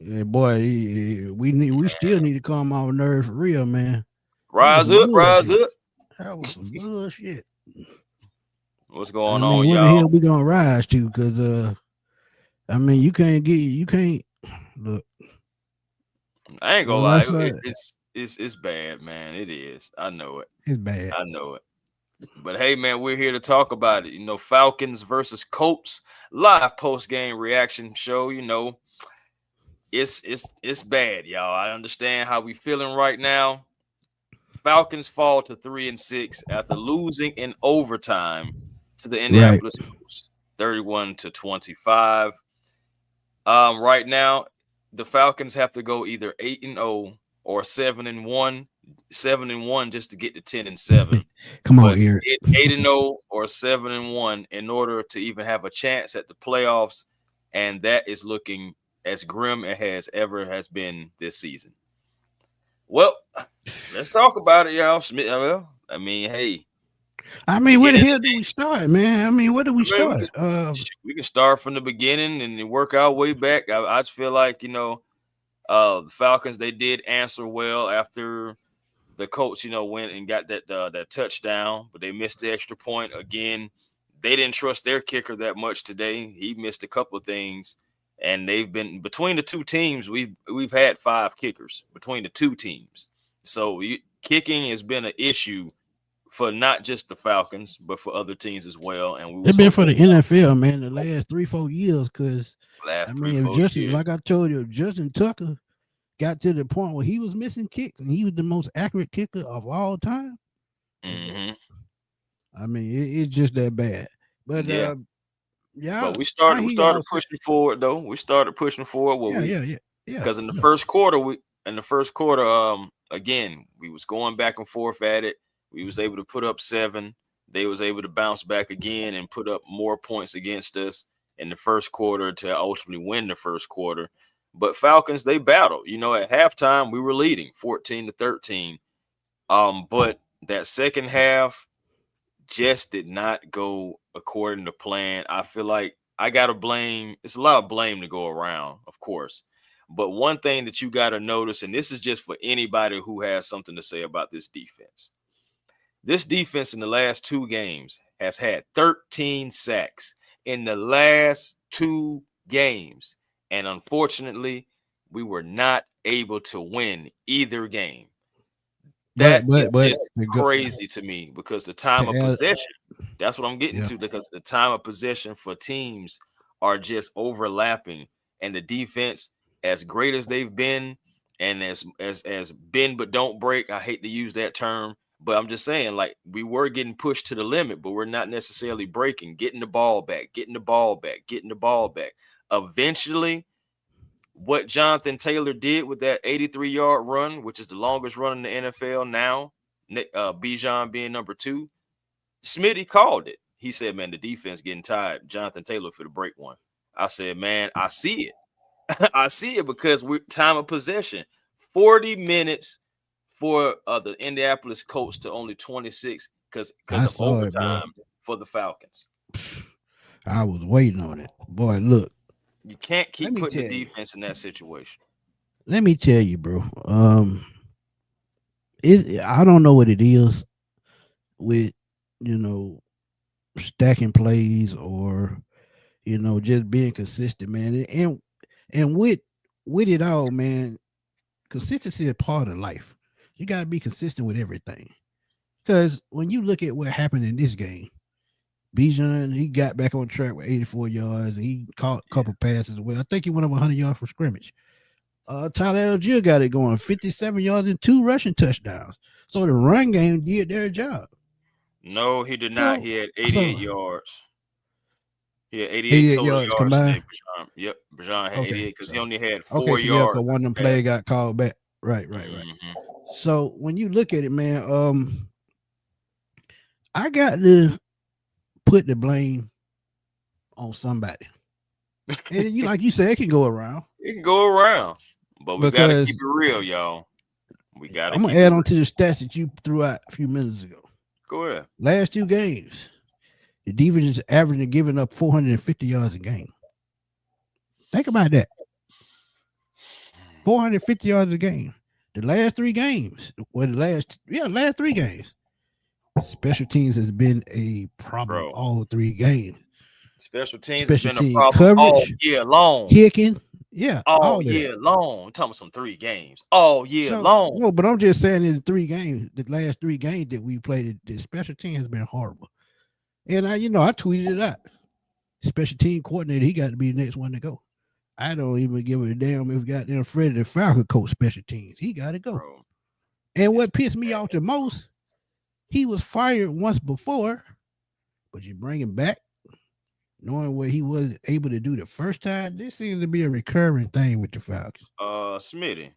Yeah, boy, we still need to calm our nerves for real, man. That was Rise some up, rise bullshit. up. That was some bullshit. What's I going mean, on, what the y'all? hell we gonna rise to? Cause I mean, you can't look. I ain't gonna Well, I lie. said It's bad, man. It is. I know it. it's bad. I know it. But hey, man, we're here to talk about it. Falcons versus Colts live post game reaction show. It's bad, y'all. I understand how we feeling right now. Falcons fall to 3-6 after losing in overtime to the Right. Indianapolis Colts, 31-25. Right now, the Falcons have to go either 8-0 or 7-1, 7-1 just to get to 10-7. Come on, But Eric. 8-0 or 7-1 in order to even have a chance at the playoffs, and that is looking as grim as ever has been this season. Well, let's talk about it, y'all. Well, I mean, hey, I mean, where the beginning. hell do we start, man? I mean, where do we I mean, start? we can start from the beginning and work our way back. I just feel like the Falcons, they did answer well after the Colts, went and got that touchdown, but they missed the extra point again. They didn't trust their kicker that much today. He missed a couple of things, and they've been between the two teams. We've had 5 kickers between the two teams, so kicking has been an issue for not just the Falcons, but for other teams as well. And we it's was been for hoping the NFL, man, the last 3-4 years. Cause I last three, mean, if four Justin, years. like I told you, if Justin Tucker got to the point where he was missing kicks and he was the most accurate kicker of all time. Mm-hmm. I mean, it's just that bad. But Yeah. yeah, But we I started we hear started y'all say, pushing forward though. We started pushing forward what yeah, we yeah, yeah, yeah, because yeah. in the first quarter, again, we was going back and forth at it. We was able to put up 7. They was able to bounce back again and put up more points against us in the first quarter to ultimately win the first quarter. But Falcons, they battled. At halftime, we were leading 14-13. But that second half just did not go according to plan. I feel like I gotta blame. It's a lot of blame to go around, of course. But one thing that you gotta notice, and this is just for anybody who has something to say about this defense. This defense in the last 2 games has had 13 sacks in the last 2 games. And unfortunately, we were not able to win either game. But That but is but just to go crazy to me because the to time of add, possession, that's what I'm getting yeah, to, because the time of possession for teams are just overlapping, and the defense, as great as they've been and as bend but don't break, I hate to use that term, but I'm just saying, like, we were getting pushed to the limit, but we're not necessarily breaking, getting the ball back, getting the ball back, getting the ball back. Eventually, what Jonathan Taylor did with that 83-yard run, which is the longest run in the NFL now, Bijan being number 2, Smitty called it. He said, man, the defense getting tired. Jonathan Taylor for the break one. I said, man, I see it. I see it because we're time of possession. 40 minutes for the Indianapolis Colts to only 26 because I of saw it, bro. overtime for the Falcons. I was waiting on it, boy. Look, You can't let keep me putting the tell you. defense in that situation. Let me tell you, bro. I don't know what it is with you know stacking plays or just being consistent, man. And with it all, man, consistency is part of life. You gotta be consistent with everything. Because when you look at what happened in this game, Bijan, he got back on track with 84 yards. And he caught a couple passes. Well, I think he went over 100 yards from scrimmage. Tyler Algier got it going, 57 yards and 2 rushing touchdowns. So the run game did their job. No, he did not. So, He had 88 so yards. He had 88 88 total yards yards combined. today, Bajan. Yep, Bajan had Okay, 88 because he so only had okay, 4 so yeah, because yards one of them play passing. got called back. Right, right, right. Mm-hmm. So when you look at it, man, I got to put the blame on somebody. And you like you said, it can go around It can go around, but we got to keep because it real, y'all. We got to I'm gonna keep it add real. on to the stats that you threw out a few minutes ago. Go ahead. Last 2 games, the defense is averaging giving up 450 yards a game. Think about that. 450 yards a game. The last three games, last three games, special teams has been a problem bro. all three games. Special teams has Special been a team problem all coverage, year long. kicking, yeah, All all of that. year long. I'm talking about some 3 games. All year So long. no, but I'm just saying in the three games, the last three games that we played, the special team has been horrible. And I tweeted it out. Special team coordinator, he got to be the next one to go. I don't even give a damn if goddamn Freddie the Falcon coach special teams. He got to go. Bro. And It's what pissed me off the most, he was fired once before, but you bring him back, knowing what he was able to do the first time. This seems to be a recurring thing with the Falcons. Smitty,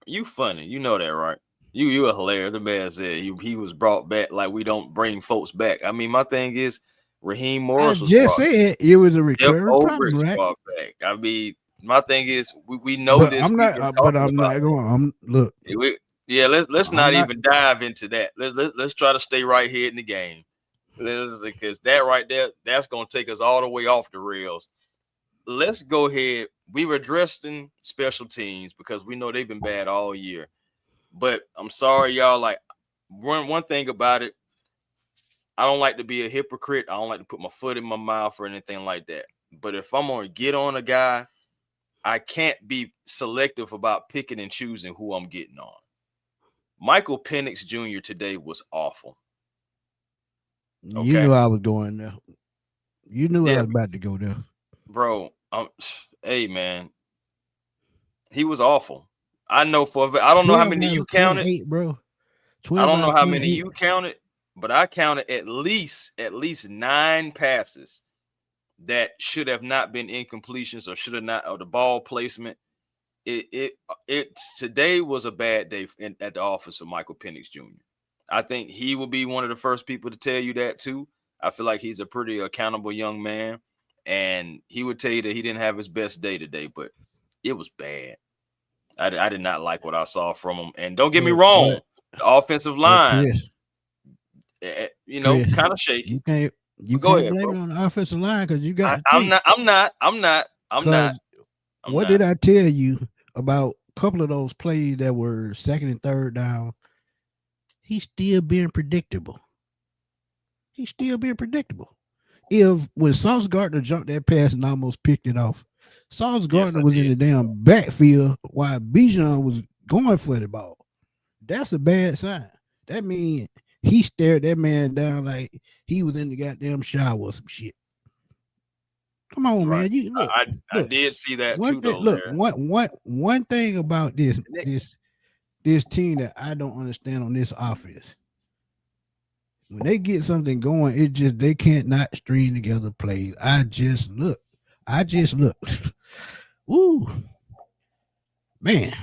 you funny. You know that, right? You are hilarious. The man said he was brought back like we don't bring folks back. I mean, my thing is Raheem I Morris was just brought back. said it was a Jeff recurring problem, Ulbricht's right? brought back. I mean, my thing is we know But this. I'm We've not. been But talking I'm about not going. I'm look. yeah, let's I'm not not. even dive into that. Let's try to stay right here in the game. Because that right there, that's gonna take us all the way off the rails. Let's go ahead. We were addressing special teams because we know they've been bad all year. But I'm sorry, y'all. Like one thing about it, I don't like to be a hypocrite. I don't like to put my foot in my mouth or anything like that. But if I'm gonna get on a guy, I can't be selective about picking and choosing who I'm getting on. Michael Penix Jr. today was awful. You Okay. knew I was going there. You knew I Yeah, was about to go there. bro. Hey man, he was awful. I know I don't know how 12 many out you of counted. 28, bro. I 12 don't out know of how many 28. you counted, but I counted at least 9 passes that should have not been incompletions or should have not, or the ball placement. It's today was a bad day at the office of Michael Penix Jr. I think he will be one of the first people to tell you that too. I feel like he's a pretty accountable young man, and he would tell you that he didn't have his best day today, but it was bad. I did not like what I saw from him. And don't get me But wrong, but the offensive but line, Chris, kind of shaky. you But go can't ahead, blame bro. it on the offensive line because you got I, to I'm think. not. I'm not. I'm not. I'm not. Because I'm what not. did I tell you about a couple of those plays that were second and third down? He's still being predictable. He's still being predictable. If when Sauce Gardner jumped that pass and almost picked it off, Sauce Yes, Gardner I was in did the see that. damn backfield while Bijan was going for the ball. That's a bad sign. That means he stared that man down like he was in the goddamn shower or some shit. Come on, Right. man. You look, I look. did see that One too, thing, though, look, there. one thing about this Nick, this this team that I don't understand on this offense. When they get something going, it just they can't not string together plays. I just look. Ooh, man.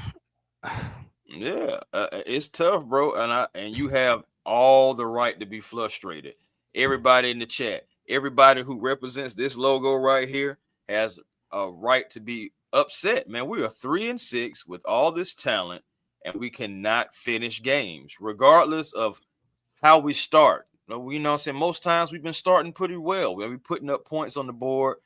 yeah, it's tough, bro, and you have all the right to be frustrated. Everybody in the chat, everybody who represents this logo right here has a right to be upset. Man, we are 3-6 with all this talent, and we cannot finish games, regardless of how we start. You know what I'm saying? Most times we've been starting pretty well. We'll be putting up points on the board.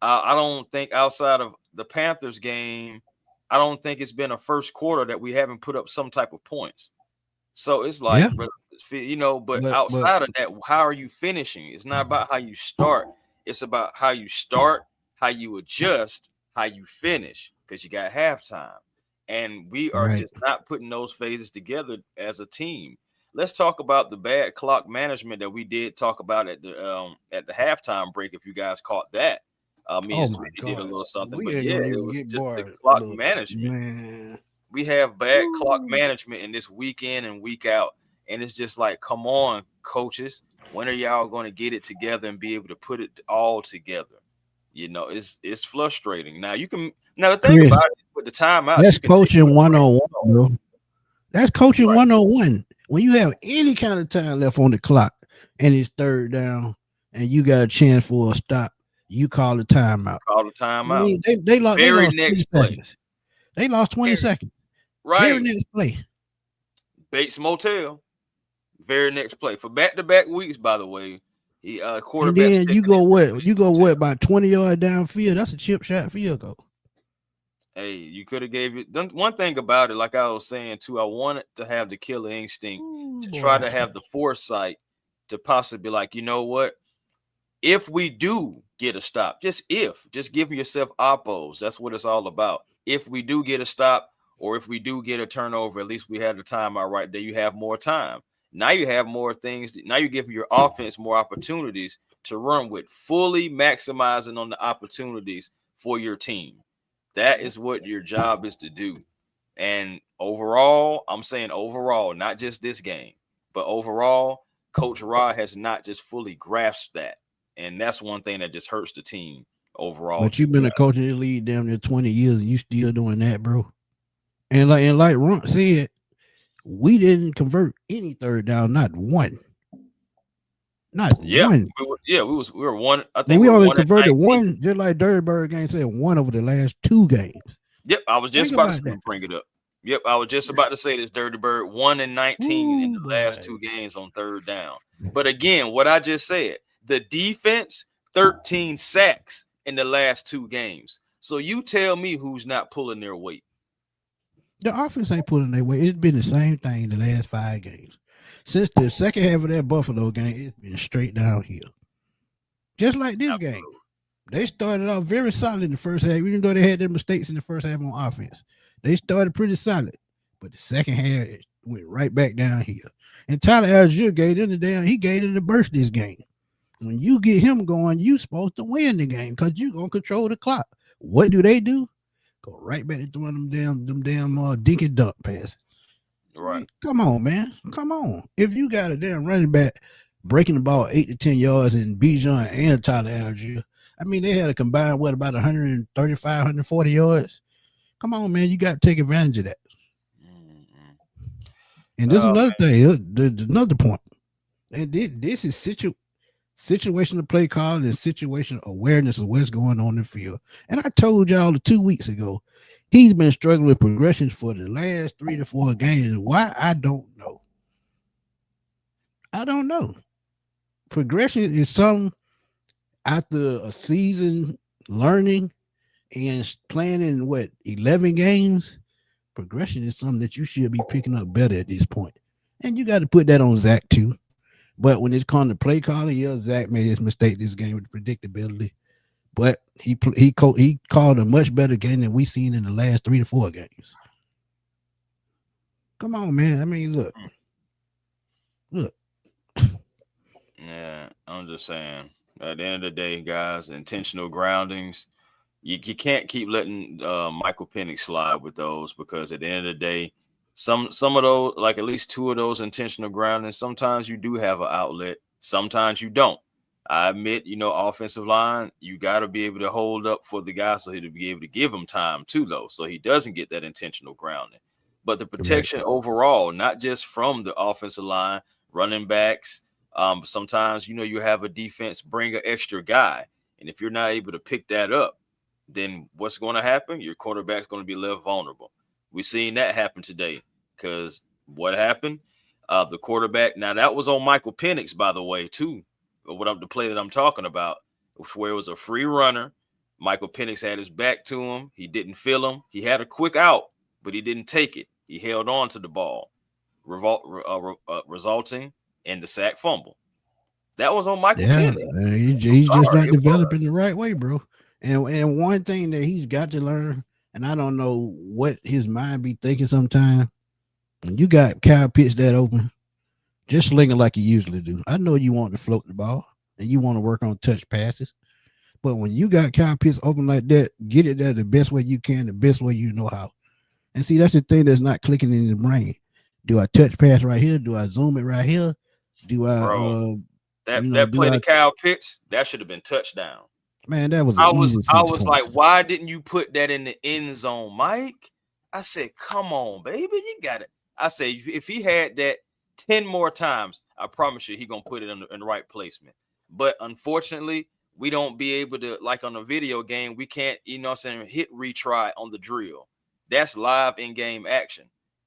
I don't think outside of the Panthers game, I don't think it's been a first quarter that we haven't put up some type of points. So it's Yeah, like, but but outside of that, how are you finishing? It's not about how you start. It's about how you start, how you adjust, how you finish, because you got halftime. And we are right. just not putting those phases together as a team. Let's talk about the bad clock management that we did talk about at the halftime break. If you guys caught that, me Oh and my Smitty did a God, little something. we But ain't yeah, gonna it even was get just the bored. clock Look, management. man. We have bad clock Ooh. management in this week in and week out, and it's just like, come on, coaches, when are y'all going to get it together and be able to put it all together? It's frustrating. Now the thing Chris, about it with the timeouts, that's you can take coaching a break. 101, bro. That's coaching Right. 101. When you have any kind of time left on the clock and it's third down and you got a chance for a stop, you call a timeout. Call the I timeout. mean, they Very lost 20 next play. seconds. They lost 20 Very, seconds. Very right. next play. Bates Motel. Very next play. For back-to-back weeks, by the way, he And quarterbacks then checking in for you Bates go what, Motel. about 20 yards downfield. That's a chip shot field goal. Hey, you could have gave it one thing about it, like I was saying too. I wanted to have the killer instinct Ooh, to try boy. to have the foresight to possibly be like, you know what? If we do get a stop, just give yourself oppos. That's what it's all about. If we do get a stop or if we do get a turnover, at least we had the timeout right there. You have more time. Now you have more things. Now you're giving your offense more opportunities to run with, fully maximizing on the opportunities for your team. That is what your job is to do. And overall, I'm saying overall, not just this game, but overall, Coach Rod has not just fully grasped that. And that's one thing that just hurts the team overall, But too, you've been a guys. coach in the league damn near 20 years and you still doing that, bro. And like Ron said, we didn't convert any third down, not one. Not Yeah, one. we were one. I And think we we were only one at converted 19. one, just like Dirty Bird game said, one over the last two games. Yep, I was just Think about to about that. bring it up. Yep, I was just about to say this. Dirty Bird 1 and 19 in Ooh, the last boy. two games on third down. But again, what I just said, the defense 13 sacks in the last two games. So you tell me who's not pulling their weight. The offense ain't pulling their weight. It's been the same thing the last 5 games. Since the second half of that Buffalo game, it's been straight downhill. Just like this game. Absolutely. They started off very solid in the first half, even though they had their mistakes in the first half on offense. They started pretty solid, but the second half it went right back downhill. And Tyler Algier gave them the damn. He gave them the burst this game. When you get him going, you supposed to win the game because you gonna control the clock. What do? Go right back to throwing them damn dink and dunk passes. Right. Man, come on, man. Come on. If you got a damn running back breaking the ball 8 to 10 yards in Bijan and Tyler Algier, I mean, they had a combined, what, about 135, 140 yards? Come on, man. You got to take advantage of that. Mm-hmm. And this is Oh, another thing, another point. And this is situational play calling and situational awareness of what's going on in the field. And I told y'all 2 weeks ago, he's been struggling with progressions for the last 3 to 4 games. Why? I don't know. I don't know. Progression is some after a season learning and playing in what 11 games. Progression is something that you should be picking up better at this point, and you got to put that on Zach too. But when it's come to play calling, yeah, Zach made his mistake this game with predictability. But he called a much better game than we seen in the last 3 to 4 games. Come on, man. I mean, look. yeah. I'm just saying. At the end of the day, guys, intentional groundings. You can't keep letting Michael Penix slide with those because at the end of the day, some of those, like at least two of those intentional groundings, sometimes you do have an outlet, sometimes you don't. I admit, offensive line, you got to be able to hold up for the guy so he'll be able to give him time too, though, so he doesn't get that intentional grounding. But the Correct. protection overall, not just from the offensive line, running backs. Sometimes you have a defense bring an extra guy, and if you're not able to pick that up, then what's going to happen? Your quarterback's going to be left vulnerable. We've seen that happen today because what happened? The quarterback. Now that was on Michael Penix, by the way, too. The play that I'm talking about, where it was a free runner. Michael Penix had his back to him. He didn't feel him. He had a quick out, but he didn't take it. He held on to the ball, resulting in the sack fumble. That was on Michael Yeah, Penix. I'm he's just sorry, not it was. developing the right way, bro. And one thing that he's got to learn, and I don't know what his mind be thinking sometimes. When you got Kyle Pitts that open, just sling it like you usually do. I know you want to float the ball and you want to work on touch passes, but when you got Kyle Pitts open like that, get it there the best way you can, the best way you know how. And see, that's the thing that's not clicking in the brain. Do I touch pass right here? Do I zoom it right here? Do I, Bro. That do play I? to Kyle Pitts, that should have been touchdown. Man, that was an I was easy I six was like, points. why didn't you put that in the end zone, Mike? I said, come on, baby, you got it. I said, if he had that 10 more times, I promise you he gonna put it in the right placement. But unfortunately, we don't be able to, like on a video game, we can't, hit retry on the drill. That's live in-game action.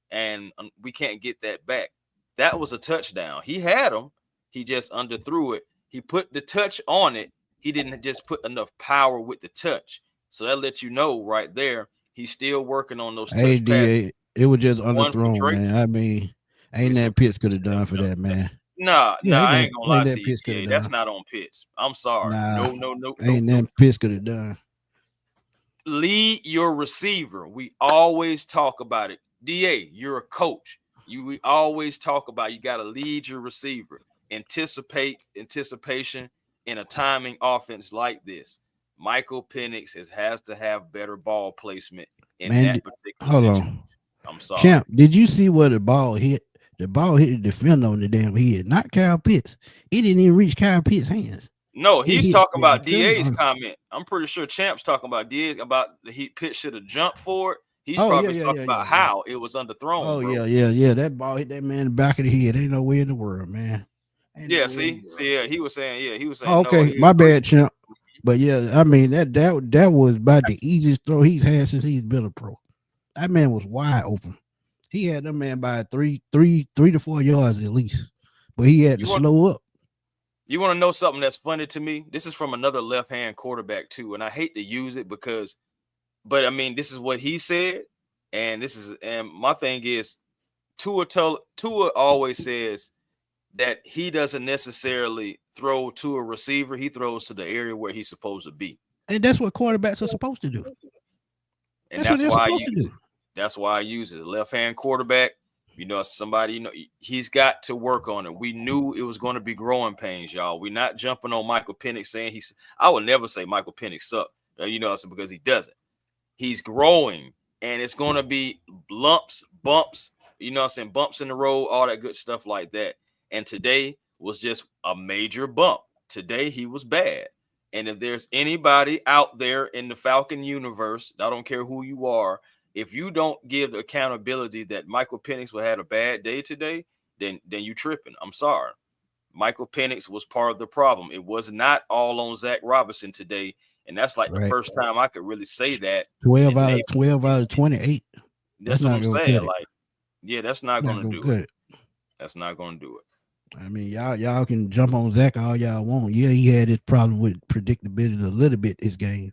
And we can't get that back. That was a touchdown. He had him, he just underthrew it. He put the touch on it. He didn't just put enough power with the touch. So that lets you know right there He's still working on those touch passes. ADA, it was just One from underthrown, Drake. man. I mean, ain't It's a that Pitts could have done for that, man. Yeah, I ain't gonna ain't lie that to you, Pitts could have DA. That's done. not on Pitts. I'm sorry. Nah, No, no, no, no, ain't no. that Pitts could have done. Lead your receiver. We always talk about it. DA, you're a coach. We always talk about you got to lead your receiver. Anticipation in a timing offense like this. Michael Penix has to have better ball placement in Man, that particular hold situation. on. I'm sorry. Champ, did you see where the ball hit? The ball hit the defender on the damn head, not Kyle Pitts. It didn't even reach Kyle Pitts' hands. No, It he's hit talking the about defender. DA's comment. I'm pretty sure Champ's talking about DA's about the Pitt should have jumped for it. He's Oh probably talking about yeah. how it was underthrown, Oh bro. yeah. That ball hit that man in the back of the head. Ain't no way in the world, man. Ain't no Yeah, way in the world. yeah, he was Oh, saying no, okay, he my agreed. bad, Champ. But yeah, I mean that was about the easiest throw he's had since he's been a pro. That man was wide open. He had that man by three to 4 yards at least. But he had to You want slow up. you want to know something that's funny to me? This is from another left-hand quarterback too, and I hate to use it but I mean, this is what he said, and my thing is Tua always says that he doesn't necessarily throw to a receiver, he throws to the area where he's supposed to be. And that's what quarterbacks are supposed to do. And That's what they're supposed to use do. it. That's why I use it. Left-hand quarterback, somebody, he's got to work on it. We knew it was going to be growing pains, y'all. We're not jumping on Michael Penix saying I would never say Michael Penix sucked, because he doesn't. He's growing, and it's going to be lumps, bumps, bumps in the road, all that good stuff like that. And today was just a major bump. Today he was bad. And if there's anybody out there in the Falcon universe, I don't care who you are, if you don't give the accountability that Michael Penix will have a bad day today, then you tripping. I'm sorry. Michael Penix was part of the problem. It was not all on Zach Robinson today. And that's like the Right. first time I could really say that. 12 out of 28. That's what not I'm gonna saying. cut it. Like, yeah, that's not Not going to gonna do cut it. it. That's not going to do it. I mean, y'all can jump on Zach all y'all want. Yeah, he had his problem with predictability a little bit this game,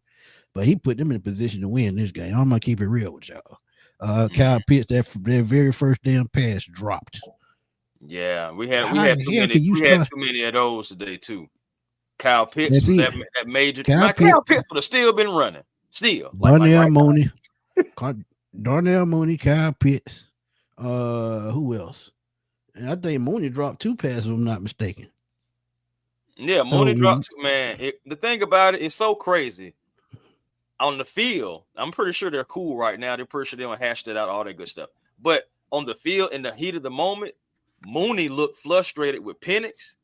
but he put them in a position to win this game. I'm gonna keep it real with y'all. Kyle Pitts, that very first damn pass dropped. Yeah, we had the hell can you start? too many of those today too. Kyle Pitts, That's it. that major. Kyle Kyle Pitts, Pitts would have still been running. Still, Darnell right Mooney, Darnell Mooney, Kyle Pitts. Who else? And I think Mooney dropped 2 passes, if I'm not mistaken. Yeah, Mooney dropped 2. Man, the thing about it is so crazy. On the field, I'm pretty sure they're cool right now. They're pretty sure they don't hash it out, all that good stuff. But on the field, in the heat of the moment, Mooney looked frustrated with Penix,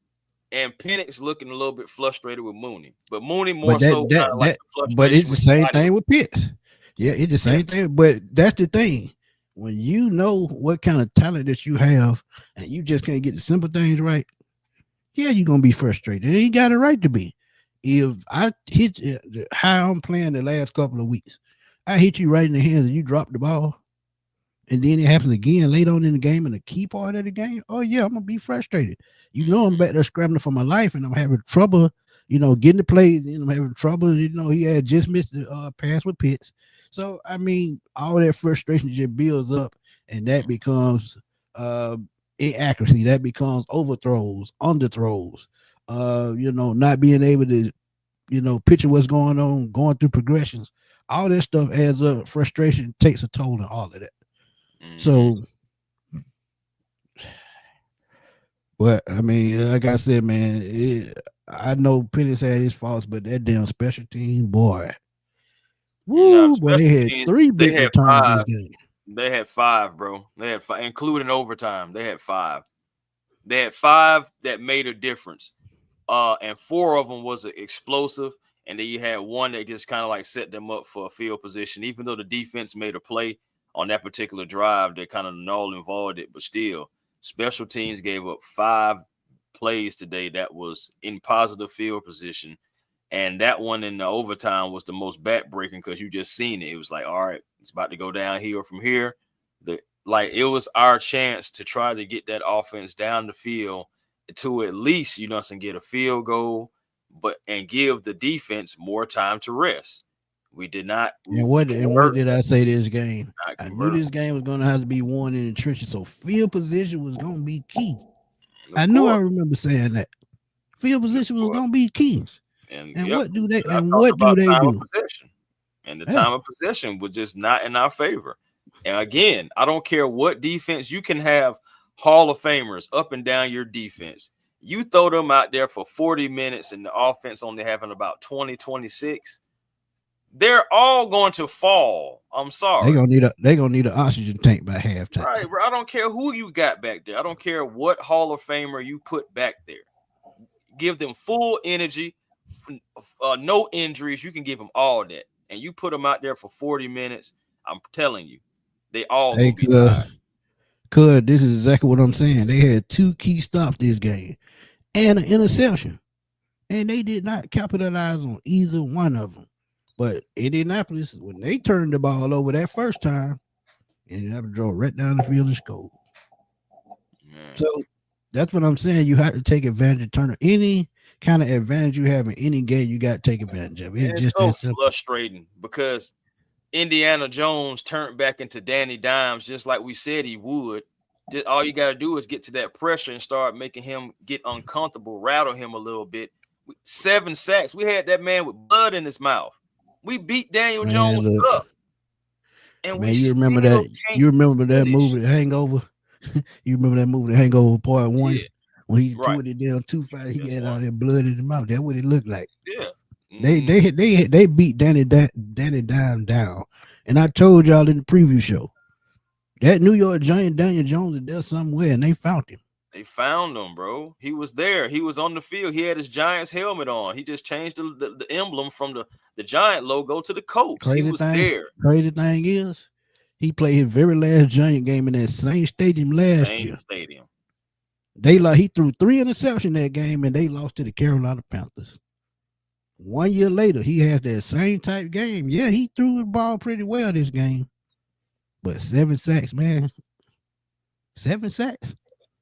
and Penix looking a little bit frustrated with Mooney. But Mooney more so kind of like the frustration. But it's the same thing with Pitts. Yeah, it's the same thing. But that's the thing. When you know what kind of talent that you have, and you just can't get the simple things right, yeah, you're gonna be frustrated. And you got a right to be. If I hit how I'm playing the last couple of weeks, I hit you right in the hands and you drop the ball, and then it happens again late on in the game in the key part of the game. Oh yeah, I'm gonna be frustrated. You know, I'm back there scrambling for my life, and I'm having trouble, getting the plays. And I'm having trouble. He had just missed the pass with Pitts. So I mean, all that frustration just builds up, and that becomes inaccuracy. That becomes overthrows, underthrows. Not being able to, picture what's going on, going through progressions. All that stuff adds up. Frustration takes a toll on all of that. So, but I mean, like I said, man, I know Penix had his faults, but that damn special team, boy. Woo, boy, they had 3 big returns this game. They had 5, bro. They had 5, including overtime. They had 5. They had 5 that made a difference. And 4 of them was explosive. And then you had 1 that just kind of like set them up for a field position. Even though the defense made a play on that particular drive, they kind of null and void it. But still, special teams gave up 5 plays today that was in positive field position. And that one in the overtime was the most backbreaking because you just seen it. It was like, all right, it's about to go downhill from here. It was our chance to try to get that offense down the field to at least, get a field goal, and give the defense more time to rest. We did not. And We what convert, did I say this game? not I knew convert. this game was gonna have to be won in the trenches, so field position was gonna be key. Of I know I course, remember saying that. Field of position was course. gonna be key. And And yep, what do they I and talked what do about they time of do? possession, and the Yeah. time of possession was just not in our favor. And again, I don't care what defense you can have, Hall of Famers up and down your defense. You throw them out there for 40 minutes, and the offense only having about 20, 26. They're all going to fall. I'm sorry. They gonna need an oxygen tank by halftime. Right, bro. I don't care who you got back there. I don't care what Hall of Famer you put back there. Give them full energy, no injuries. You can give them all that, and you put them out there for 40 minutes. I'm telling you, they all Hey, gonna be tired. cuz this is exactly what I'm saying. They had two key stops this game and an interception, and they did not capitalize on either one of them. But Indianapolis, when they turned the ball over that first time, Indianapolis drove right down the field and scored. Man, So that's what I'm saying. You have to take advantage of Turner. Any kind of advantage you have in any game, you got to take advantage of. and It's it's just so that simple. frustrating because Indiana Jones turned back into Danny Dimes just like we said he would. Just all you got to do is get to that pressure and start making him get uncomfortable, rattle him a little bit. 7 sacks. We had that man with blood in his mouth. We beat Daniel Man, Jones look, up, and we man, you remember still that? can't You remember that finish. movie, The Hangover? You remember that movie, The Hangover Part One, Yeah, when he right. tore it down too fast, he That's had all one. that blood in his mouth. That's what it looked like. Yeah. They Mm-hmm. they they beat Danny Dime down, and I told y'all in the preview show that New York Giant Daniel Jones is there somewhere, and they found him. They found him, bro. He was there. He was on the field. He had his Giants helmet on. He just changed the emblem from the Giant logo to the Colts. He Crazy was thing, there. crazy thing is, he played his very last Giant game in that same stadium last Same year. stadium. He threw three interceptions that game, and they lost to the Carolina Panthers. 1 year later, he has that same type game. Yeah, he threw the ball pretty well this game, but 7 sacks, man, 7 sacks,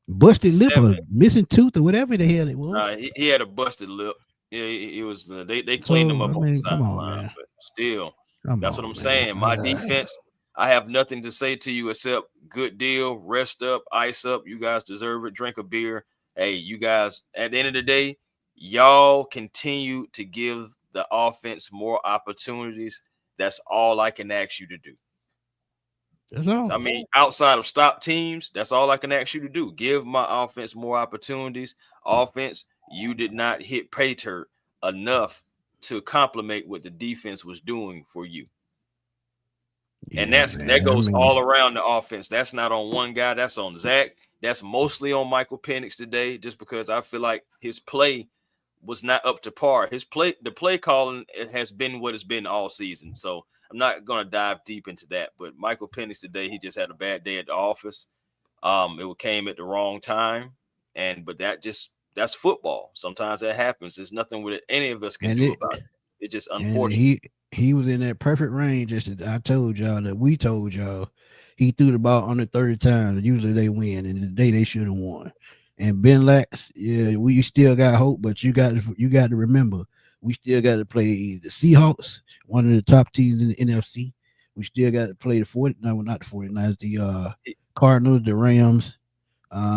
busted lip or 7. missing tooth or whatever the hell it was. He had a busted lip. Yeah, he was. They cleaned him So up I on the mean, come on, sideline, man, but still, come that's what on, I'm man. saying. My defense. I have nothing to say to you except good deal. Rest up, ice up. You guys deserve it. Drink a beer. Hey, you guys. At the end of the day, y'all continue to give the offense more opportunities. That's all I can ask you to do. That's all. I mean, outside of stop teams, that's all I can ask you to do. Give my offense more opportunities. Offense, you did not hit Pater enough to complement what the defense was doing for you. And Yeah, that man. I goes mean, all around the offense. That's not on one guy. That's on Zach. That's mostly on Michael Penix today, just because I feel like his play was not up to par. The play calling has been what it's been all season. So I'm not gonna dive deep into that. But Michael Penix today, he just had a bad day at the office. It came at the wrong time, but that's football. Sometimes that happens. There's nothing with it any of us can and do it about it. It's just and unfortunate. he was in that perfect range. Just as I told y'all that we told y'all he threw the ball under 30 times. Usually they win, and today they should have won. And Ben Lax, yeah, we still got hope, but you got to remember we still got to play the Seahawks, one of the top teams in the NFC. We still got to play the 40. No, not the 49ers, the Cardinals, the Rams.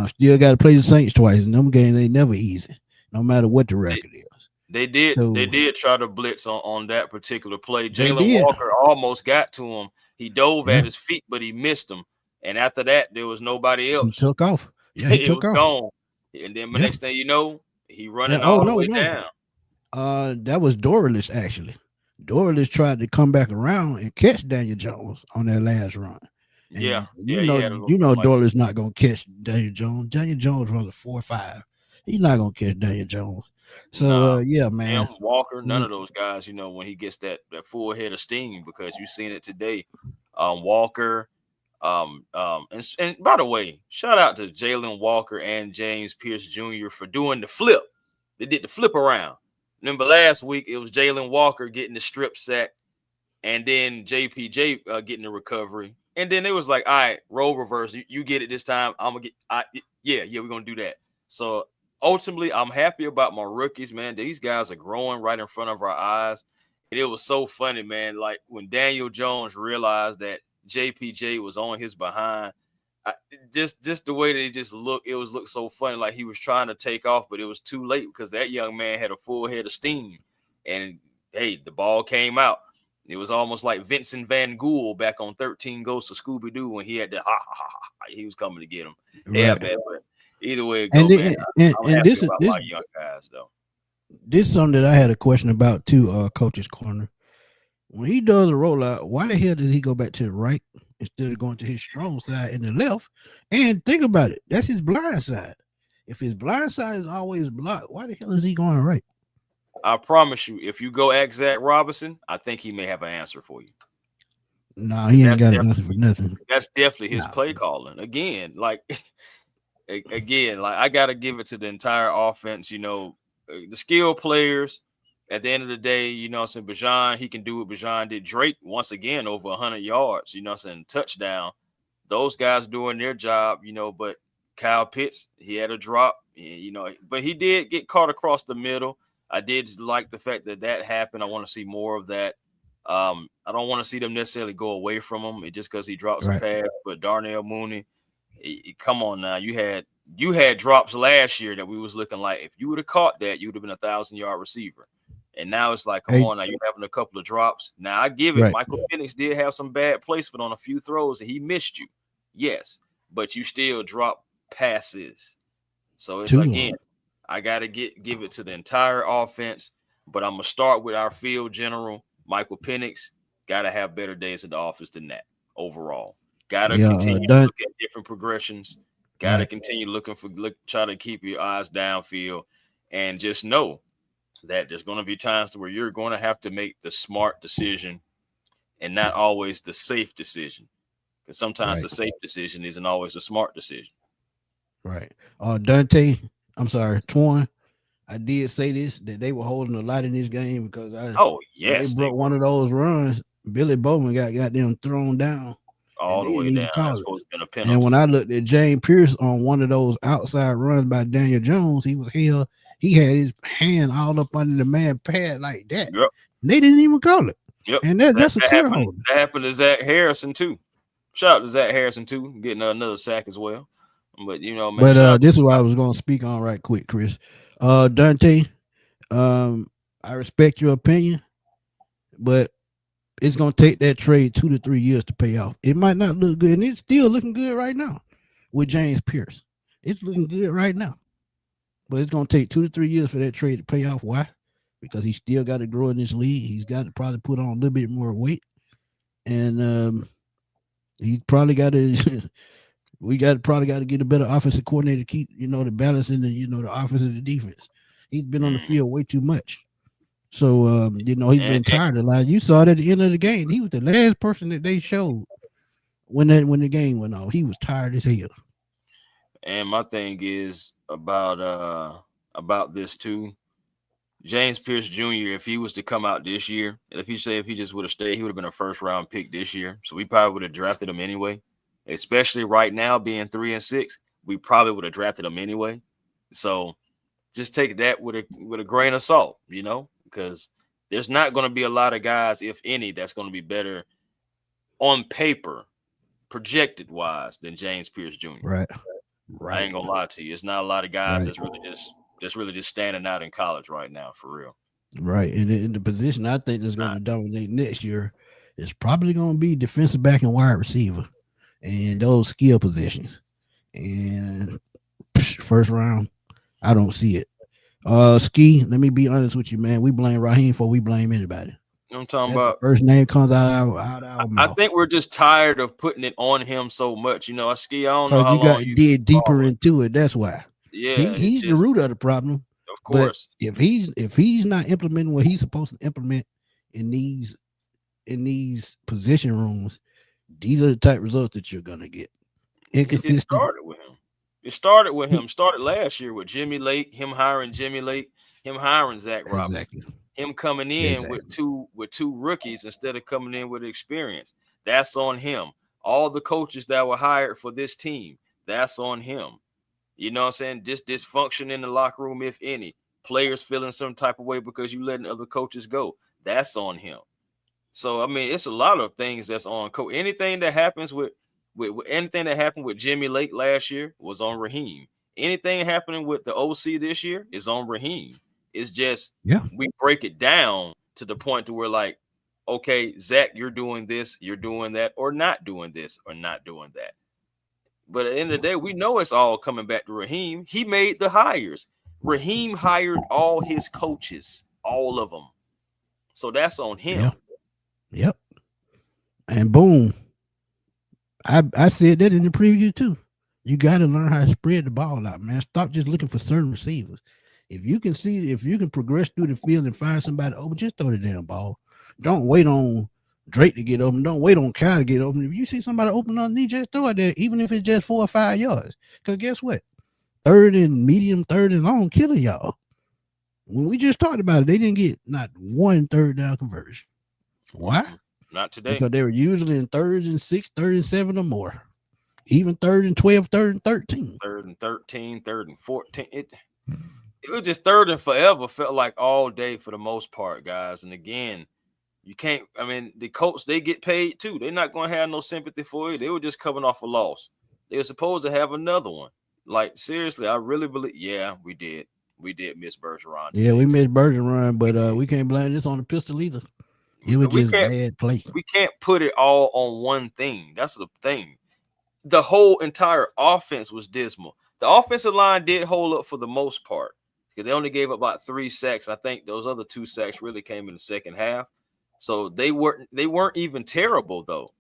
Still got to play the Saints twice, and them games ain't never easy, no matter what the record is. They So did try to blitz on that particular play. they Jalen did, Walker almost got to him. He dove yeah. at his feet, but he missed him. And after that, there was nobody He else. took off. Yeah, he It took was off. gone. And then the Yeah. next thing you know, he Yeah. running Oh all the no, way no. down. That was Dorless actually. Dorless tried to come back around and catch Daniel Jones on that last run. And Yeah, he had a little you know something like Dorless not gonna catch Daniel Jones. Daniel Jones runs a 4.5. He's not gonna catch Daniel Jones. that. Nah, So yeah, him, man. Walker, none Mm, of those guys, when he gets that full head of steam, because you've seen it today. Walker, and by the way, shout out to Jalen Walker and James Pierce Jr. for doing the flip. They did the flip around. Remember last week it was Jalen Walker getting the strip sack, and then JPJ getting the recovery, and then it was like, all right, role reverse. You get it this time. I'm gonna we're gonna do that. So ultimately, I'm happy about my rookies, man. These guys are growing right in front of our eyes. And it was so funny, man. Like when Daniel Jones realized that JPJ was on his behind, I, just the way that it just looked, it was looked so funny. Like he was trying to take off, but it was too late because that young man had a full head of steam. And hey, the ball came out. It was almost like Vincent Van Gogh back on 13 Ghosts of Scooby Doo when he had the ha ha ha ha. He was coming to get him. Yeah, Right. man. But either way it And go, man. then, and, I'm and happy this is about this my young guys though. this is something that I had a question about too. Coach's corner. When he does a rollout, why the hell does he go back to the right instead of going to his strong side in the left? And think about it, that's his blind side. If his blind side is always blocked, why the hell is he going right? I promise you, if you go ask Zach Robinson, I think he may have an answer for you. No, Because he ain't got an answer for nothing. that's definitely his No. play calling. Again, like like I gotta give it to the entire offense. The skill players. At the end of the day, I'm saying Bijan, he can do what Bijan did. Drake once again over 100 yards. I'm saying touchdown. Those guys doing their job. But Kyle Pitts, he had a drop. But he did get caught across the middle. I did like the fact that happened. I want to see more of that. I don't want to see them necessarily go away from him just because he drops a Right. pass. But Darnell Mooney, come on now, you had drops last year that we was looking like if you would have caught that, you would have been 1,000-yard receiver. And now it's like, come Hey, on now, you're having a couple of drops. Now I give it. right. Michael Penix did have some bad placement on a few throws, and he missed you. Yes, but you still drop passes. So it's Two of again, them. I gotta give it to the entire offense. But I'm gonna start with our field general, Michael Penix. Gotta have better days at the office than that overall. Gotta Yeah, continue to done. look at different progressions. Gotta Right. continue looking try to keep your eyes downfield, and just know that there's going to be times where you're going to have to make the smart decision and not always the safe decision. Because sometimes Right. the safe decision isn't always the smart decision. Right. Dante, I'm sorry, Twan. I did say this that they were holding a lot in this game because Oh, when they yes, they broke one were of those runs, Billy Bowman got them thrown down, and all they the didn't way even down. call That's it. supposed to have been a And when penalty. I looked at James Pierce on one of those outside runs by Daniel Jones, he was held. He had his hand all up under the man pad like that. Yep. And they didn't even call it. Yep. And That, that's a that clear happened. holding. That happened to Zach Harrison, too. Shout out to Zach Harrison, too, getting another sack as well. But, man, But shout out this is what I was going to speak on right quick, Chris. Dante, um, I respect your opinion, but it's going to take that trade 2 to 3 years to pay off. It might not look good, and it's still looking good right now with James Pierce. It's looking good right now, but it's going to take 2 to 3 years for that trade to pay off. Why? Because he still got to grow in this league. He's got to probably put on a little bit more weight, and he's probably got to. Probably got to get a better offensive coordinator to keep the balance in the offense and the defense. He's been on the mm, field way too much. So he's and, been tired a lot. You saw it at the end of the game. He was the last person that they showed when the game went off. He was tired as hell. and my thing is about this, too. James Pierce Jr., if he was to come out this year, if he just would have stayed, he would have been a first round pick this year. So we probably would have drafted him anyway. Especially right now, being 3-6, we probably would have drafted him anyway. So just take that with a grain of salt, because there's not going to be a lot of guys, if any, that's going to be better on paper, projected wise, than James Pierce Jr. Right. I Right. ain't gonna lie to you. It's not a lot of guys Right. that's really just standing out in college right now, for real. Right. And in the position I think that's going to dominate next year is probably going to be defensive back and wide receiver and those skill positions. And first round, I don't see it. Ski, let me be honest with you, man. We blame Raheem before we blame anybody. You know what I'm talking That's the about? first name comes out of our I mouth. think we're just tired of putting it on him so much. I don't know Because how you long got you dig deeper following. into it. That's why. Yeah, it's He's the just, root of the problem. of But course. if he's not implementing what he's supposed to implement in these position rooms, these are the type results that you're gonna get. It Inconsistent. started with him. It started with him. Started last year with Jimmy Lake, him hiring Jimmy Lake, him hiring Zach Robinson, Exactly. him coming in with Exactly. two rookies instead of coming in with experience. That's on him. All the coaches that were hired for this team, that's on him. You know what I'm saying? This dysfunction in the locker room, if any. Players feeling some type of way because you letting other coaches go. that's on him. So I mean, it's a lot of things that's on coach. Anything that happens with anything that happened with Jimmy Lake last year was on Raheem. Anything happening with the OC this year is on Raheem. It's just Yeah. we break it down to the point to where like, okay, Zach, you're doing this, you're doing that, or not doing this, or not doing that. But at the end of the day, we know it's all coming back to Raheem. He made the hires. Raheem hired all his coaches, all of them. So that's on him. Yeah. Yep. And boom. I said that in the preview too. You got to learn how to spread the ball out, man. Stop just looking for certain receivers. If you can progress through the field and find somebody open, just throw the damn ball. Don't wait on Drake to get open. Don't wait on Kyle to get open. If you see somebody open on knee, just throw it there, even if it's just 4 or 5 yards. Because guess what? Third and medium, third and long, killing y'all. When we just talked about it, they didn't get not one third down conversion. Why? Not today. Because they were usually in third and 6, third and 7 or more. Even third and 12, third and 13. Third and 13, third and 14. It was just third and forever. Felt like all day for the most part, guys. And again, you can't. I mean, the Colts, they get paid too. They're not going to have no sympathy for you. They were just coming off a loss. They were supposed to have another one. Like seriously, I really believe. Yeah, we did. We did miss Bergeron today. Yeah, we missed Bergeron, but we can't blame this on the pistol either. It was just bad play. We can't put it all on one thing. That's the thing. The whole entire offense was dismal. The offensive line did hold up for the most part because they only gave up about 3 sacks. I think those other 2 sacks really came in the second half. So they weren't even terrible though.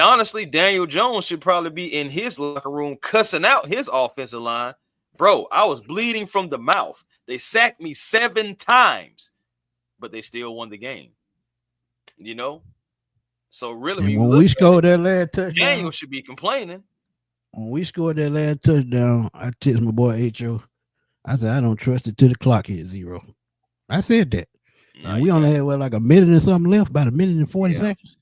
Honestly, Daniel Jones should probably be in his locker room cussing out his offensive line. Bro, I was bleeding from the mouth. They sacked me 7 times, but they still won the game. You know? So really, when we scored that last touchdown, Daniel should be complaining. When we scored that last touchdown, I texted my boy H.O. I said, I don't trust it till the clock hit 0. I said that. And we only had like a minute and something left, about a minute and 40 seconds.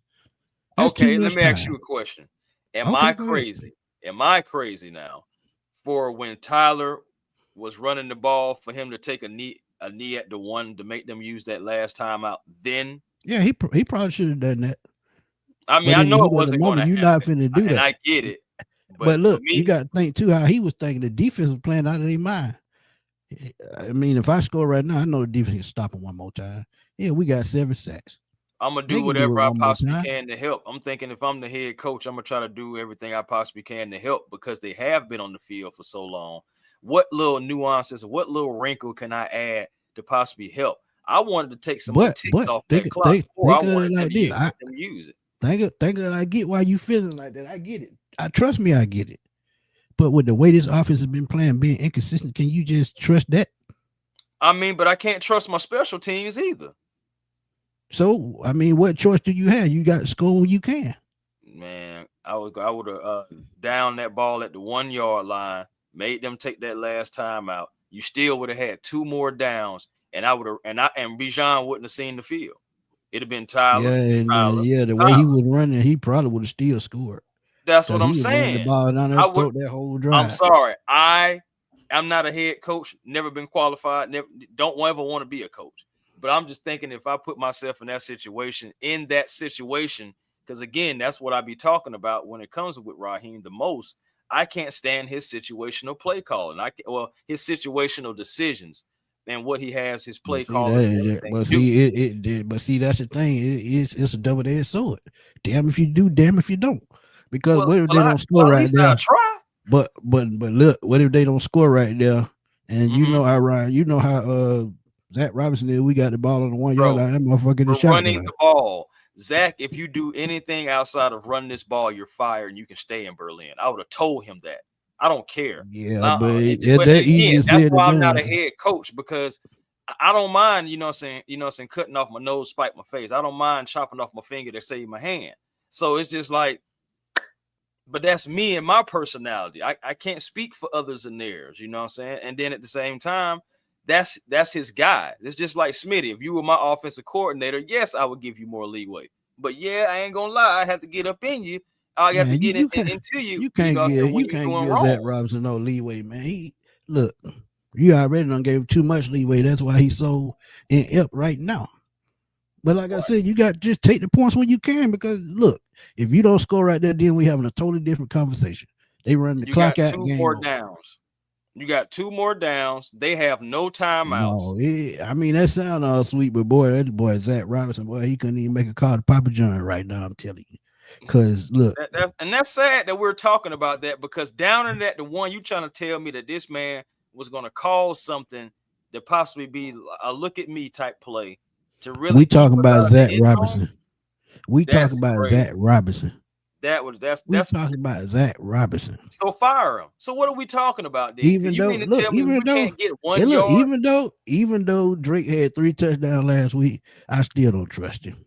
That's okay, let me ask you a question. Am I crazy? Am I crazy now for when Tyler was running the ball for him to take a knee at the 1 to make them use that last timeout? Then yeah, he probably should have done that. I mean, I know it wasn't going to happen. You're not finna do that. And I get it. But look, you got to think too how he was thinking. The defense was playing out of their mind. I mean, if I score right now, I know the defense can stop him one more time. Yeah, we got 7 sacks. I'm going to do whatever I possibly can to help. I'm thinking if I'm the head coach, I'm going to try to do everything I possibly can to help because they have been on the field for so long. What little nuances, what little wrinkle can I add to possibly help? I wanted to take some more ticks off that clock before I wanted them to use it. Think of I get why you feeling like that. I get it. Trust me, I get it. But with the way this offense has been playing, being inconsistent, can you just trust that? I mean, but I can't trust my special teams either. So, I mean, what choice do you have? You got to score when you can. Man, I would have down that ball at the 1 yard line, made them take that last time out. You still would have had 2 more downs, and I would have and Bijan wouldn't have seen the field. It'd have been Tyler. Yeah, the way he was running, he probably would have still scored. That's what I'm saying. The ball down there, that whole drive. I'm sorry. I'm not a head coach, never been qualified, don't ever want to be a coach. But I'm just thinking if I put myself in that situation, because again, that's what I be talking about when it comes with Raheem the most. I can't stand his situational play calling. His situational decisions and what he has, his play calling. But see, that's the thing. It's a double-edged sword. Damn if you do, damn if you don't. Because what if they don't score right there? But look, what if they don't score right there? And you know how Ryan, you know how Zach Robinson did. We got the ball on the 1 yard line. That motherfucker the shot running the ball. Zach, if you do anything outside of running this ball, you're fired and you can stay in Berlin. I would have told him that. I don't care. Yeah, but again, that's why I'm not a head coach because I don't mind, cutting off my nose, spike my face. I don't mind chopping off my finger to save my hand. So it's just like, but that's me and my personality. I can't speak for others and theirs, you know what I'm saying? And then at the same time, that's his guy. It's just like Smitty. If you were my offensive coordinator, yes, I would give you more leeway. But yeah, I ain't gonna lie, I have to get up in you. I have to get into you. You can't give Zach Robinson no leeway, man. Look, you already done gave him too much leeway. That's why he's so inept right now. But like I Right. said, you got to just take the points when you can because look, if you don't score right there, then we having a totally different conversation. They run the You clock got out, two game more over. downs. You got two more downs. They have no timeouts. No, I mean that sound all sweet, but boy, that boy Zach Robinson, boy, he couldn't even make a call to Papa John right now. I'm telling you, because look, And that's sad that we're talking about that because down in that, the one you trying to tell me that this man was going to call something that possibly be a look at me type play to really we keep talking us about out of the Zach end zone. Robinson. We That's talking about crazy. Zach Robinson. We That's talking about Zach Robinson. so fire him. So what are we talking about then? Because Even you though, mean to look, tell me even we though, can't get and 1 look, yard? even though Drake had 3 touchdowns last week, I still don't trust him.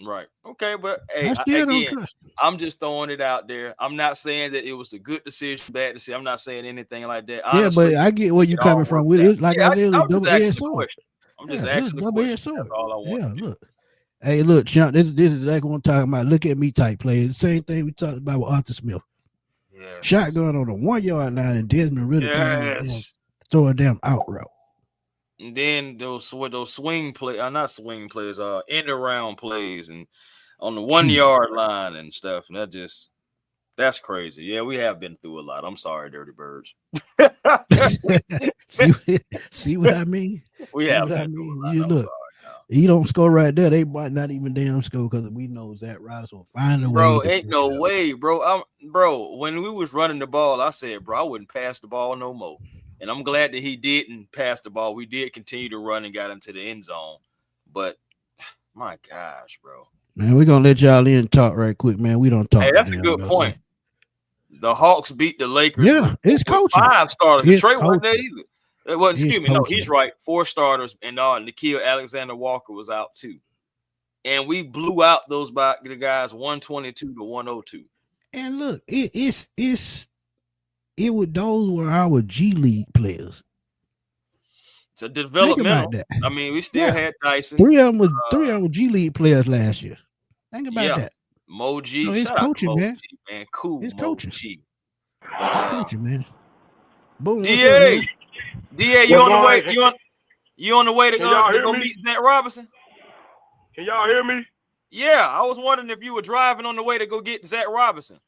Right. Okay. But hey, I still don't again, trust him. I'm just throwing it out there. I'm not saying that it was a good decision, bad decision. I'm not saying anything like that. Yeah, but Honestly, I get where you it all coming from worked with out. it. Like Yeah, I said, it was a I'm just double edged asking the sword. question. I'm just Yeah, it was a asking the double edged question. That's sword. all I want Yeah, to do. look. Hey, look, Champ, this is exactly what I'm talking about. Look at me type plays. The same thing we talked about with Arthur Smith. Yes. Shotgun on the 1 yard line, and Desmond Ritter can't even Yes. throw a damn out route. And then those swing play, not swing plays, end around plays, and on the 1 yard Jeez. line and stuff. And that's crazy. Yeah, we have been through a lot. I'm sorry, Dirty Birds. see, see what I mean? We See have what I been through a mean? lot. You I'm look, sorry now. you don't score right there, they might not even damn score because we know Zach Rice will find a way Bro, to ain't fuck it no up. way, bro. Bro, when we was running the ball, I said, bro, I wouldn't pass the ball no more. And I'm glad that he didn't pass the ball. We did continue to run and got into the end zone. But my gosh, bro. Man, we're gonna let y'all in talk right quick, man. We don't Hey, talk too that's a damn good well. So point. The Hawks beat the Lakers yeah, it's with coaching. 5 starters. It's Detroit wasn't there coaching. either. Well, It's excuse me. No, he's coaching. right. 4 starters, and Nikhil Alexander Walker was out too. And we blew out the guys 122 to 102. And look, it was those were our G League players. It's a Think about developmental. that. I mean, we still Yeah, had Dyson. three of them were G League players last year. Think about Yeah, that. Moji. No, it's Shout out to coaching, man. Moji, man. Cool It's coaching. Moji. But It's coaching, man. Boom, what's up, Da man? Da, you What's on the going way? on? You on the way Can y'all to hear go me? meet Zach Robinson? Can y'all hear me? Yeah, I was wondering if you were driving on the way to go get Zach Robinson.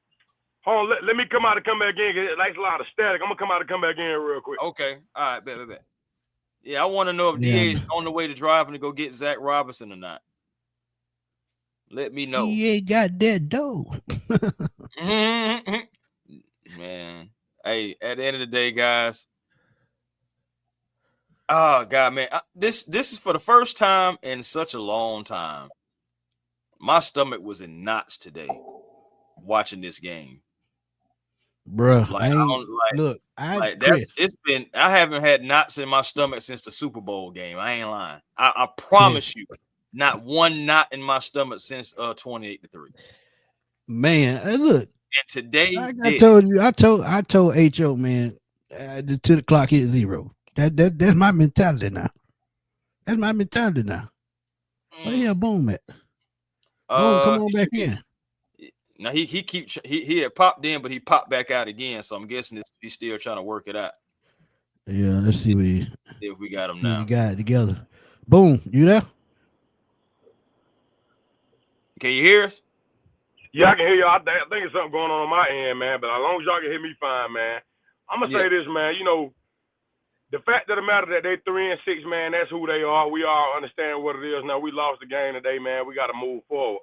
Hold on, let me come out and come back in. It likes a lot of static. I'm gonna come out and come back in real quick. Okay, all right, bet. Yeah, I want to know if Yeah, DA is on the way to driving to go get Zach Robinson or not. Let me know. he ain't got that dough. Man, hey, at the end of the day, guys. Oh God, man, this is for the first time in such a long time. My stomach was in knots today watching this game. Bruh, Like I I ain't don't look, like that's Chris, it's been. I haven't had knots in my stomach since the Super Bowl game. I ain't lying. I Chris, promise you, not one knot in my stomach since 28-3. man. Look, And today like I did it. told you, I told HO, man, till the clock hit zero. That's my mentality now. That's my mentality now. Where the hell Boom at? Boom, come on He back should be. in. Now he had popped in, but he popped back out again. So I'm guessing he's still trying to work it out. Yeah, let's see what he See if we got him see if he now. got it together. Boom, you there? Can you hear us? Yeah, I can hear you. I think it's something going on my end, man. But as long as y'all can hear me fine, man. I'm gonna say this, man. You know, the fact of the matter that they 3-6, man, that's who they are. We all understand what it is. Now we lost the game today, man. We got to move forward.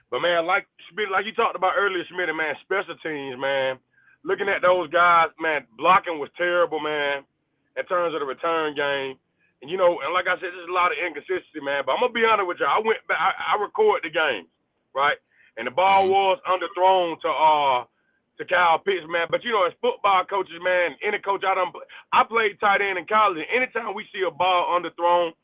But man, like you talked about earlier, Smitty, man, special teams, man. Looking at those guys, man, blocking was terrible, man, in terms of the return game. And you know, and like I said, there's a lot of inconsistency, man. But I'm gonna be honest with you. I went back, I recorded the game, right? And the ball Mm-hmm. was underthrown to Kyle Pitts, man. But you know, as football coaches, man, any coach I played tight end in college. And anytime we see a ball underthrown,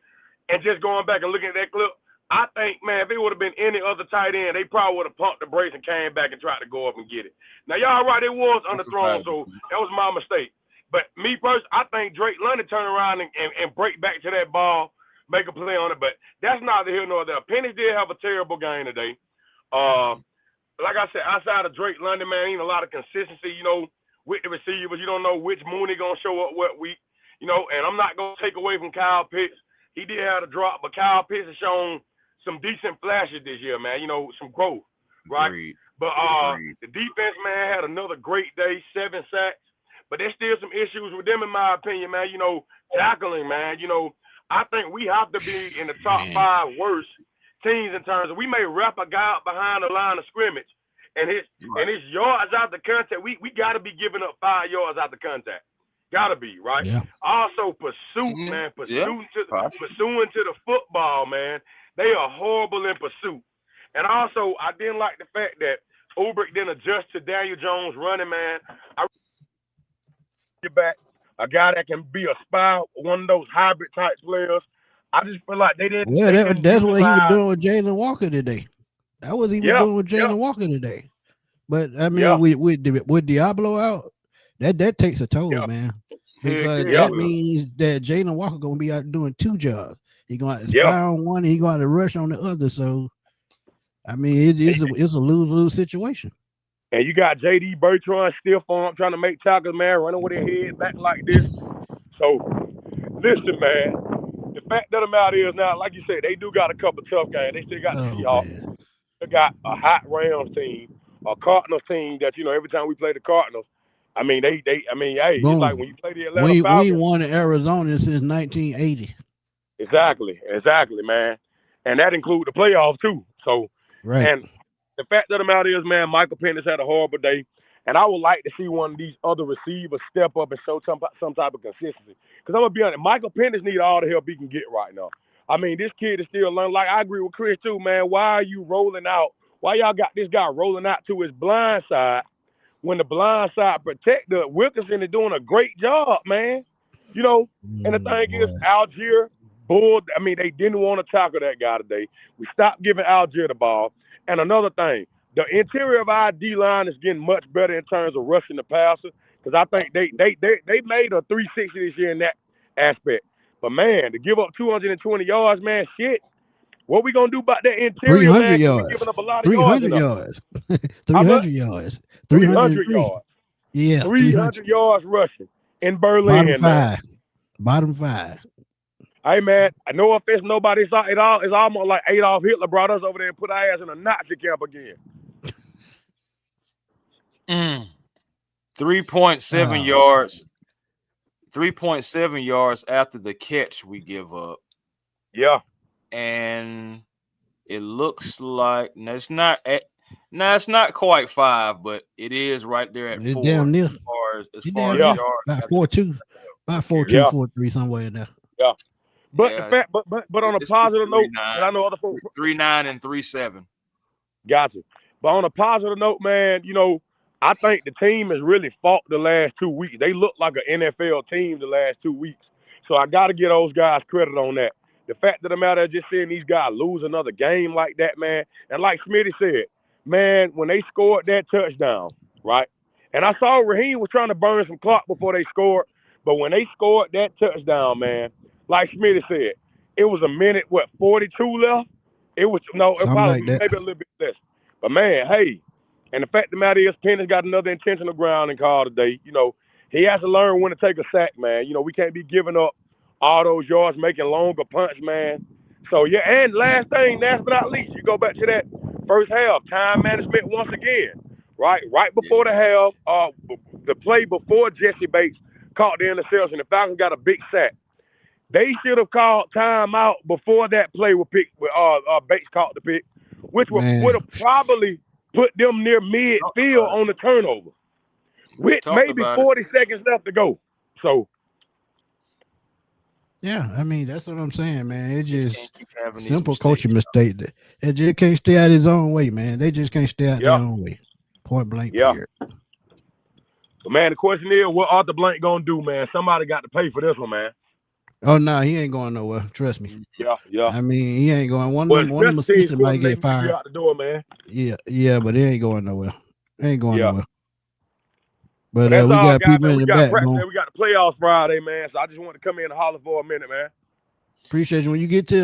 and just going back and looking at that clip, I think, man, if it would have been any other tight end, they probably would have pumped the brakes and came back and tried to go up and get it. Now, y'all right, it was That's a underthrown, fact. so that was my mistake. But me personally, I think Drake London turned around and break back to that ball, make a play on it. But that's neither here nor there. Penny did have a terrible game today. Like I said, outside of Drake London, man, ain't a lot of consistency, you know, with the receivers. You don't know which Mooney going to show up what week, you know, and I'm not going to take away from Kyle Pitts. He did have a drop, but Kyle Pitts has shown some decent flashes this year, man. You know, some growth, right? Agreed. But the defense, man, had another great day, 7 sacks. But there's still some issues with them, in my opinion, man. You know, tackling, man. You know, I think we have to be in the top 5 worst teams in terms of we may wrap a guy up behind the line of scrimmage, and his yards out the contact. We got to be giving up 5 yards out the contact. Gotta be, right? Yeah. Also, pursuit, man. Pursuing to the football, man. They are horrible in pursuit. And also, I didn't like the fact that Ulbrich didn't adjust to Daniel Jones running, man. I get back a guy that can be a spy, one of those hybrid type players. I just feel like they didn't. Yeah, they didn't that's what he was utilize- doing with Jalen Walker today. That was he was doing with Jalen Walker today. But I mean, with Diablo out, that takes a toll, man. Because that means that Jalen Walker gonna be out doing 2 jobs. He gonna spy on one, and he gonna rush on the other. So, I mean, it's a lose-lose situation. And you got J.D. Bertrand still trying to make tackles, man, running with their head back like this. So, listen, man. The fact of the matter is now, like you said, they do got a couple tough games. They still got the Seahawks. They got a hot Rams team, a Cardinals team that, you know, every time we play the Cardinals, I mean, hey, it's like when you play the Atlanta Falcons. We won in Arizona since 1980. Exactly, man. And that includes the playoffs, too. So, right. And the fact of the matter is, man, Michael Penix had a horrible day. And I would like to see one of these other receivers step up and show some type of consistency. Because I'm going to be honest, Michael Penix needs all the help he can get right now. I mean, this kid is still learning. Like, I agree with Chris, too, man. Why are you rolling out? Why y'all got this guy rolling out to his blind side when the blind side protector, Wilkinson, is doing a great job, man? You know, and the thing is, Algier, I mean, they didn't want to tackle that guy today. We stopped giving Algier the ball. And another thing, the interior of our D-line is getting much better in terms of rushing the passer, because I think they made a 360 this year in that aspect. But, man, to give up 220 yards, man, shit. What we going to do about that interior, 300 man? yards. We're giving up a lot of 300 yards. 300 yards. 300 yards. Yeah. 300 yards rushing in Berlin. Bottom 5. Hey, man, no offense, nobody saw it all. It's almost like Adolf Hitler brought us over there and put our ass in a Nazi camp again. 3.7 yards. 3.7 yards after the catch we give up. Yeah. And it looks like it's not quite 5, but it is right there at 4. Damn near. As far as yards. About 4.2. About 4.2, 4.3, somewhere in there. Yeah. But but on a positive note, and I know other folks 3.9 and 3.7. Gotcha. But on a positive note, man, you know, I think the team has really fought the last 2 weeks. They look like an NFL team the last 2 weeks. So I got to give those guys credit on that. The fact of the matter is just seeing these guys lose another game like that, man. And like Smitty said, man, when they scored that touchdown, right? And I saw Raheem was trying to burn some clock before they scored. But when they scored that touchdown, man, like Smitty said, it was a minute, 42 left? It was, no, it probably like maybe a little bit less. But, man, hey, and the fact of the matter is Penix got another intentional grounding call today. You know, he has to learn when to take a sack, man. You know, we can't be giving up all those yards, making longer punts, man. So, yeah, and last thing, last but not least, you go back to that first half, time management once again, right? Right before the half, the play before Jesse Bates caught the interception, the Falcons got a big sack. They should have called timeout before that play was picked. Bates caught the pick, which would have probably put them near midfield on the turnover, with maybe 40 seconds left to go. So, yeah, I mean, that's what I'm saying, man. It just simple coaching mistake. It just can't stay out his own way, man. They just can't stay out their own way. Point blank. Yeah. Period. But, man, the question is, what Arthur Blank going to do, man? Somebody got to pay for this one, man. Oh, no, he ain't going nowhere. Trust me. Yeah. I mean, he ain't going. One of them assistants might get fired. Out the door, man. Yeah, but he ain't going nowhere. Nowhere. But we got people in the back. We got the playoffs Friday, man. So I just wanted to come in and holler for a minute, man. Appreciate you. When you get to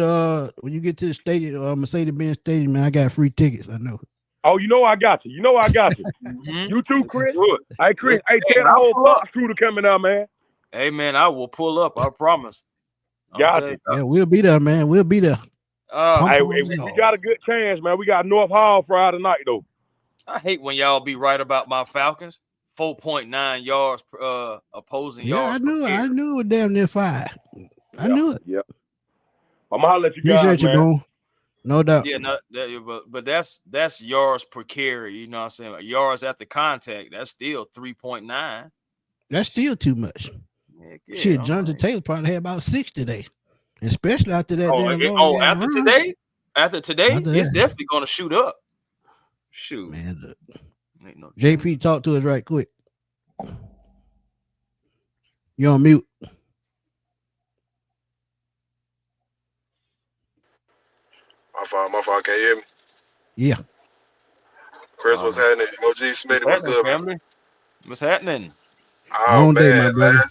the stadium, Mercedes-Benz Stadium, man, I got free tickets. I know. Oh, you know I got you. Mm-hmm. You too, Chris. Hey, Chris. Hey, tell the whole Fox crew to coming out, man. Hey, man, I will pull up. I promise. Got you. Yeah, we'll be there, man. We'll be there. Hey, we got a good chance, man. We got North Hall Friday night, though. I hate when y'all be right about my Falcons. 4.9 yards opposing yards. I knew it was damn near 5. I knew it. Yeah. I'm gonna let you Appreciate guys, man. Bone. No doubt. Yeah, but that's yards per carry. You know what I'm saying? Yards after contact, that's still 3.9. That's still too much. Yeah, shit, Jonathan Taylor probably had about 6 today, especially after that. After today, it's definitely gonna shoot up. Shoot, man. Look. JP, talk to us right quick. You on mute? My fault. Can you hear me? Yeah. Chris, what's happening? OG Smitty, what's good, family? What's happening? Oh, man, day, my brother.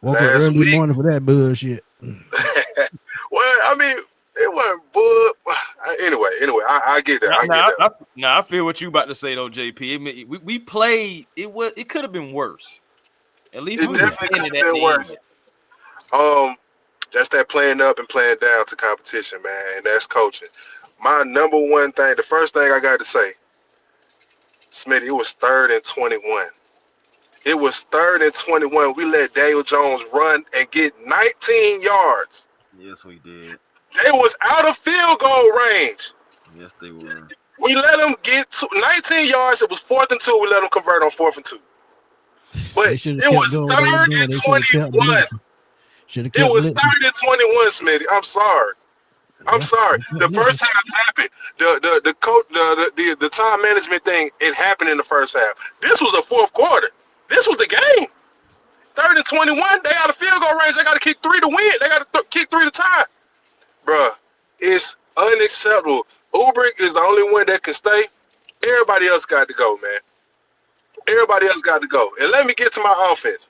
Woke up early morning for that bullshit. Well, I mean, it wasn't bull. Anyway, I get that. I feel what you about to say though, JP. I mean, we played. It could have been worse. At least it definitely could have been worse. That's that playing up and playing down to competition, man, and that's coaching. My number one thing, the first thing I got to say, Smitty, it was 3rd and 21. It was 3rd and 21. We let Daniel Jones run and get 19 yards. Yes, we did. They was out of field goal range. Yes, they were. We let them get 19 yards. It was 4th and 2. We let them convert on 4th and 2. But it was 3rd and 21. It was 3rd and 21, Smitty. I'm sorry. The first half happened. The time management thing, it happened in the first half. This was the 4th quarter. This was the game. 3rd and 21. They out of field goal range. They got to kick 3 to win. They got to kick 3 to tie. Bruh, it's unacceptable. Ulbrich is the only one that can stay. Everybody else got to go, man. Everybody else got to go. And let me get to my offense.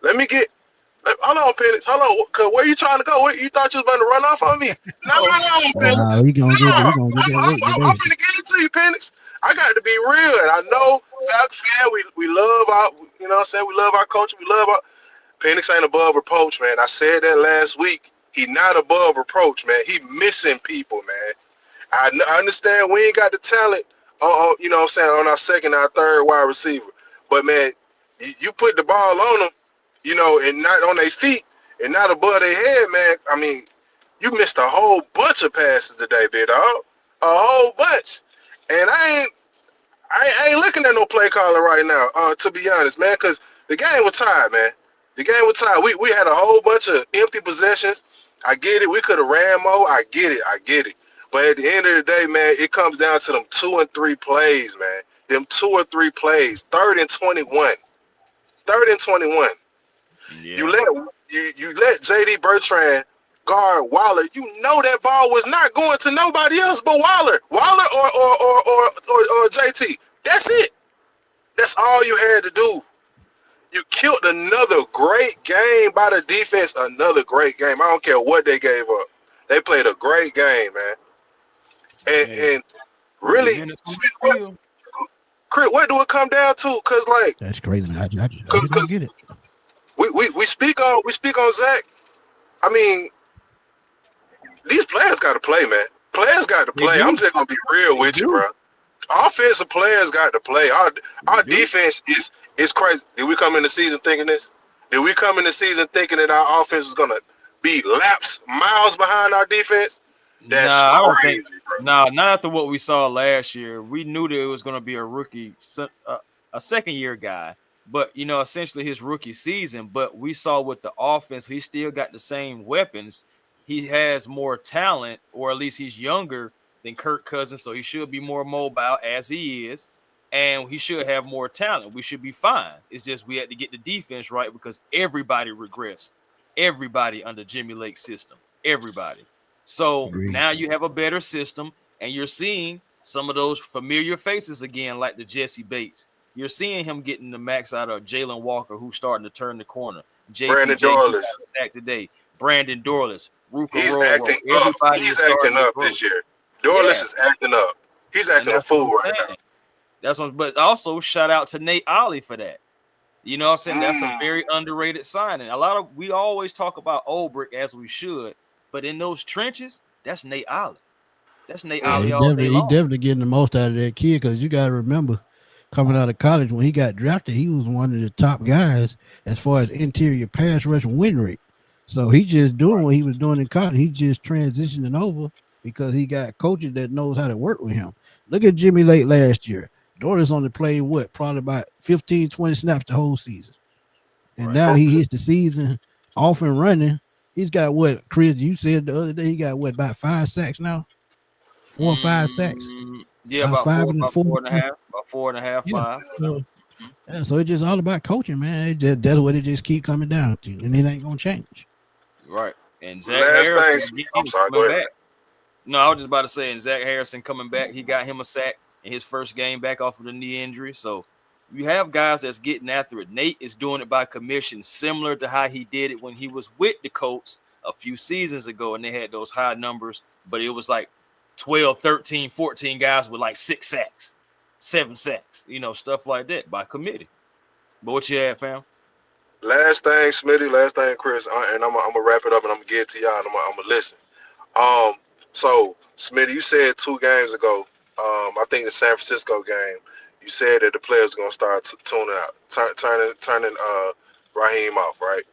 Hold on, Penix. Hold on. Cause where you trying to go? You thought you was going to run off on me? No, Penix. I'm finna get it to you, Penix. I got to be real. And I know, we love our, you know what I'm saying? We love our coach. We love our. Penix ain't above reproach, man. I said that last week. He not above reproach, man. He missing people, man. I understand we ain't got the talent, you know what I'm saying, on our second, our third wide receiver. But, man, you put the ball on them, you know, and not on their feet and not above their head, man. I mean, you missed a whole bunch of passes today, big dog. A whole bunch. And I ain't looking at no play calling right now, to be honest, man, because the game was tied, man. The game was tied. We had a whole bunch of empty possessions. I get it. We could have ran more. I get it. But at the end of the day, man, it comes down to them 2 and 3 plays, man. Them 2 or 3 plays. 3rd and 21. 3rd and 21. Yeah. You let JD Bertrand guard Waller. You know that ball was not going to nobody else but Waller or JT. That's it. That's all you had to do. You killed another great game by the defense. Another great game. I don't care what they gave up. They played a great game, man. And really, Chris, what do it come down to? Cause like that's crazy. I don't get it. We speak on Zach. I mean, these players got to play, man. Players got to play. I'm just gonna be real with you, bro. Offensive players got to play. Our defense is crazy. Did we come in the season thinking this? Did we come in the season thinking that our offense was gonna be laps miles behind our defense? That's crazy, bro. Not after what we saw last year. We knew that it was gonna be a rookie, a second-year guy. But, you know, essentially his rookie season. But we saw with the offense, he still got the same weapons. He has more talent, or at least he's younger than Kirk Cousins, so he should be more mobile as he is. And he should have more talent. We should be fine. It's just we had to get the defense right because everybody regressed. Everybody under Jimmy Lake's system. Everybody. So now you have a better system, and you're seeing some of those familiar faces again, like the Jesse Bates. You're seeing him getting the max out of Jalen Walker, who's starting to turn the corner. Brandon Dorless sacked today. Brandon Dorless. He's acting up. He's acting up this year. Dorless is acting up. He's acting a fool right now. That's one. But also shout out to Nate Ollie for that. You know what I'm saying? That's a very underrated signing. We always talk about Ulbrich as we should, but in those trenches, That's Nate Ollie. That's Nate Yeah, Ollie all day he long. definitely getting the most out of that kid because you got to remember, coming out of college when he got drafted, he was one of the top guys as far as interior pass rush win rate. So he just doing what he was doing in college. He just transitioning over because he got coaches that knows how to work with him. Look at Jimmy Lake last year. Doris only played what, probably about 15, 20 snaps the whole season. And Right. now he hits the season off and running. He's got what, Chris, you said the other day, he got what, about 5 sacks now? 4 or 5 sacks. Yeah, About five and about four. four and a half, about 4.5, Yeah. 5. So, Mhm. yeah, so it's just all about coaching, man. That's what it just keep coming down to, and it ain't gonna change. Right. And Zach Last thing, Harrison again I'm sorry. Go coming ahead. back. No, I was just about to say, and Zach Harrison coming back, he got him a sack in his first game back off of the knee injury. So you have guys that's getting after it. Nate is doing it by commission, similar to how he did it when he was with the Colts a few seasons ago, and they had those high numbers, but it was like 12, 13, 14 guys with like 6 sacks, 7 sacks, stuff like that by committee. But what you had, fam? Last thing, Smitty. Last thing, Chris. And I'm gonna wrap it up, and I'm gonna get to y'all, and I'm gonna listen. Um, so Smitty, you said 2 games ago. I think the San Francisco game. You said that the players are gonna start tuning out, turning Raheem off, right?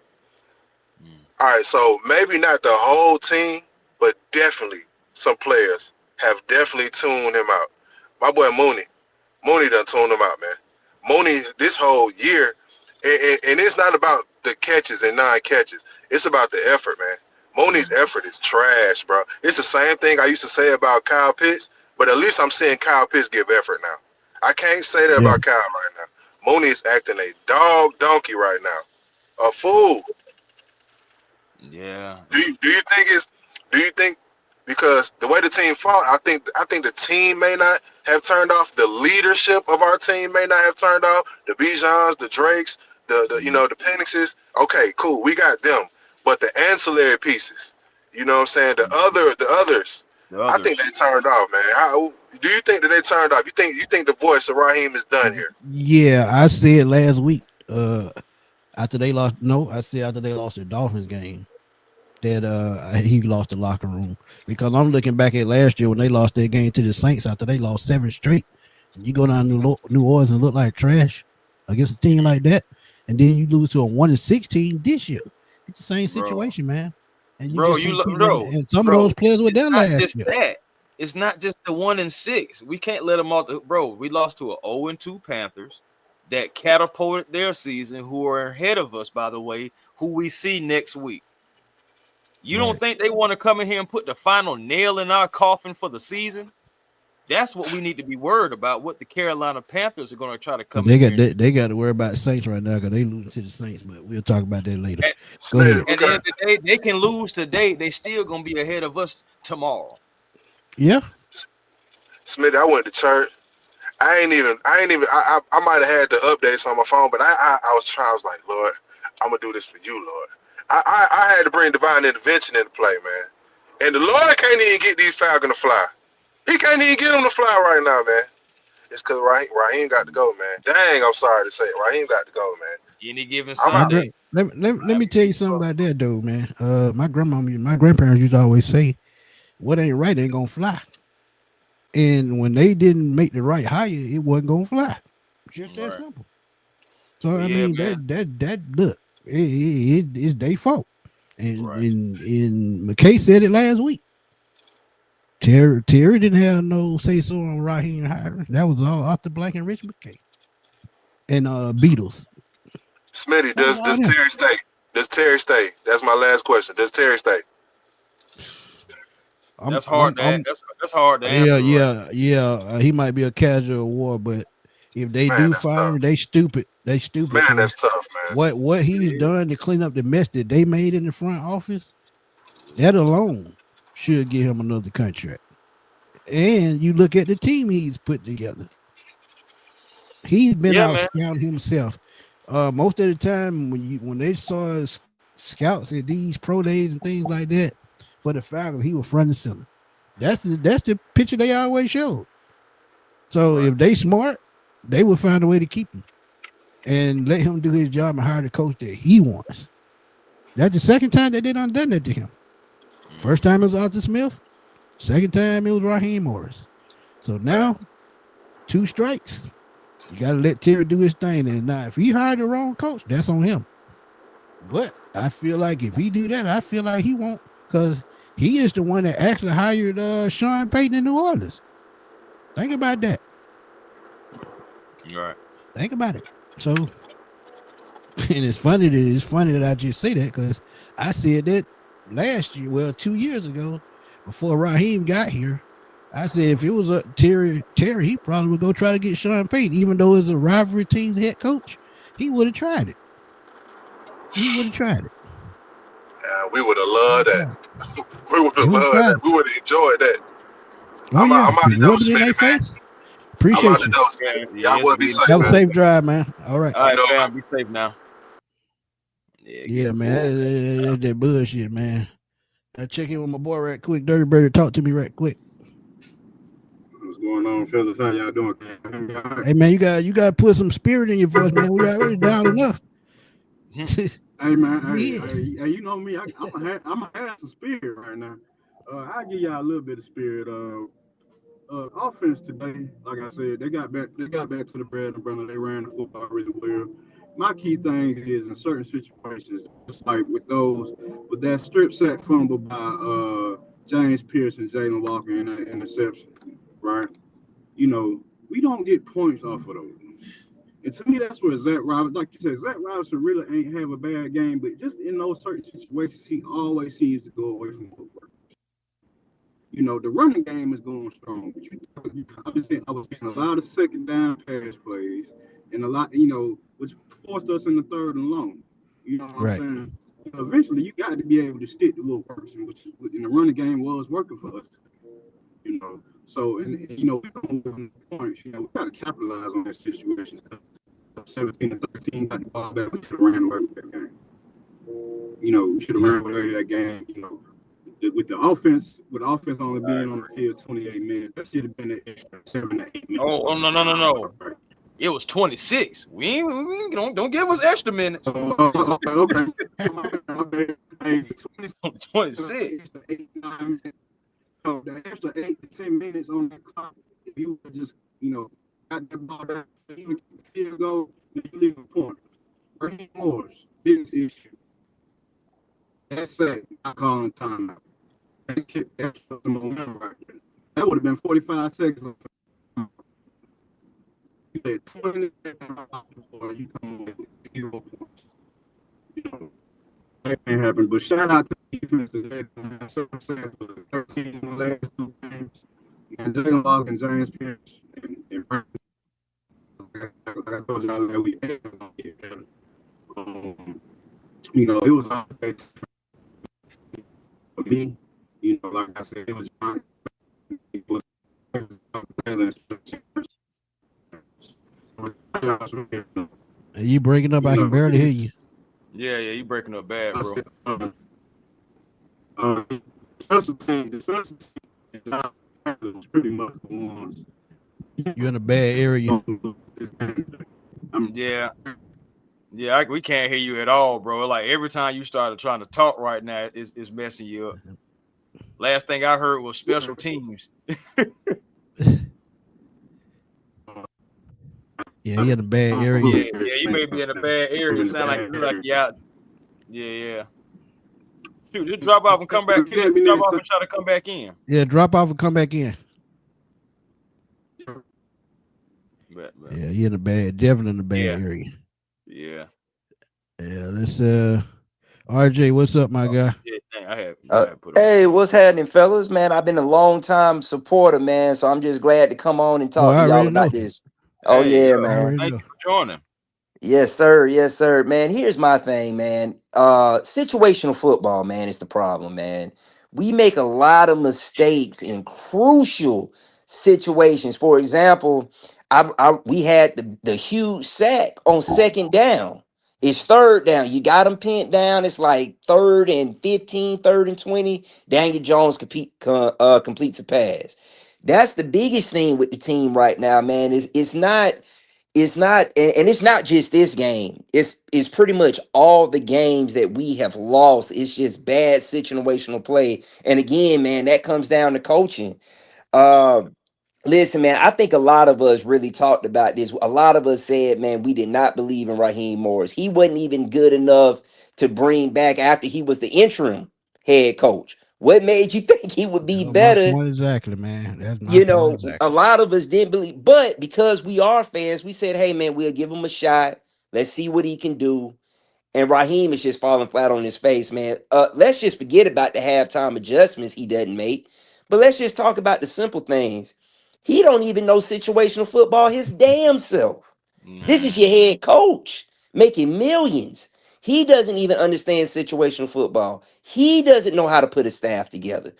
All right. So maybe not the whole team, but definitely some players have definitely tuned him out. My boy Mooney done tuned him out, man. Mooney this whole year, and it's not about the catches and non-catches. It's about the effort, man. Mooney's effort is trash, bro. It's the same thing I used to say about Kyle Pitts, but at least I'm seeing Kyle Pitts give effort now. I can't say that Yeah. about Kyle right now. Mooney is acting a dog donkey right now, a fool. Yeah. Do you think because the way the team fought, I think the team may not have turned off. The leadership of our team may not have turned off. The Bijans, the Drakes, the Penixes. Okay, cool, we got them. But the ancillary pieces, you know what I'm saying? The others, The I think others. they turned off, man. How do you think that they turned off? You think the voice of Raheem is done here? Yeah, I said last week. After they lost, no, I said after they lost the Dolphins game that he lost the locker room because I'm looking back at last year when they lost their game to the Saints after they lost 7 straight. And you go down to New Orleans and look like trash against a team like that, and then you lose to a 1-16 this year. It's the same Bro. situation, man. And you Bro, just can't keep and some of bro, those players were it's there not last just year. that. It's not just the 1-6. We can't let them off. Bro, we lost to a 0-2 Panthers that catapulted their season, who are ahead of us, by the way, who we see next week. You don't Right. think they want to come in here and put the final nail in our coffin for the season? That's what we need to be worried about. What the Carolina Panthers are going to try to But come in here and they got to worry about Saints right now because they losing to the Saints. But we'll talk about that later. At, Go ahead. at the end of the day, they can lose today. They still going to be ahead of us tomorrow. Yeah. Smitty, I went to church. I might have had the updates on my phone, but I was like, Lord, I'm gonna do this for you, Lord. I had to bring divine intervention into play, man. And the Lord can't even get these Falcons to fly. He can't even get them to fly right now, man. It's because Raheem got to go, man. Dang, I'm sorry to say it. Raheem got to go, man. Any given I'm out. Sunday. Let me tell you something about that, though, man. My grandparents used to always say, "What ain't right ain't gonna fly." And when they didn't make the right hire, it wasn't gonna fly. Just that Right. simple. So Well, I yeah, mean, man. that look, it's their fault. And Right. McKay said it last week. Terry didn't have no say so on Raheem hiring. That was all Arthur Blank and Rich McKay and Beatles. Smitty, That was does all them. Terry stay? Does Terry stay? That's my last question. Does Terry stay? That's hard to that's hard to Yeah, answer. Right? He might be a casual war, but if they Man, do that's fire him, tough. they stupid. They stupid Man, because that's tough, man. what he's It is. done to clean up the mess that they made in the front office, that alone should give him another contract. And you look at the team he's put together. He's been Yeah, out man. scouting himself. Most of the time when they saw scouts at these pro days and things like that for the Falcons, he was front and center. That's the picture they always showed. So Right. if they smart, they will find a way to keep him and let him do his job and hire the coach that he wants. That's the second time that they done that to him. First time it was Arthur Smith. Second time it was Raheem Morris. So now 2 strikes. You got to let Terry do his thing. And now, if he hired the wrong coach, that's on him. But I feel like if he do that, I feel like he won't, because he is the one that actually hired Sean Payton in New Orleans. Think about that. Right. Think about it. So, and it's funny that I just say that because I said that last year, well, 2 years ago, before Raheem got here. I said if it was a Terry, he probably would go try to get Sean Payton, even though it's a rivalry team's head coach. He would have tried it. He would have tried it. We would have loved that. We would have loved that. We would have enjoyed that. Oh, I'm out of rub those, it in their Smitty, man. face. Appreciate you. Y'all would be safe. Have a safe drive, man. All right. All right, fam. Be safe now. Yeah, man. That bullshit, man. I check in with my boy right quick. Dirty Bird, talk to me right quick. What's going on, fellas? How y'all doing? Hey, man, you got to put some spirit in your voice, man. We already down enough. Hey, man. Hey, you know me. I'm gonna have some spirit right now. I'll give y'all a little bit of spirit. Offense today, like I said, they got back to the bread and butter. They ran the football really well. My key thing is in certain situations, just like with that strip sack fumble by James Pierce and Jalen Walker in that interception, right? You know, we don't get points off of those. And to me, that's where Zach Robinson, like you said, Zach Robinson really ain't have a bad game, but just in those certain situations, he always seems to go away from footwork. You know, the running game is going strong. I was seeing a lot of second down pass plays and a lot, which forced us in the third and long. You know what I'm saying? Eventually, you got to be able to stick to what works, which in the running game was working for us. You know, so and we don't win points. You know, we got to capitalize on that situation. 17-13, got the ball back. We should have ran away with that game. You know, we should have ran away with that game. You know, with the offense only being on the field 28 minutes, that should have been an extra 7 to 8 minutes. Oh no. It was 26. We don't give us extra minutes. Okay. Hey, 26. So the extra 8 to 10 minutes on that clock, if you would just, got that ball back, even field goal, you leave a point. Raheem Morris, biggest issue. That's it. I call him timeout. That kicked extra momentum right there. That would have been 45 seconds. You had 20 seconds before you come with 0 points. That ain't happened. But shout out to the defense today. So sad for the 13 in the last 2 games. And Jalen Walker and James Pierce and like I told y'all that we had to get better. It was all okay for me. Like I said, it was fine. Are you breaking up? I can barely hear you. Yeah, you breaking up bad, bro. Defensive team is pretty much the ones. You're in a bad area. Yeah, we can't hear you at all, bro. Like every time you started trying to talk right now, it's messing you up. Last thing I heard was special teams. Yeah, you're in a bad area. Yeah, you may be in a bad area. It sound like you out. Yeah. Shoot, just drop off and come back. Drop off and try to come back in. Yeah, drop off and come back in. Yeah, you're in a definitely in a bad area. Yeah. Let's RJ, what's up, my guy? Hey, what's happening, fellas? Man, I've been a long time supporter, man. So I'm just glad to come on and talk to y'all about this. Oh, yeah, man. Thank you for joining. Yes, sir. Man, here's my thing, man. Situational football, man, is the problem, man. We make a lot of mistakes in crucial situations. For example, we had the huge sack on second down. It's third down. You got them pinned down. It's like 3rd and 15, 3rd and 20. Daniel Jones completes a pass. That's the biggest thing with the team right now, man. It's not it's not, and it's not just this game. It's pretty much all the games that we have lost. It's just bad situational play. And again, man, that comes down to coaching. Uh, Listen, man, I think a lot of us really talked about this. A lot of us said, man, we did not believe in Raheem Morris. He wasn't even good enough to bring back after he was the interim head coach. What made you think he would That be was my better? point exactly, man. That's my You point know, a exactly. lot of us didn't believe, but because we are fans, we said, hey, man, we'll give him a shot. Let's see what he can do. And Raheem is just falling flat on his face, man. Let's just forget about the halftime adjustments he doesn't make. But let's just talk about the simple things. He don't even know situational football his damn self. This is Nah. your head coach making millions. He doesn't even understand situational football. He doesn't know how to put a staff together.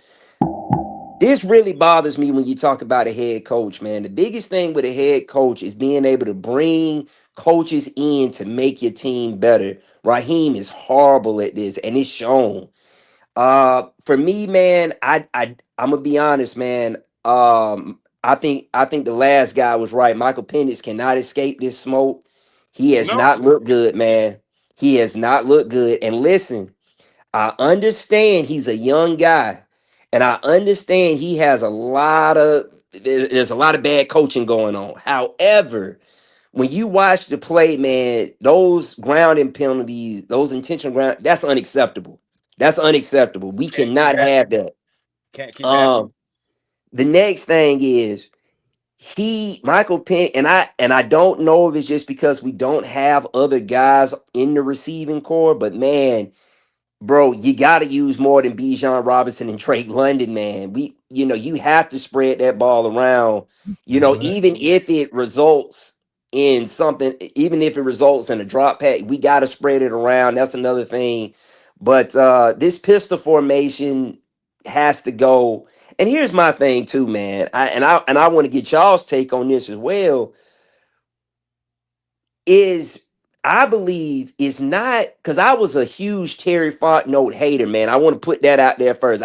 This really bothers me when you talk about a head coach, man. The biggest thing with a head coach is being able to bring coaches in to make your team better. Raheem is horrible at this, and it's shown. For me, man, I'm gonna be honest, man. I think the last guy was right. Michael Penix cannot escape this smoke. He has No, not looked good, man. He has not looked good. And listen, I understand he's a young guy, and I understand he has a lot of there's a lot of bad coaching going on. However, when you watch the play, man, those grounding penalties, those intentional ground, that's unacceptable. That's unacceptable. We Can't keep cannot happening. have that. Can't keep happening. Um, the next thing is Michael Penn, and I don't know if it's just because we don't have other guys in the receiving core, but man, bro, you got to use more than Bijan Robinson and Drake London, man. You have to spread that ball around. That's what Even if it results in something, even if it results in a drop pack, we got to spread it around. That's another thing. But this pistol formation has to go. And here's my thing too, man. I want to get y'all's take on this as well is I believe is not because I was a huge Terry Fontenot hater, man. I want to put that out there first.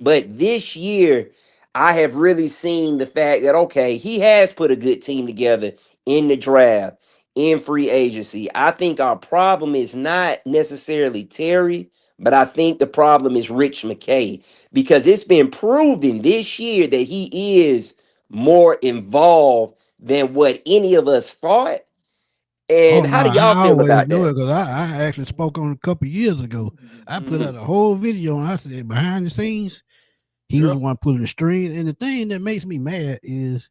But this year I have really seen the fact that okay, he has put a good team together in the draft, in free agency. I think our problem is not necessarily Terry, but I think the problem is Rich McKay because it's been proven this year that he is more involved than what any of us thought. Oh And no, how do I y'all feel always about knew that? it because I actually spoke on a couple years ago. I put Mhm. out a whole video and I said behind the scenes, he was Yeah. the one pulling the string. And the thing that makes me mad is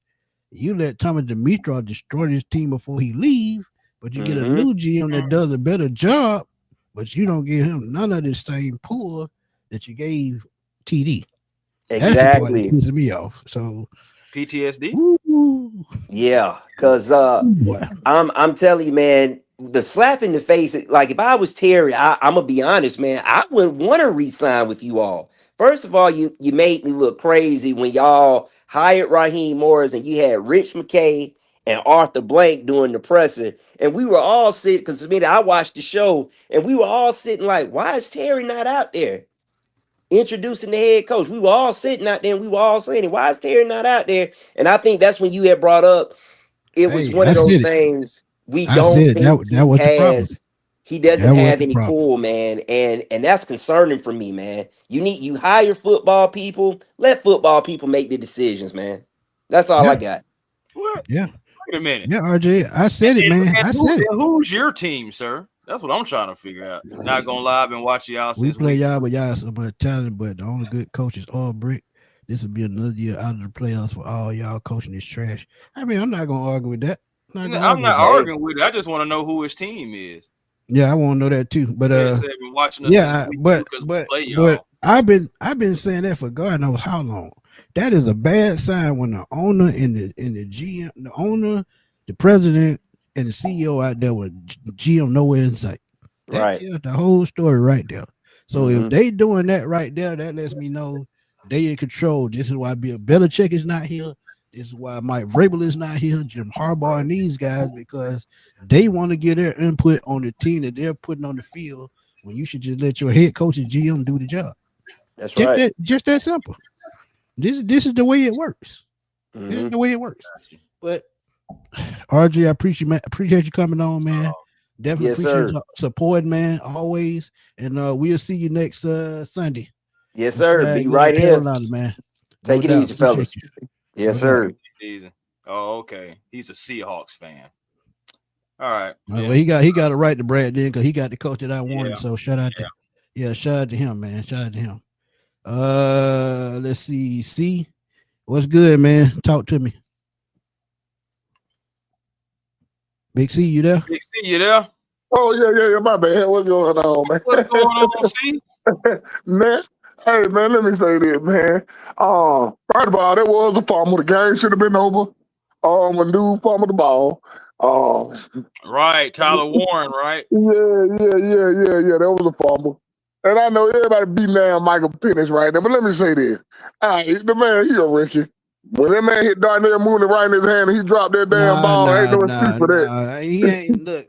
you let Thomas Dimitrov destroy this team before he leave, but you get a Mhm. new GM that does a better job, but you don't give him none of this same pull that you gave TD. That's the part that Exactly. pisses me off. So, PTSD. woo, Yeah, cuz boy. I'm telling you, man, the slap in the face, like if I was Terry, I'm gonna be honest, man, I wouldn't want to re-sign with you all. First of all, you made me look crazy when y'all hired Raheem Morris and you had Rich McKay and Arthur Blank doing the presser, and we were all sitting because I watched the show and we were all sitting like, why is Terry not out there introducing the head coach? We were all sitting out there and we were all saying, why is Terry not out there? And I think that's when you had brought up it was Hey, one I of those said it. things we I don't said it. think That was the problem. he doesn't That was have the any problem. pull, man. And that's concerning for me, man. You hire football people, let football people make the decisions, man. That's all Yeah, I got. What? yeah, Wait a minute. yeah, RJ. I said it, man. I said it. And who's your team, sir? That's what I'm trying to figure out. Not gonna lie, I've been watching y'all We since play week y'all, two. but y'all so much talent. But the only good coach is all brick. This will be another year out of the playoffs for all y'all coaching this trash. I mean, I'm not gonna argue with that. I'm not gonna I'm argue with not that. Hey, arguing with it. I just want to know who his team is. Yeah, I want to know that too. But Said been watching us since yeah, week two but because we but play but y'all. I've been saying that for God knows how long. That is a bad sign when the owner and the GM, the owner, the president, and the CEO out there with GM nowhere in sight. That right. tells the whole story right there. So if Hmm. they doing that right there, that lets me know they in control. This is why Bill Belichick is not here. This is why Mike Vrabel is not here. Jim Harbaugh and these guys because they want to get their input on the team that they're putting on the field. When you should just let your head coach and GM do the job. That's right. Just that simple. This is the way it works. This is Hmm. the way it works. But Gotcha. RJ, I appreciate you coming on, man. Definitely Yes, appreciate sir. your support, man, always. And we'll see you next Sunday. Yes, sir. Be North right here. Carolina, man. Take it easy, fellas. Yes, sir. Easy. Oh, okay. He's a Seahawks fan. All right. Well, he got a right to brag then because he got the coach that I wanted. Yeah. So shout out to him, man. Shout out to him. Let's see. C, what's good, man? Talk to me. Big C, you there? Big C, you there? Oh yeah. My bad. What's going on, man? What's going on, C? Man, hey man, let me say this, man. First of all, that was a fumble. The game should have been over. When dude fumbled the ball. Right, Tyler Warren, right? Yeah. That was a fumble. And I know everybody beating down Michael Penix right now, but let me say this. The man, he a rookie. When that man hit Darnell Mooney right in his hand and he dropped that damn ball, ain't no excuse for that. He ain't look.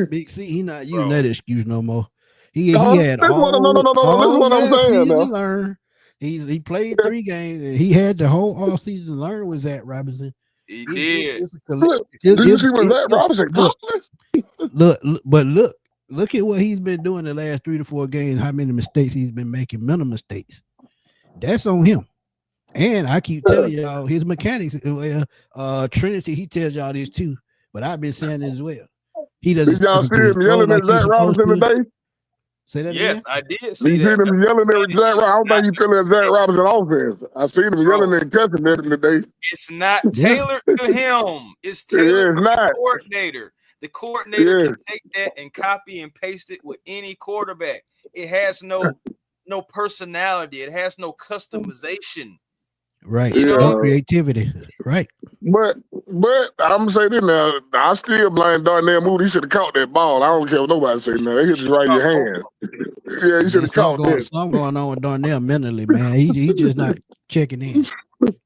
Big C, he not using that excuse no more. He had all last season to learn. He played 3 games and he had the whole all season to learn with Zach Robinson. He did. Did you see what Zach Robinson Look at what he's been doing the last 3 to 4 games, how many mistakes he's been making, mental mistakes. That's on him. And I keep telling y'all his mechanics, Trinity, he tells y'all this too, but I've been saying it as well. He doesn't. Did y'all see him yelling at Zach Robinson today? Say that yes, again? I did see that. Him yelling at Zach Robinson. I don't think he's feeling at Zach Robinson offense. I seen him yelling and cussing at him today. It's not tailored to him. It's tailored to the coordinator. The coordinator can take that and copy and paste it with any quarterback. It has no personality. It has no customization. Right. No creativity. Right. But I'm gonna say this now. I still blame Darnell Mooney. He should have caught that ball. I don't care what nobody say now. They hit it right in your hand. Yeah, he should have caught that. Something going on with Darnell mentally, man. He just not checking in.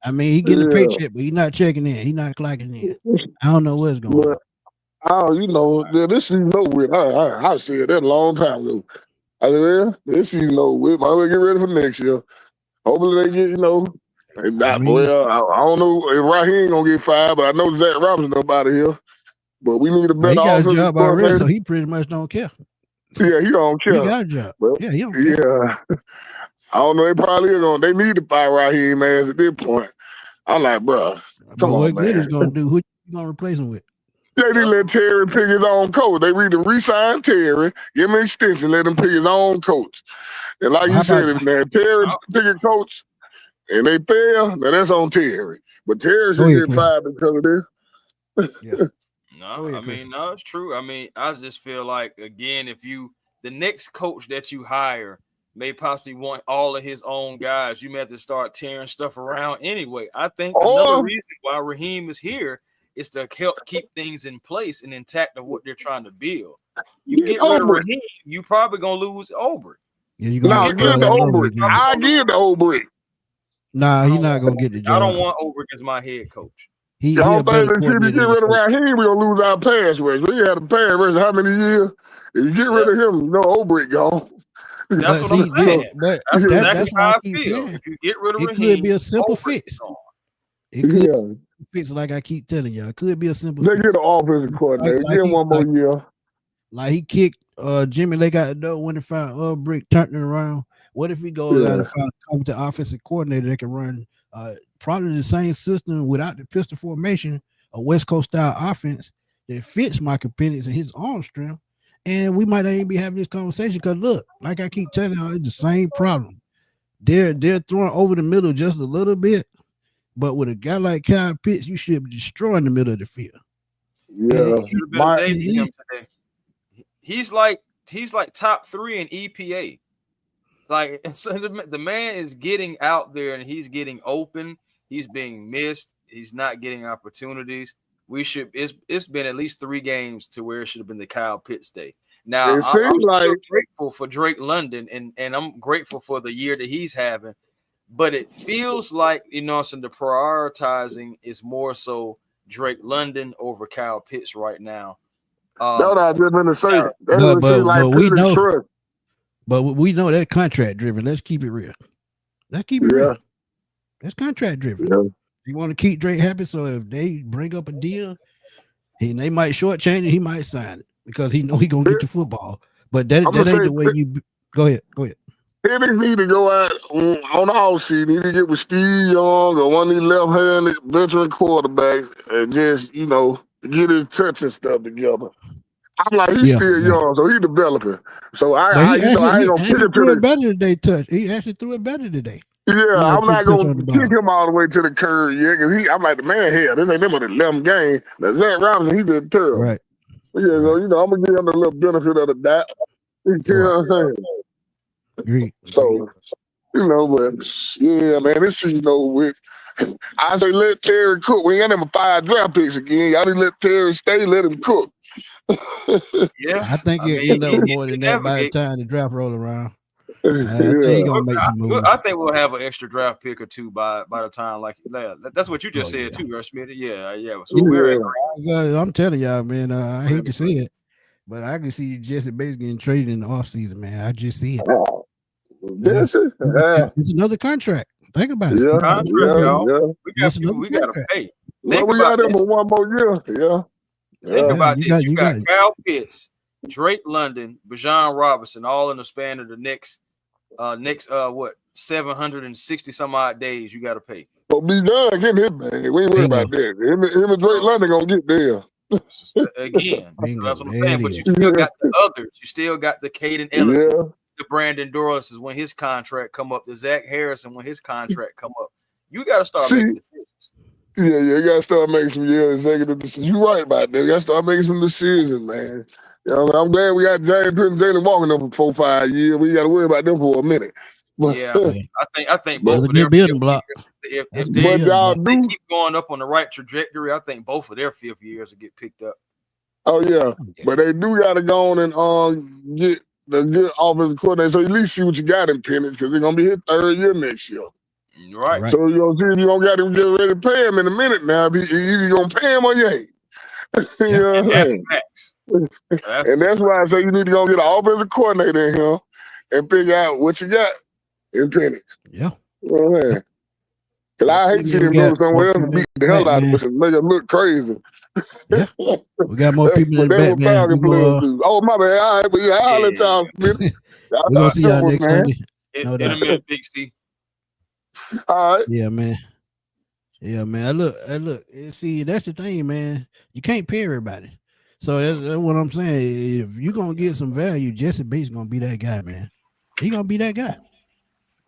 I mean, he getting a paycheck, but he's not checking in. He's not clocking in. I don't know what's going on. Oh, this season over with. I said that a long time ago. I said, this season over with. Might well get ready for next year. Hopefully they get, I don't know if Raheem gonna get fired, but I know Zach Robinson up out of here. But we need a better offensive he got a job already, so he pretty much don't care. Yeah, he don't care. He got a job. But, he don't care. Yeah. I don't know. They probably are gonna. They need to fire Raheem ass at this point. I'm like, bro, come on, what man. good is gonna do? Who you gonna replace him with? They didn't let Terry pick his own coach. They need to re-sign Terry, give him an extension, let him pick his own coach. And like you said, if Terry pick a coach and they fail, now that's on Terry. But Terry should get fired because of this. Yeah. No, it's true. I mean, I just feel like, again, the next coach that you hire may possibly want all of his own guys, you may have to start tearing stuff around anyway. I think another reason why Raheem is here is to help keep things in place and intact of what they're trying to build. You get rid of Raheem, you probably gonna lose Obrey. Yeah, you gonna give the Obrey. I give the Obrey. Nah, he's not gonna get the job. I don't want Obrey as my head coach. Y'all think that if you get rid of Raheem, we're gonna lose our pass rush. We had a pass rush how many years? If you get rid of him, Obrey gone. That's what I'm saying. But that's exactly how I feel. If you get rid of Raheem, it could be a simple fix. It could fix, like I keep telling y'all. It could be a simple fix. They get an offensive coordinator. Give him one more year. Like he kicked Jimmy Lake out the door when he found Brick, turned it around. What if we go down and find the offensive coordinator that can run probably the same system without the pistol formation, a West Coast style offense that fits Michael Penix and his arm strength? And we might not even be having this conversation because look, like I keep telling y'all, it's the same problem. They're throwing over the middle just a little bit, but with a guy like Kyle Pitts, you should be destroying the middle of the field. Yeah, he's like top 3 in EPA. Like, and so the man is getting out there and he's getting open. He's being missed. He's not getting opportunities. It's been at least 3 games to where it should have been the Kyle Pitts day. Now I'm still grateful for Drake London and I'm grateful for the year that he's having, but it feels like, the prioritizing is more so Drake London over Kyle Pitts right now. That's what I just been to say. But we know that contract driven. Let's keep it real. Real. That's contract driven. You want to keep Drake happy, so if they bring up a deal, they might shortchange it. He might sign it because he know he gonna get the football. But that ain't the way you. Go ahead. Penix need to go out on the offseason. He need to get with Steve Young or one of these left-handed veteran quarterbacks and just, get his touch and stuff together. I'm like, he's still young, so he's developing. So I ain't gonna kick it to it better today. Touch. He actually threw it better today. Yeah, I'm not gonna kick him all the way to the curb yet, because I'm like, the man here. This ain't him with the 11 game. Now Zach Robinson, he did terrible. Right. Yeah, so I'm gonna give him a little benefit of the doubt. You know what I'm saying? Agreed. So, but yeah, man, this season over with. I say let Terry cook. We ain't got him 5 draft picks again. Y'all need to let Terry stay, let him cook. Yeah. I think he'll end up more than that by the time the draft roll around. I think he's gonna make some moves. I think we'll have an extra draft pick or two by the time, that's what you just said too, Smitty. Yeah. So I'm telling y'all, man, I hate to say it, but I can see Jesse Bates getting traded in the offseason, man. I just see it. It's another contract. Think about it. Contract, y'all. We gotta pay. We got him for one more year. Yeah. Think about this. You got Kyle Pitts, Drake London, Bijan Robinson, all in the span of the next 760 some odd days. You got to pay. So Bijan getting his bag. We ain't worried about that. Him and Drake London gonna get there. Again, that's what I'm saying. But you still got the others. You still got the Caden Ellison, the Brandon Dorlances when his contract come up, the Zach Harrison when his contract come up. You got to start making decisions. Yeah, you got to start making some executive decisions. You're right about that. You got to start making some decisions, man. I'm glad we got James Pitt and Jalen Walker there for 4-5 years. We got to worry about them for a minute. But, I think both of their building block. If they keep going up on the right trajectory, I think both of their 5th years will get picked up. Oh yeah, but they do got to go on and get the good offensive coordinator, so at least see what you got in Penix, because they're gonna be his 3rd year next year. Right. So you're gonna see if you gonna got him get ready to pay him in a minute now. If you gonna pay him or you ain't. You know what I'm saying? And that's why I say you need to go get an offensive coordinator in here and figure out what you got in Penix. Yeah. You know what I'm saying? Because I hate seeing him go somewhere else and beat the hell out of us and make it look crazy. Yeah. We got more people in the back, man. Oh, my bad. All right, but I'll let y'all Smitty. We're going to see y'all next Sunday. In a minute, Big C. All right. Yeah, man. Look. See, that's the thing, man. You can't pay everybody. So that's what I'm saying. If you're going to get some value, Jesse Bates going to be that guy, man. He going to be that guy.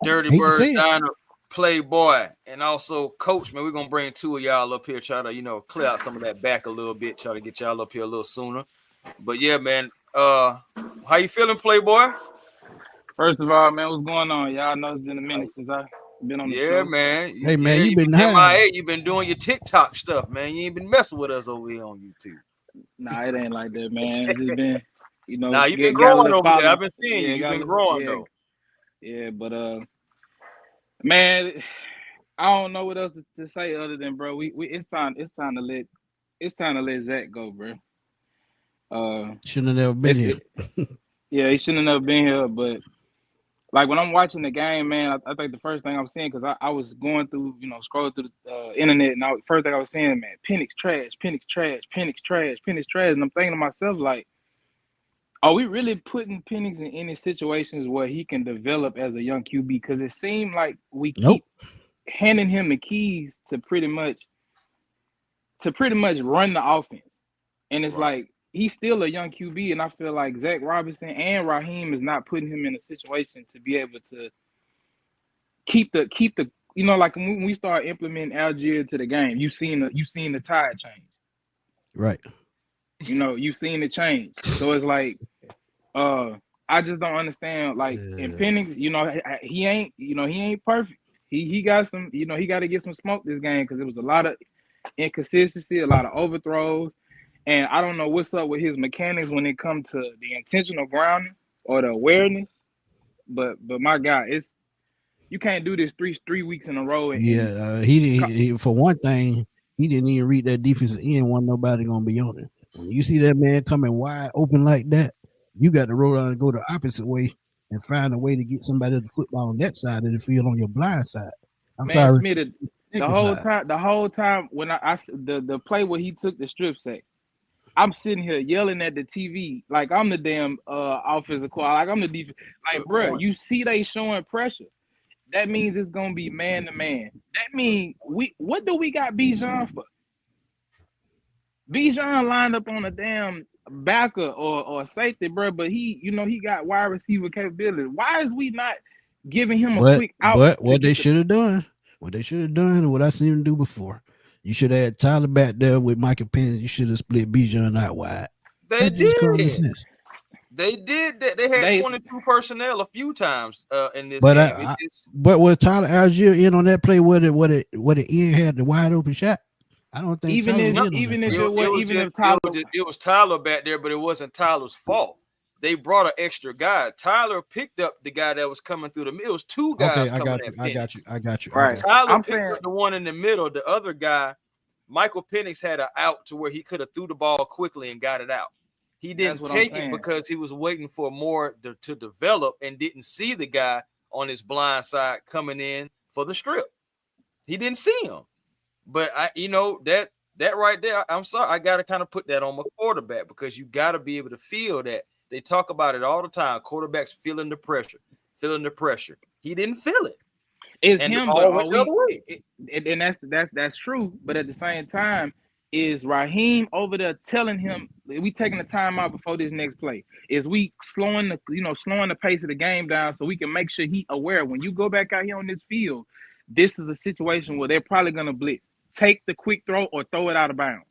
Dirty Bird, Diner, Playboy, and also Coach, man. We're going to bring 2 of y'all up here, try to, clear out some of that back a little bit, try to get y'all up here a little sooner. But, yeah, man, how you feeling, Playboy? First of all, man, what's going on? Y'all know it's been a minute since I've been on the show. Yeah, man. Hey, man, you been MIA. You been doing your TikTok stuff, man. You ain't been messing with us over here on YouTube. Nah, it ain't like that, man. It's just been, Nah, you've been growing over there. I've been seeing you. You've been growing, though. Yeah, but, man, I don't know what else to say other than, bro, it's time to let Zach go, bro. Shouldn't have never been here. Yeah, he shouldn't have never been here, but like when I'm watching the game, man, I think the first thing I'm seeing, because I was going through, scrolling through the internet, and first thing I was saying, man, Penix trash, and I'm thinking to myself, like, are we really putting Penix in any situations where he can develop as a young QB? Because it seemed like we keep handing him the keys to pretty much run the offense, and it's like he's still a young QB, and I feel like Zach Robinson and Raheem is not putting him in a situation to be able to keep the like when we start implementing Algier to the game, you've seen the tide change, right? You've seen it change. So it's like, I just don't understand. Like in Penix, he ain't perfect. He got some, he got to get some smoke this game because it was a lot of inconsistency, a lot of overthrows. And I don't know what's up with his mechanics when it comes to the intentional grounding or the awareness. But my God, you can't do this three weeks in a row. He for one thing, he didn't even read that defensive end. Wasn't nobody gonna be on it. When you see that man coming wide open like that, you got to roll out and go the opposite way and find a way to get somebody the football on that side of the field on your blind side. I'm sorry. The whole time when the play where he took the strip sack, I'm sitting here yelling at the TV like I'm the damn offensive coordinator, like I'm the defense. Like, bro, you see they showing pressure. That means it's gonna be man to man. That means what do we got Bijan for? Bijan lined up on a damn backer or safety, bro, but he got wide receiver capability. Why is we not giving him a quick out? But what they should have done, what I seen him do before, you should have had Tyler back there with Michael Penn. You should have split Bijan out wide. They did. They did that. They had 22 personnel a few times in this game. But was Tyler Algier in on that play where the end had the wide open shot? I don't think it was Tyler back there, but it wasn't Tyler's fault. They brought an extra guy. Tyler picked up the guy that was coming through the middle. It was two guys coming at Penix. I got you. Right. Tyler picked up the one in the middle. The other guy, Michael Penix, had an out to where he could have threw the ball quickly and got it out. He didn't take it because he was waiting for more to develop and didn't see the guy on his blind side coming in for the strip. He didn't see him. But that right there, I'm sorry, I got to kind of put that on my quarterback because you got to be able to feel that. They talk about it all the time. Quarterbacks feeling the pressure. He didn't feel it. It's him, and that's true. But at the same time, is Raheem over there telling him we taking the time out before this next play? Is we slowing the pace of the game down so we can make sure he aware when you go back out here on this field, this is a situation where they're probably gonna blitz. Take the quick throw or throw it out of bounds.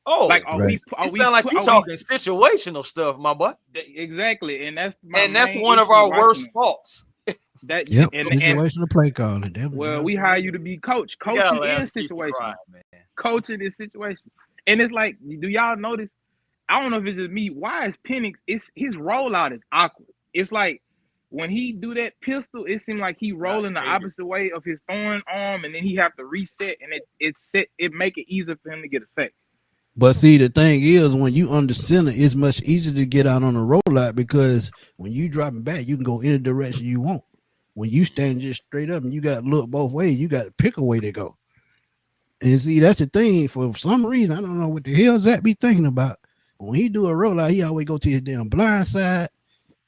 Oh, like you sound like you talking situational stuff, my boy. Exactly, and that's one of our worst faults. Situational play calling. Well, we hire you to be coach. Coaching is situation. Coaching is situation, and it's like, do y'all notice? I don't know if it's just me. Why is Penix? His rollout is awkward. It's like when he do that pistol, it seems like he rolling the opposite way of his throwing arm, and then he have to reset, and it make it easier for him to get a sack. But see, the thing is, when you under center, it's much easier to get out on a rollout because when you dropping back, you can go any direction you want. When you stand just straight up and you got to look both ways, you got to pick a way to go. And see, that's the thing. For some reason, I don't know what the hell Zach be thinking about. When he do a rollout, he always go to his damn blind side,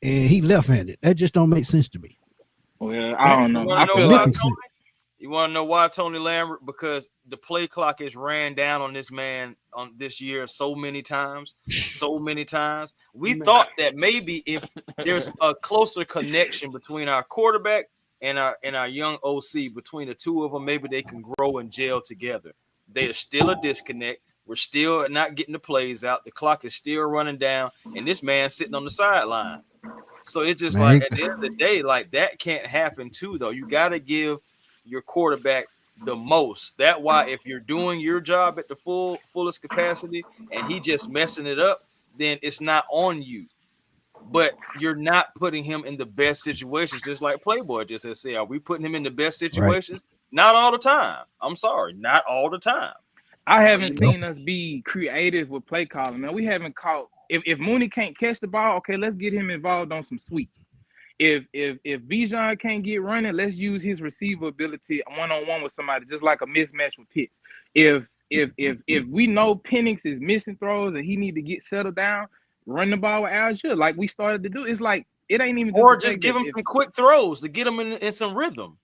and he left-handed. That just don't make sense to me. Well, I don't know. You want to know why, Tony Lambert? Because the play clock is ran down on this man on this year so many times. We thought that maybe if there's a closer connection between our quarterback and our young OC, between the two of them, maybe they can grow and gel together. There's still a disconnect. We're still not getting the plays out. The clock is still running down, and this man's sitting on the sideline. So it's just like at the end of the day, like that can't happen too, though. You got to give your quarterback the most. That's why if you're doing your job at the fullest capacity and he just messing it up, then it's not on you. But you're not putting him in the best situations, just like Playboy just has said. Are we putting him in the best situations? Right. Not all the time. I'm sorry, not all the time. I haven't seen us be creative with play calling, man. We haven't caught if Mooney can't catch the ball, okay, let's get him involved on some sweeps. If Bijan can't get running, let's use his receiver ability one-on-one with somebody, just like a mismatch with Pitts. If we know Penix is missing throws and he need to get settled down, run the ball with Algier like we started to do. It's like it ain't even just give him some quick throws to get him in some rhythm.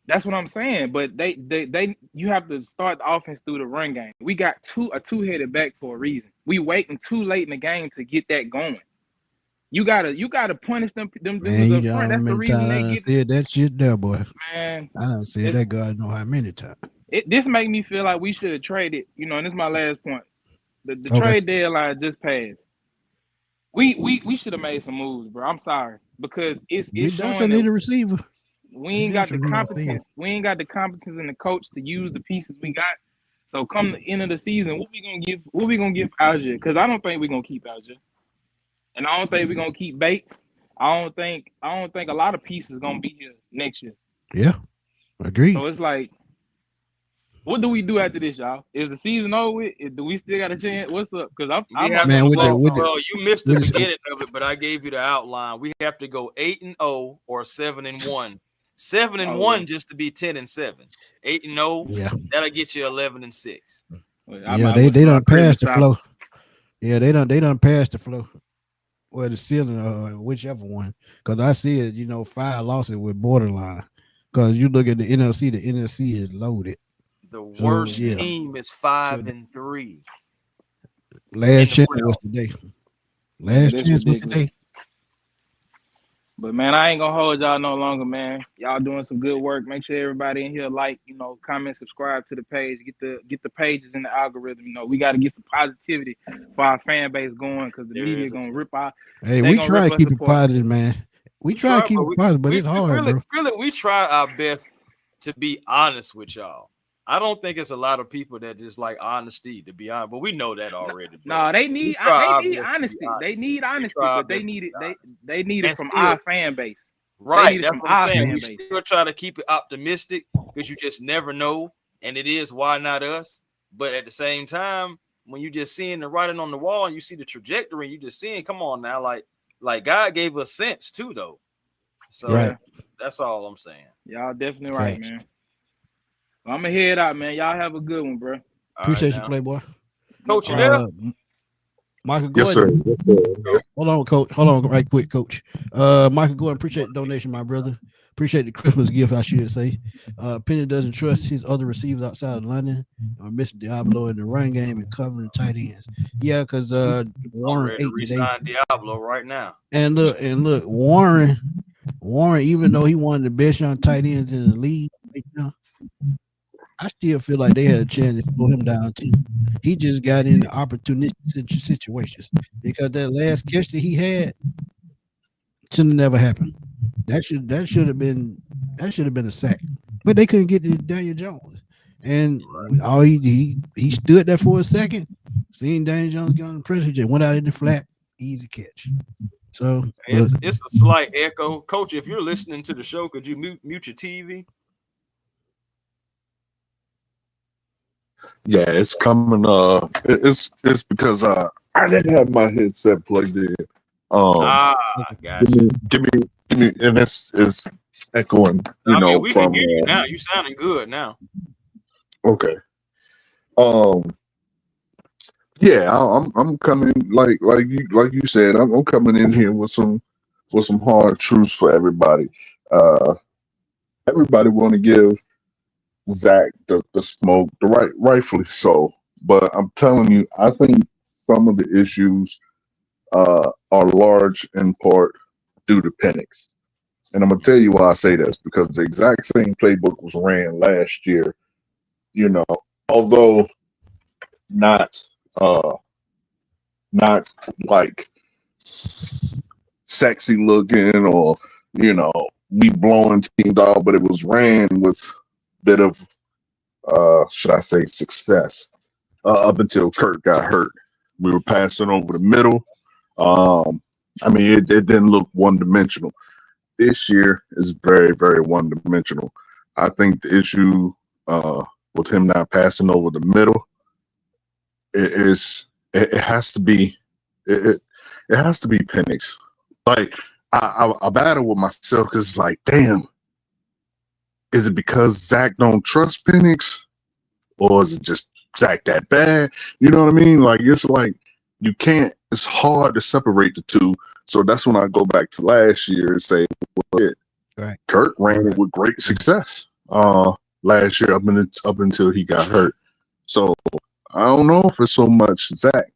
That's what I'm saying. But they you have to start the offense through the run game. We got a two-headed back for a reason. We waiting too late in the game to get that going. You gotta punish them dudes up front. That's the reason they get that shit there, boy. Man, I done said that God know how many times. This make me feel like we should have traded. And this is my last point. The trade deadline just passed. We should have made some moves, bro. I'm sorry because it's showing need a receiver. We ain't got the competence. We ain't got the competence in the coach to use the pieces we got. So come the end of the season, what we gonna give Algier? Because I don't think we're gonna keep Algier. And I don't think we're gonna keep Bates. I don't think a lot of pieces gonna be here next year. Yeah, agreed. So it's like, what do we do after this, y'all? Is the season over with? Do we still got a chance? What's up? Because you missed the beginning of it, but I gave you the outline. We have to go 8-0 or 7-1 7-1 just to be 10-7. 8-0, Yeah. that'll get you 11-6. Yeah, they done passed the flow. Yeah, they done passed the flow. Well, the ceiling, whichever one. Because I see it, 5 losses with borderline. Because you look at the NFC is loaded. The worst team is 5-3. Last chance was today. Last chance was today. But man, I ain't gonna hold y'all no longer, man. Y'all doing some good work. Make sure everybody in here like, comment, subscribe to the page. Get the pages in the algorithm. We got to get some positivity for our fan base going because the media gonna rip out. Hey, we try to keep it positive, man. We try to keep it positive, but it's hard, bro. Really, we try our best to be honest with y'all. I don't think it's a lot of people that just like honesty, to be honest, but we know that already. No, they need honesty. They need honesty, but they need it. They need it from our fan base. Right, that's what I'm saying. We still try to keep it optimistic because you just never know, and it is why not us. But at the same time, when you just seeing the writing on the wall and you see the trajectory, you just seeing, come on now, like God gave us sense too, though. So that's all I'm saying. Y'all definitely right, man. I'm gonna head out, man. Y'all have a good one, bro. Appreciate you, Playboy. Coach, you there? Michael Gordon. Yes, sir. Hold on, Coach. Hold on, right quick, Coach. Michael Gordon, appreciate the donation, my brother. Appreciate the Christmas gift, I should say. Penny doesn't trust his other receivers outside of London. Missing Diablo in the run game and covering tight ends. Yeah, because Warren ate today. Diablo right now. And look, Warren, even though he one of the best young tight ends in the league right now, I still feel like they had a chance to slow him down too. He just got in opportunistic situations because that last catch that he had should have never happened. That should have been a sack, but they couldn't get to Daniel Jones, and all he stood there for a second, seeing Daniel Jones going to pressure, just went out in the flat, easy catch. So it's a slight echo, Coach. If you're listening to the show, could you mute your TV? Yeah, it's coming. It's because I didn't have my headset plugged in. Gotcha. Give me, and it's echoing. We can hear you now. You sounding good now. Okay. Yeah, I'm coming like you said. I'm coming in here with some hard truths for everybody. Everybody want to give Zach the smoke, rightfully so. But I'm telling you, I think some of the issues are large in part due to Penix. And I'm gonna tell you why I say this, because the exact same playbook was ran last year. Although not like sexy looking or we blowing teams out, but it was ran with bit of should I say success up until Kurt got hurt. We were passing over the middle. It didn't look one-dimensional. This year is very, very one-dimensional. I think the issue with him not passing over the middle it has to be Penix. Like I battle with myself because it's like, damn, is it because Zach don't trust Penix, or is it just Zach that bad? You know what I mean? Like it's like you can't. It's hard to separate the two. So that's when I go back to last year and say, right. Kurt ran it with great success last year up until he got hurt. So I don't know if it's so much Zach.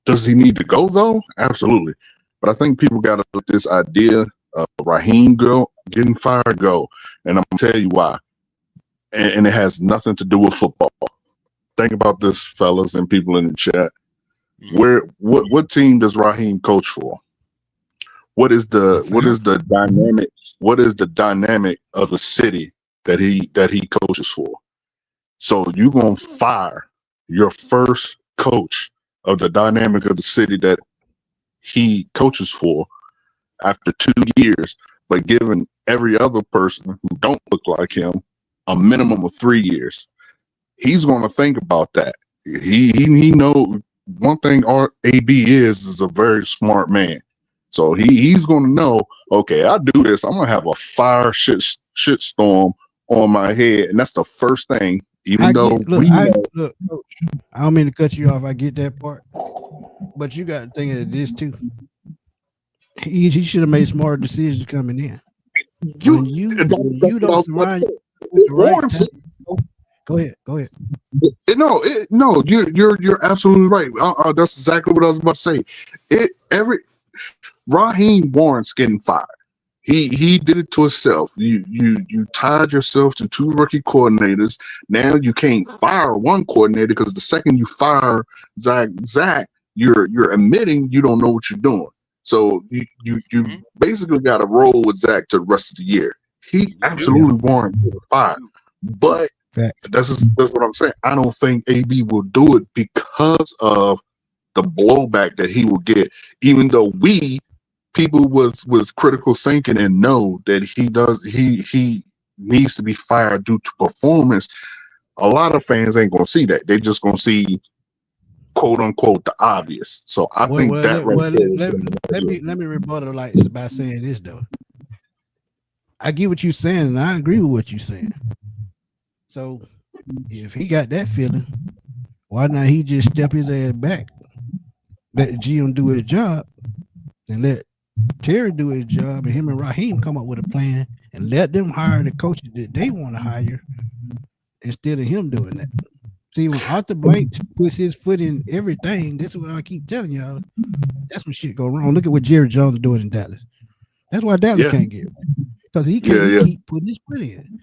Does he need to go though? Absolutely. But I think people got to let this idea of Raheem getting fired go. And I'm going to tell you why. And it has nothing to do with football. Think about this, fellas and people in the chat. What team does Raheem coach for? What is the dynamic? What is the dynamic of the city that he coaches for? So you're gonna fire your first coach of the dynamic of the city that he coaches for after 2 years, but giving every other person who don't look like him a minimum of 3 years. He's gonna think about that. He know one thing. Our AB is a very smart man. So he's going to know, okay, I do this, I'm going to have a fire shitstorm on my head. And that's the first thing, even though look, Coach, I don't mean to cut you off. I get that part. But you got to think of this too. He should have made smarter decisions coming in. You don't surround with the right time. Go ahead. No, you're absolutely right. That's exactly what I was about to say. Raheem Warren's getting fired. He did it to himself. You tied yourself to 2 rookie coordinators. Now you can't fire one coordinator because the second you fire Zach, you're admitting you don't know what you're doing. So you basically got to roll with Zach to the rest of the year. He absolutely warranted the fire, but that's what I'm saying. I don't think AB will do it because of the blowback that he will get, even though people with critical thinking and know that he needs to be fired due to performance. A lot of fans ain't gonna see that. They're just gonna see quote unquote the obvious. So I think let me rebuttal by saying this though. I get what you're saying, and I agree with what you're saying. So if he got that feeling, why not he just step his ass back, let GM do his job, and let Terry do his job, and him and Raheem come up with a plan, and let them hire the coaches that they want to hire instead of him doing that. See, when Arthur Blank puts his foot in everything, that's what I keep telling y'all. That's when shit go wrong. Look at what Jerry Jones is doing in Dallas. That's why Dallas can't get it. Because he can't keep putting his foot in.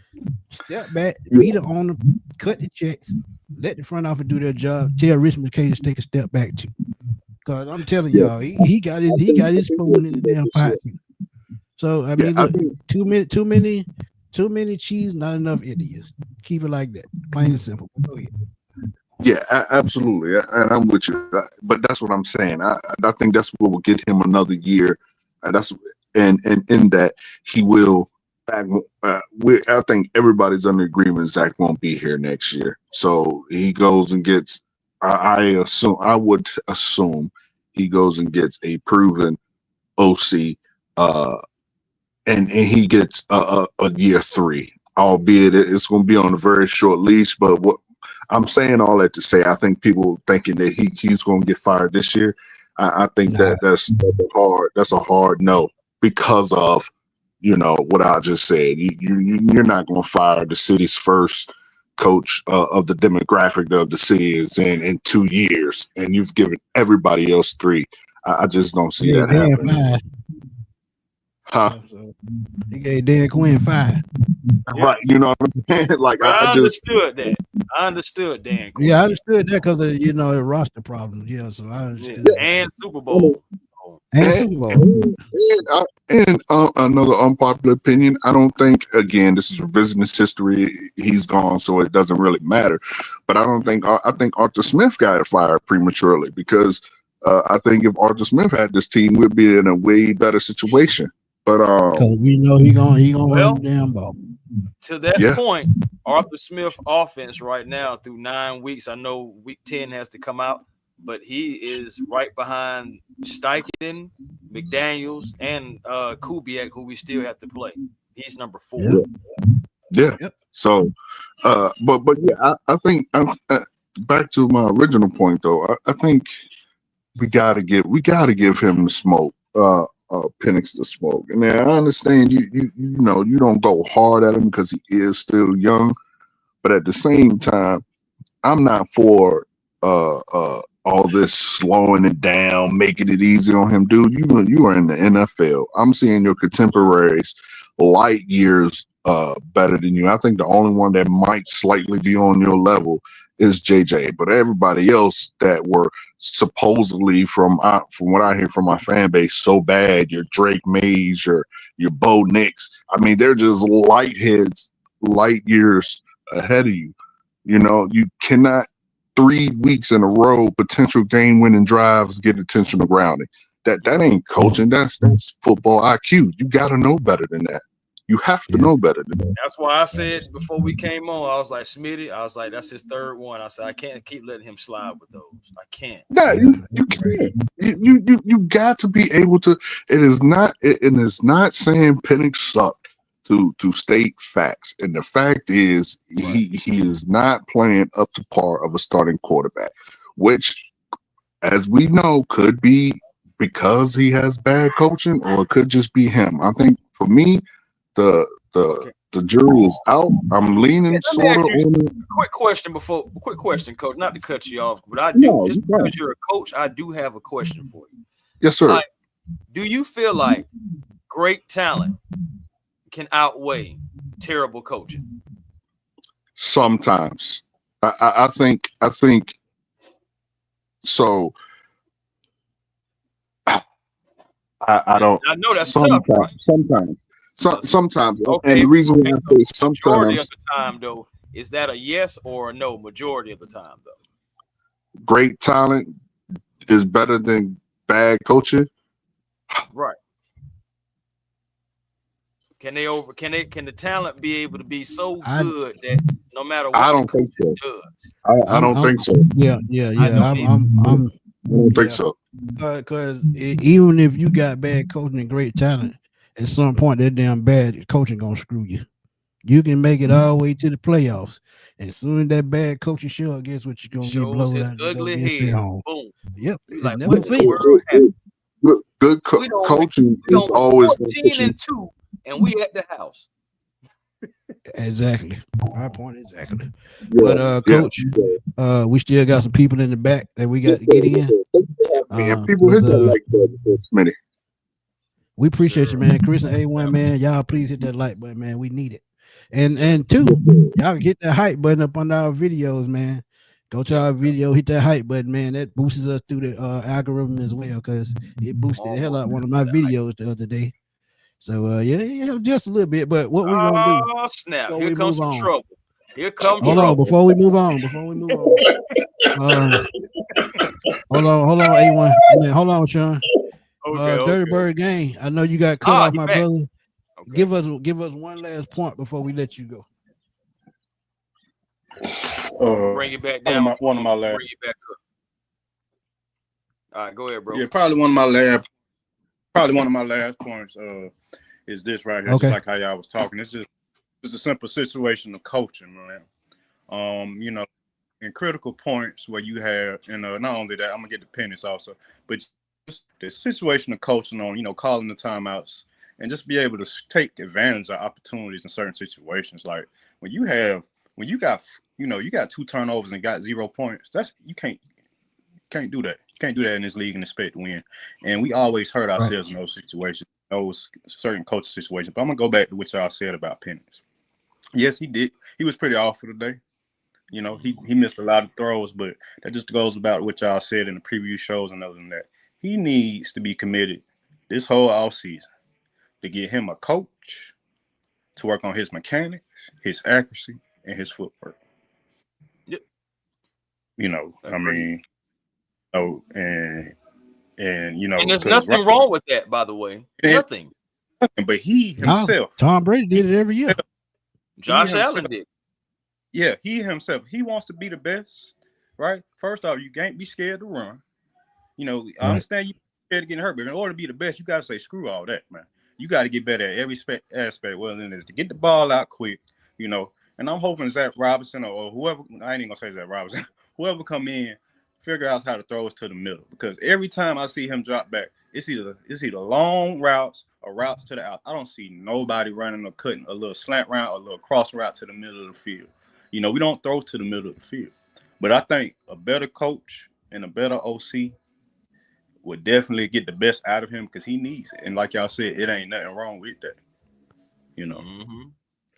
Step back, be the owner, cut the checks, let the front office do their job. Tell Rich McKay to take a step back too. Because I'm telling y'all, he got his spoon in the damn pot. So I mean, look, too many cheese, not enough idiots. Keep it like that, plain and simple. Go ahead. Yeah, absolutely, and I'm with you. But that's what I'm saying. I think that's what will get him another year. That's and in that he will. I think everybody's under agreement. Zach won't be here next year, so he goes and gets. I would assume he goes and gets a proven OC, and he gets a year 3. Albeit it's going to be on a very short leash, but what I'm saying all that to say, I think people thinking that he's going to get fired this year. I think that's a hard no because of what I just said. You're not going to fire the city's first coach of the demographic of the city is in 2 years, and you've given everybody else 3. I just don't see that happening. Huh? He gave Dan Quinn 5. Right, you know what I'm saying? Like I understood that. I understood Dan Quinn. Yeah, I understood that because of the roster problems. Yeah, so I understood. And Super Bowl. And another unpopular opinion, I don't think, again, this is revisionist history. He's gone, so it doesn't really matter. But I think Arthur Smith got fired prematurely because I think if Arthur Smith had this team, we'd be in a way better situation. But because we know he gonna run the damn ball. To that point, Arthur Smith offense right now through 9 weeks. I know week 10 has to come out, but he is right behind Steichen, McDaniels, and Kubiak, who we still have to play. He's number 4. Yeah. So, but yeah, I think back to my original point though. I think we gotta give him the smoke. Penix the smoke, and I understand you don't go hard at him because he is still young, but at the same time, I'm not for all this slowing it down, making it easy on him, dude. You are in the NFL. I'm seeing your contemporaries light years better than you. I think the only one that might slightly be on your level is JJ, but everybody else that were supposedly from what I hear from my fan base so bad, your Drake Mays, your Bo Nix, I mean, they're just light years ahead of you. You cannot 3 weeks in a row potential game-winning drives get intentional grounding. That ain't coaching. That's football IQ. You got to know better than that. You have to know better than that. That's why I said before we came on, I was like, Smitty, I was like, that's his third one. I said, I can't keep letting him slide with those. I can't. Yeah, you can't. You got to be able to. It is not saying Penix sucked to state facts, and the fact is he is not playing up to par of a starting quarterback, which, as we know, could be because he has bad coaching, or it could just be him. I think for me, the jury is out. I'm leaning sort of on it. Quick question, Coach. Not to cut you off, but I do just because you're a coach, I do have a question for you. Yes, sir. Do you feel like great talent can outweigh terrible coaching? Sometimes. I think so. I don't. I know that's tough, right? Sometimes. Okay, and the reason why I say sometimes. Majority of the time, though, is that a yes or a no? Majority of the time, though. Great talent is better than bad coaching. Right. Can the talent be able to be so good that no matter what I don't think so. does? I don't think so. Yeah. I don't think so. Because even if you got bad coaching and great talent, at some point that damn bad coaching gonna screw you. You can make it all the way to the playoffs, and as soon as that bad coaching show, guess what? You're gonna get blown out. Ugly head. Home. Boom. Yep. Like, never fails. Good coaching is always 14-2, and we at the house. Exactly. My point exactly. Yeah, but Coach, we still got some people in the back that we got to get in. People hit that like button, Smitty. We appreciate you, man. Chris and A1, man. Y'all please hit that like button, man. We need it. And two, y'all hit that hype button up on our videos, man. Go to our video, hit that hype button, man. That boosts us through the algorithm as well, because it boosted the hell out of one of my videos the other day. So yeah, just a little bit. But what we gonna do? Oh snap! Here comes some trouble. Here comes trouble. Hold on, before we move on. Hold on, A1. Man, hold on, Sean. Dirty Bird Gang. I know you got cut off, my brother. Okay. Give us one last point before we let you go. Bring it back down. One of my last. Bring it back up. All right, go ahead, bro. Yeah, probably one of my last points is this right here. Okay. Just like how y'all was talking. It's a simple situation of coaching, man. In critical points where you have, not only that, I'm gonna get the pennies also, but just the situation of coaching on, calling the timeouts and just be able to take advantage of opportunities in certain situations. Like when you got 2 turnovers and got 0 points, you can't do that. You can't do that in this league and expect to win. And we always hurt ourselves in those situations, those certain coaching situations. But I'm gonna go back to what y'all said about Penix. Yes, he did. He was pretty awful today. He missed a lot of throws, but that just goes about what y'all said in the preview shows and other than that. He needs to be committed this whole offseason to get him a coach to work on his mechanics, his accuracy, and his footwork. Yep. And there's nothing wrong with that, by the way. Nothing. But he himself. Tom Brady did it every year. Josh Allen did. Yeah, he himself. He wants to be the best, right? First off, you can't be scared to run. I understand you're scared to get hurt, but in order to be the best, you got to say, screw all that, man. You got to get better at every aspect. Well, then it's to get the ball out quick, and I'm hoping Zach Robinson or whoever, I ain't even going to say Zach Robinson, whoever come in, figure out how to throw us to the middle. Because every time I see him drop back, it's either long routes or routes to the out. I don't see nobody running or cutting a little slant route or a little cross route to the middle of the field. We don't throw to the middle of the field. But I think a better coach and a better OC would definitely get the best out of him because he needs it. And like y'all said, it ain't nothing wrong with that. Mm-hmm.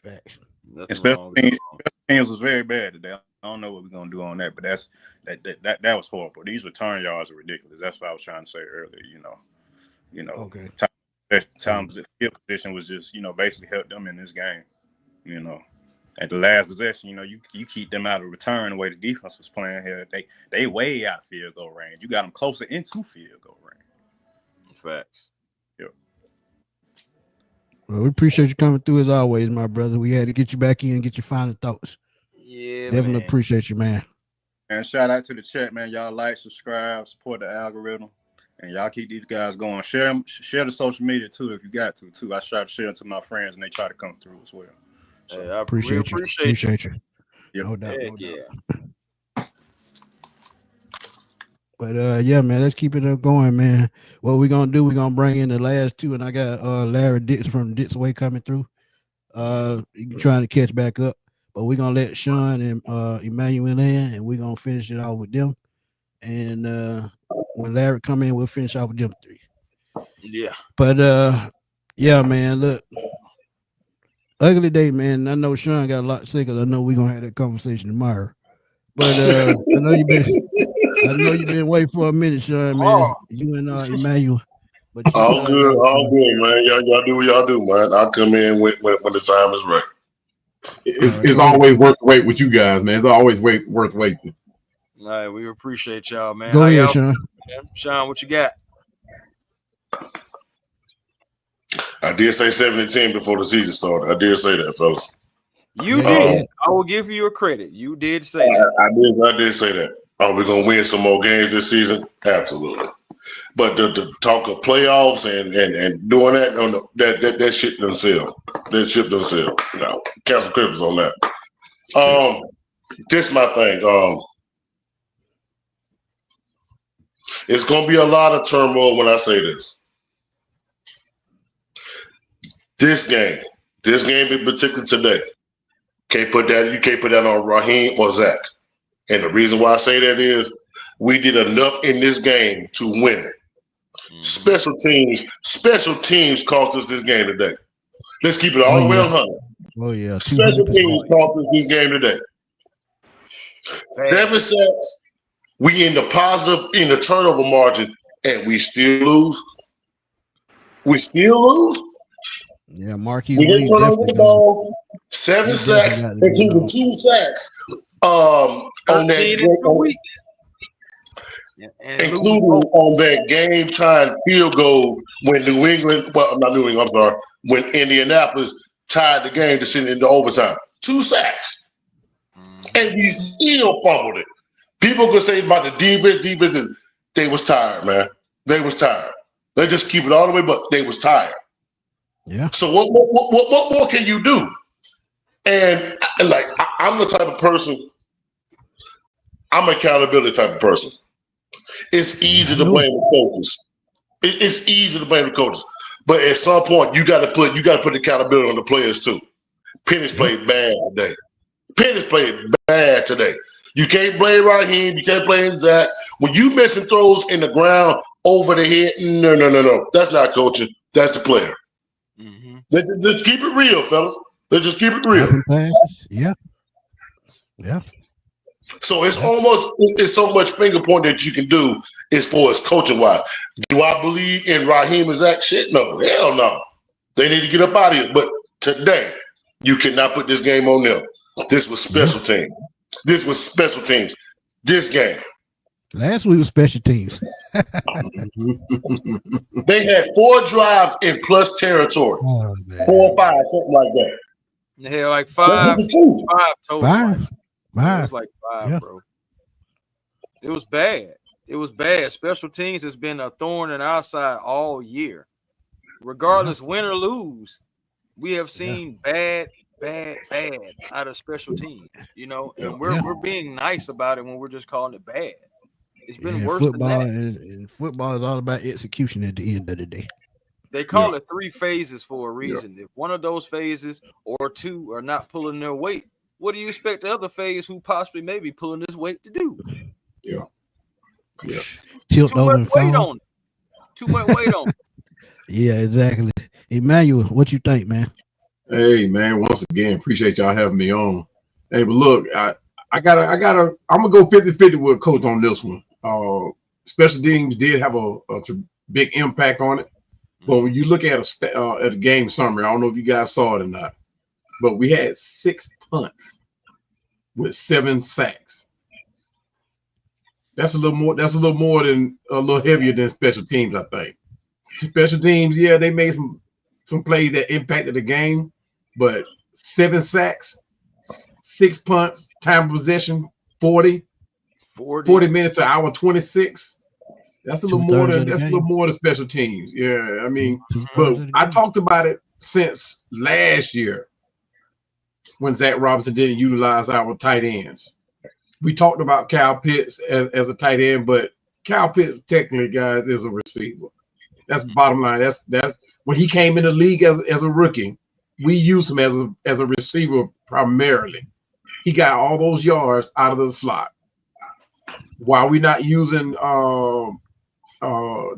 Facts. Especially teams was very bad today. I don't know what we're gonna do on that, but that was horrible. These return yards are ridiculous. That's what I was trying to say earlier. Okay. Times field position was just basically helped them in this game. At the last possession, you keep them out of return the way the defense was playing here. They way out field goal range. You got them closer into field goal range. Facts. Yep. Well, we appreciate you coming through as always, my brother. We had to get you back in and get your final thoughts. Yeah, Definitely man. appreciate you, man. And shout out to the chat, man. Y'all like, subscribe, support the algorithm, and y'all keep these guys going. Share the social media too if you got to too. I try to share it to my friends, and they try to come through as well. So Hey, I appreciate you. Appreciate you. Yep. No doubt. Heck No yeah. doubt. But yeah, man, let's keep it up going, man. What we're gonna do, we're gonna bring in the last two, and I got Larry Dix from Dix Way coming through. Trying to catch back up. But we're gonna let Sean and Emmanuel in, and we're gonna finish it off with them. And when Larry come in, we'll finish off with them three. Yeah. But yeah, man, look. Ugly day, man. I know Sean got a lot to say because I know we're gonna have that conversation tomorrow. But I know you've been waiting for a minute, Sean, man. You and Emmanuel. But all good, man. Y'all do what y'all do, man. I'll come in when the time is right. It's always worth the wait with you guys, man. It's always worth waiting. All right, we appreciate y'all, man. Go ahead, Sean. Sean, what you got? I did say 7-10 before the season started. I did say that, fellas. You did. I will give you a credit. You did say that. I did say that. Are we gonna win some more games this season? Absolutely. But the talk of playoffs and doing that, no, that shit doesn't sell. That shit doesn't sell. No, cancel Christmas on that. This my thing. It's gonna be a lot of turmoil when I say this. This game in particular today, you can't put that on Raheem or Zach. And the reason why I say that is we did enough in this game to win it. Special teams cost us this game today. Let's keep it all the way 100. Oh yeah. Special teams cost us this game today. 7 sacks. We in the positive in the turnover margin, and we still lose. Yeah, Marquis we didn't Williams turn over the ball. 7 sacks, including 2 sacks. On that including on that game time field goal when when Indianapolis tied the game to send into overtime. 2 sacks. And we still fumbled it. People could say about the defense, they was tired, man. They was tired. They just keep it all the way, but they was tired. Yeah. So what more can you do? And like I'm the type of person, I'm an accountability type of person. It's easy to blame the coaches. It's easy to blame the coaches. But at some point you gotta put the accountability on the players too. Penix played bad today. Penix played bad today. You can't blame Raheem. You can't blame Zach. When you missing throws in the ground over the head, no. That's not coaching. That's the player. Mm-hmm. Let's keep it real, fellas. Let's just keep it real. Yeah. So it's so much finger point that you can do as far as coaching wise. Do I believe in Raheem and Zach? Shit, no. Hell no. They need to get up out of here. But today, you cannot put this game on them. This was special teams. This game. Last week was special teams. They had 4 drives in plus territory. 4 or 5, something like that. They had like 5 total. 5. It was like 5, bro. It was bad. Special teams has been a thorn in our side all year. Regardless, win or lose, we have seen bad out of special teams, and we're being nice about it when we're just calling it bad. It's been worse than that. And football is all about execution at the end of the day. They call it 3 phases for a reason. If one of those phases or 2 are not pulling their weight, what do you expect the other phase who possibly may be pulling this weight to do? Yeah. Too much weight on it. Too much weight on it. Yeah, exactly. Emmanuel, what you think, man? Hey, man, once again, appreciate y'all having me on. Hey, but look, I'm gonna go 50-50 with Coach on this one. Special teams did have a big impact on it, but when you look at a game summary, I don't know if you guys saw it or not, but we had 6 punts with 7 sacks. That's a little more than a little heavier than special teams, I think. Special teams, yeah, they made some some plays that impacted the game, but 7 sacks, 6 punts, time of possession 40 minutes to hour 26. That's a little more than the special teams. Yeah, I mean, but I talked about it since last year when Zach Robinson didn't utilize our tight ends. We talked about Kyle Pitts as a tight end, but Kyle Pitts technically, guys, is a receiver. That's the bottom line. That's when he came in the league as a rookie. We used him as a receiver primarily. He got all those yards out of the slot. Why are we not using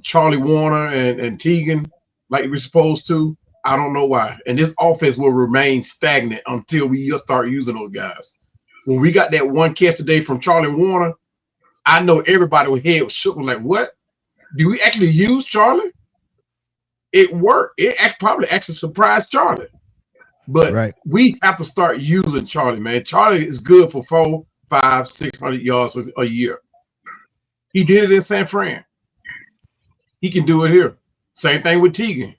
Charlie Warner and Teagan like we're supposed to? I don't know why. And this offense will remain stagnant until we start using those guys. When we got that one catch today from Charlie Warner, I know everybody with head was shook, was like, what? Do we actually use Charlie? It worked. It probably actually surprised Charlie. But we have to start using Charlie, man. Charlie is good for 400, 500, 600 yards a year. He did it in San Fran. He can do it here. Same thing with Teagan.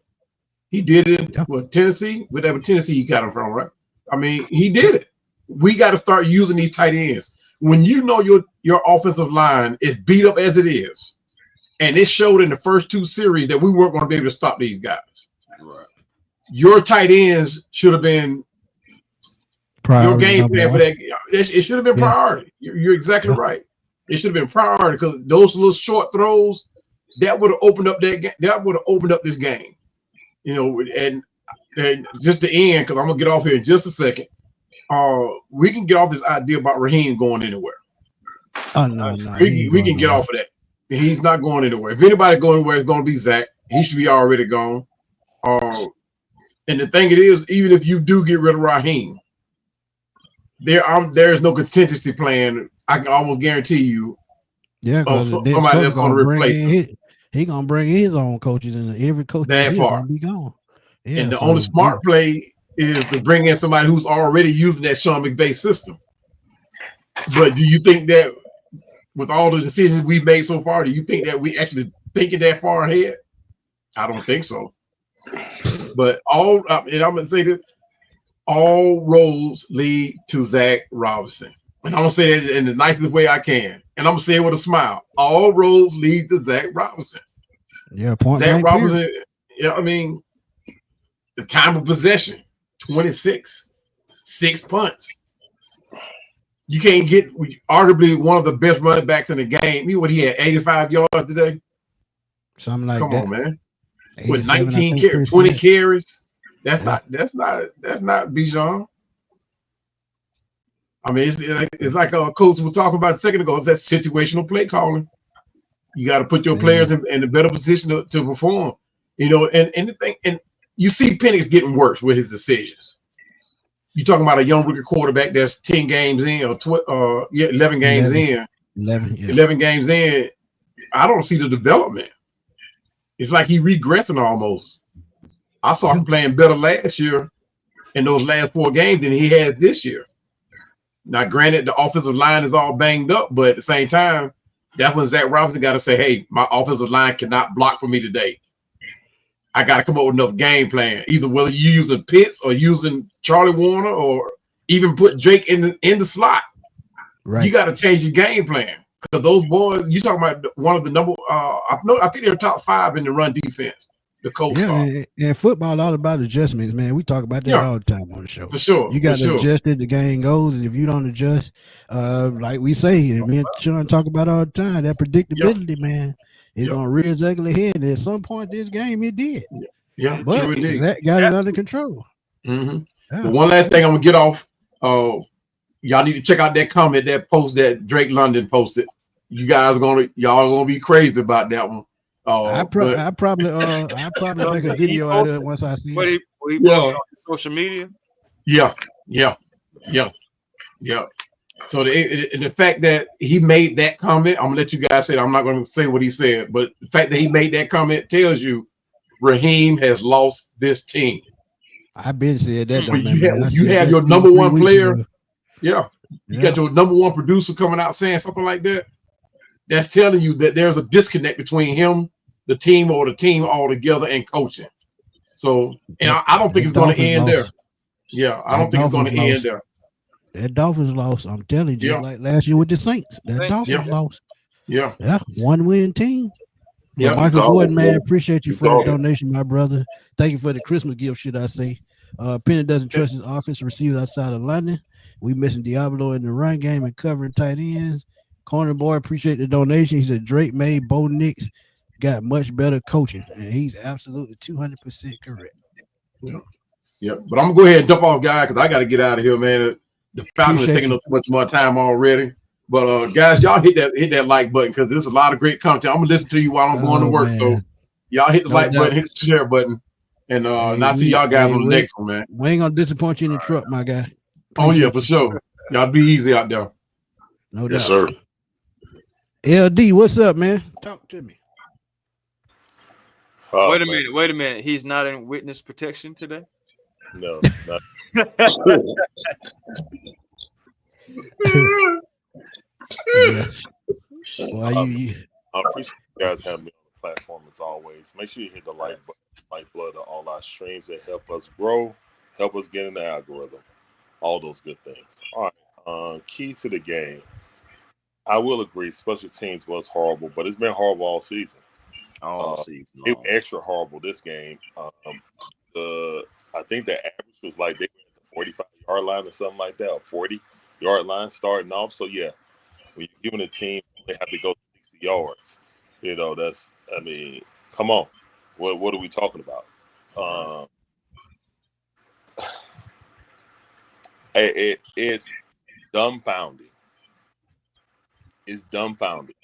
He did it in Tennessee. Whatever Tennessee he got him from, right? I mean, he did it. We got to start using these tight ends. When you know your offensive line is beat up as it is, and it showed in the first 2 series that we weren't going to be able to stop these guys. Right. Your tight ends should have been priority, your game plan for that. It should have been priority. You're exactly right. It should have been priority because those little short throws that would have opened up this game. You know, and just to end, because I'm gonna get off here in just a second. We can get off this idea about Raheem going anywhere. Oh no, we can get off of that. He's not going anywhere. If anybody going anywhere, it's going to be Zach. He should be already gone. And the thing it is, even if you do get rid of Raheem, there is no contingency plan. I can almost guarantee you. Yeah, somebody that's going to replace him. He gonna bring his own coaches, and every coach that gonna be gone. Yeah, and the only smart play is to bring in somebody who's already using that Sean McVay system. But do you think that with all the decisions we've made so far, do you think that we actually thinking that far ahead? I don't think so. But and I'm gonna say this: all roads lead to Zach Robinson, and I'm gonna say that in the nicest way I can. And I'm gonna say it with a smile. All roads lead to Zach Robinson. Yeah, point Zach Robinson. Yeah, I mean, the time of possession, 26, 6 punts. You can't get arguably one of the best running backs in the game. He had 85 yards today. Something like that. Come on, man. With 19 carries, 20 carries. That's not Bijan. I mean, it's like a coach was talking about a second ago. It's that situational play calling. You got to put your players in a better position to perform. You know, and the thing, and you see Penix getting worse with his decisions. You're talking about a young rookie quarterback that's 10 games in or 11 games in. 11 games in. I don't see the development. It's like he regressing almost. I saw him playing better last year in those last 4 games than he has this year. Now, granted, the offensive line is all banged up, but at the same time, that's when Zach Robinson got to say, hey, my offensive line cannot block for me today. I got to come up with enough game plan, either whether you're using Pitts or using Charlie Warner or even put Drake in the slot. Right. You got to change your game plan because those boys, you talking about one of the number, I think they're top 5 in the run defense. The Colts and football all about adjustments, man. We talk about that all the time on the show. For sure. You got to adjust it, the game goes, and if you don't adjust, like we say, and me and Sean talk about all the time, that predictability, man, is gonna rear its ugly head. And at some point this game it did. Yeah, but sure it did. That got it under control. Mm-hmm. Yeah. But one last thing I'm gonna get off. Y'all need to check out that comment, that post that Drake London posted. Y'all gonna be crazy about that one. I probably make a video out of it once I see it. What he posted on social media? Yeah. So the fact that he made that comment, I'm gonna let you guys say it. I'm not gonna say what he said, but the fact that he made that comment tells you Raheem has lost this team. I've been said that. You have your number one player. You got your number one producer coming out saying something like that. That's telling you that there's a disconnect between him, the team, or the team altogether, and coaching. So, and I don't think it's going to end there. Yeah, I don't think it's going to end there. That Dolphins lost. I'm telling you, just Yeah. like last year with the Saints. That Dolphins lost. Yeah. Yeah, 1-win team. Yeah. Michael Gordon, man, appreciate you for the donation, my brother. Thank you for the Christmas gift, should I say. Penny doesn't trust his offense receivers outside of London. We missing Diablo in the run game and covering tight ends. Corner boy, appreciate the donation. He said Drake made Bo Nix got much better coaching, and he's absolutely 200% correct. Yeah. But I'm gonna go ahead and jump off, guy, because I got to get out of here, man. The Falcons are taking up too much more time already. But guys, y'all hit that like button because there's a lot of great content. I'm gonna listen to you while I'm going to work. Man. So y'all hit the like button, hit the share button, and I'll see y'all guys on the next one, man. We ain't gonna disappoint you in the truck, my guy. Appreciate yeah, for sure. Y'all be easy out there. No doubt. Yes, sir. LD, what's up, man? Talk to me. Wait a minute. He's not in witness protection today? No, not. Yeah. Well, I appreciate you guys having me on the platform as always. Make sure you hit the like button, lifeblood of all our streams that help us grow, help us get in the algorithm, all those good things. All right, keys to the game. I will agree, special teams was horrible, but it's been horrible all season. All season. It was extra horrible this game. I think the average was like they were at the 45-yard line or something like that, or 40-yard line starting off. So yeah, when you're giving a team they have to go 60 yards, that's. I mean, come on, what are we talking about? It's dumbfounding. It's dumbfounding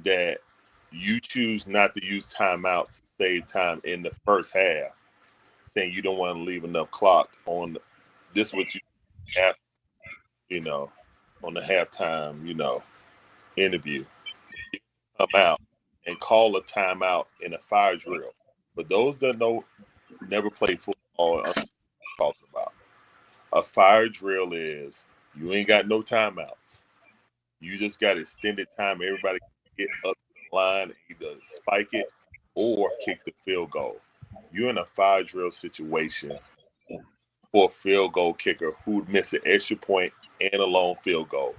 that you choose not to use timeouts to save time in the first half, saying you don't want to leave enough clock on this. What you have, on the halftime, interview, you come out and call a timeout in a fire drill. But those that never played football, I'm talking about a fire drill is you ain't got no timeouts. You just got extended time. Everybody can get up the line and either spike it or kick the field goal. You're in a fire drill situation for a field goal kicker who would miss an extra point and a long field goal.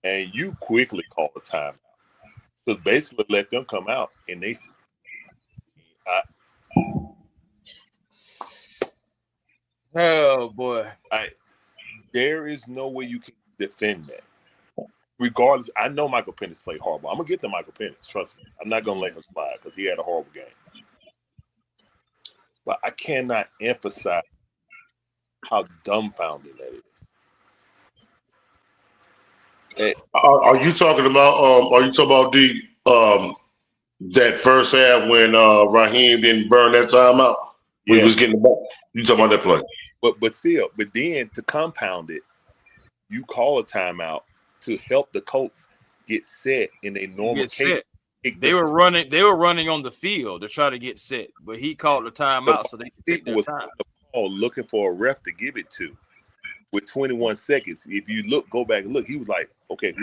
And you quickly call a timeout. So basically let them come out and they oh boy. There is no way you can defend that. Regardless, I know Michael Penix played horrible. I'm going to get to Michael Penix, trust me. I'm not going to let him slide because he had a horrible game. But I cannot emphasize how dumbfounding that is. Are you talking about that first half when Raheem didn't burn that timeout? Yeah. We was getting the ball. You talking about that play? But then to compound it, you call a timeout to help the Colts get set in a normal case. They were running on the field to try to get set, but he called the timeout so they could take their time. Looking for a ref to give it to with 21 seconds. If you go back and look, he was like, okay,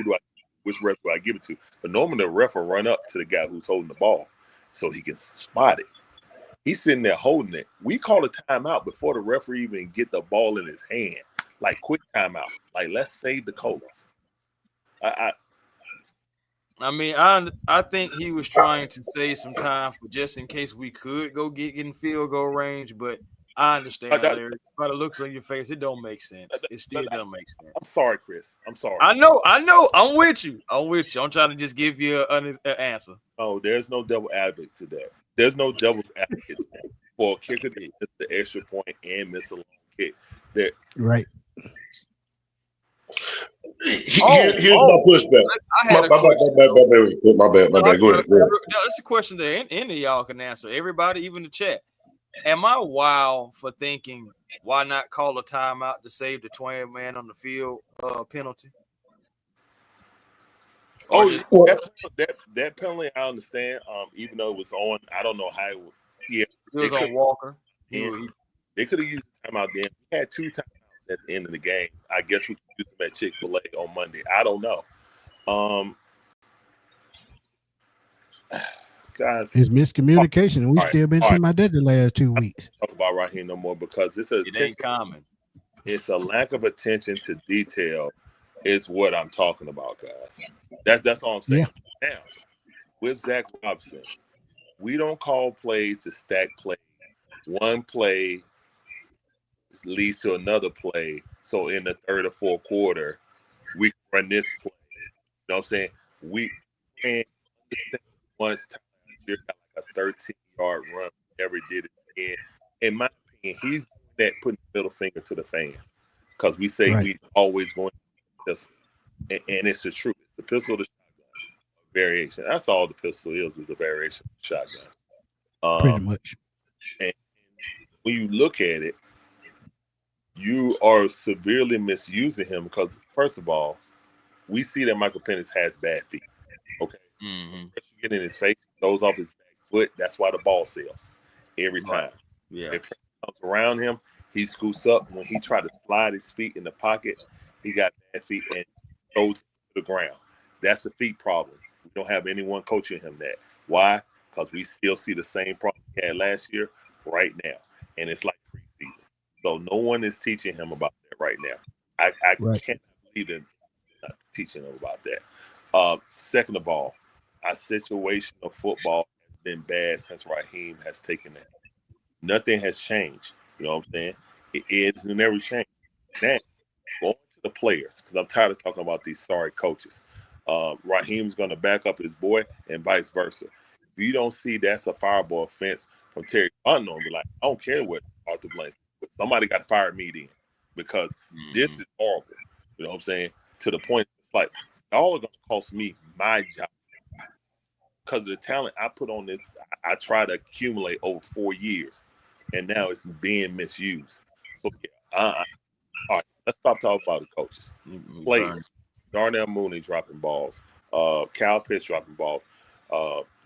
which ref do I give it to? But normally the ref will run up to the guy who's holding the ball so he can spot it. He's sitting there holding it. We call a timeout before the referee even get the ball in his hand. Like, quick timeout. Like, let's save the Colts. I think he was trying to save some time for just in case we could go get in field goal range, but I understand, Larry. By the looks on your face, it don't make sense. It still doesn't make sense. I'm sorry, Chris. I'm sorry. I know. I'm with you. I'm trying to just give you an answer. Oh, there's no double advocate to that. There's no double advocate for a kicker to miss the extra point and miss a long kick. Right. Here's my pushback. My bad. Go ahead. That's a question that any of y'all can answer. Everybody, even the chat. Am I wild for thinking why not call a timeout to save the 20-man on the field penalty? That penalty I understand. Even though it was on, I don't know how. It was on Walker. They could have used the timeout then. We had 2 timeouts at the end of the game. I guess we could use them at Chick-fil-A on Monday. I don't know. guys. It's miscommunication. We All right, still been all talking right. about that the last 2 weeks. Talk about Raheem no more because It ain't common. It's a lack of attention to detail, is what I'm talking about, guys. That's all I'm saying. Yeah. Now, with Zach Robinson, we don't call plays to stack plays. One play leads to another play. So in the third or fourth quarter, we can run this play. You know what I'm saying? We can't understand once Tyler got like a 13-yard run, never did it again. In my opinion, he's doing that putting the middle finger to the fans. Because we say we always going to pistol. And it's the truth. It's the pistol, the shotgun variation. That's all the pistol is a variation of the shotgun. Pretty much. And when you look at it, you are severely misusing him because, first of all, we see that Michael Penix has bad feet. Okay. Mm-hmm. You get in his face, he throws off his back foot. That's why the ball sails every time. Right. Yeah. If it comes around him, he scoots up. When he tried to slide his feet in the pocket, he got bad feet and throws to the ground. That's a feet problem. We don't have anyone coaching him that. Why? Because we still see the same problem he had last year right now. And it's like preseason. So no one is teaching him about that right now. I can't believe they're not teaching him about that. Second of all, our situational football has been bad since Raheem has taken it. Nothing has changed. You know what I'm saying? It's never changed. Now, going to the players, because I'm tired of talking about these sorry coaches. Raheem's going to back up his boy and vice versa. If you don't see that's a fireable offense from Terry Unknown, be like, I don't care what Arthur Blank, but somebody got to fire me then because this is horrible. You know what I'm saying? To the point, it's like, y'all are going to cost me my job because of the talent I put on this. I try to accumulate over 4 years, and now it's being misused. So, yeah, all right, let's stop talking about the coaches. Players, Darnell Mooney dropping balls, Cal Pitts dropping balls.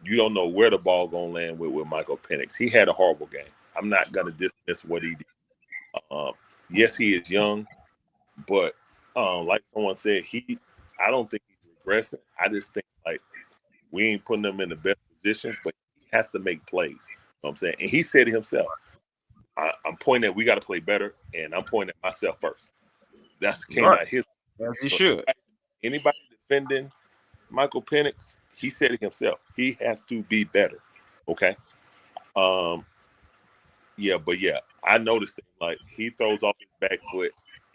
You don't know where the ball going to land with Michael Penix. He had a horrible game. I'm not going to dismiss what he did. Yes, he is young, but like someone said, I don't think he's regressing. I just think, like, we ain't putting him in the best position, but he has to make plays. You know what I'm saying? And he said it himself. I'm pointing at we got to play better, and I'm pointing at myself first. That came out his. As he should. Anybody defending Michael Penix, he said it himself. He has to be better. Okay. Yeah, I noticed it. Like, he throws off his back foot,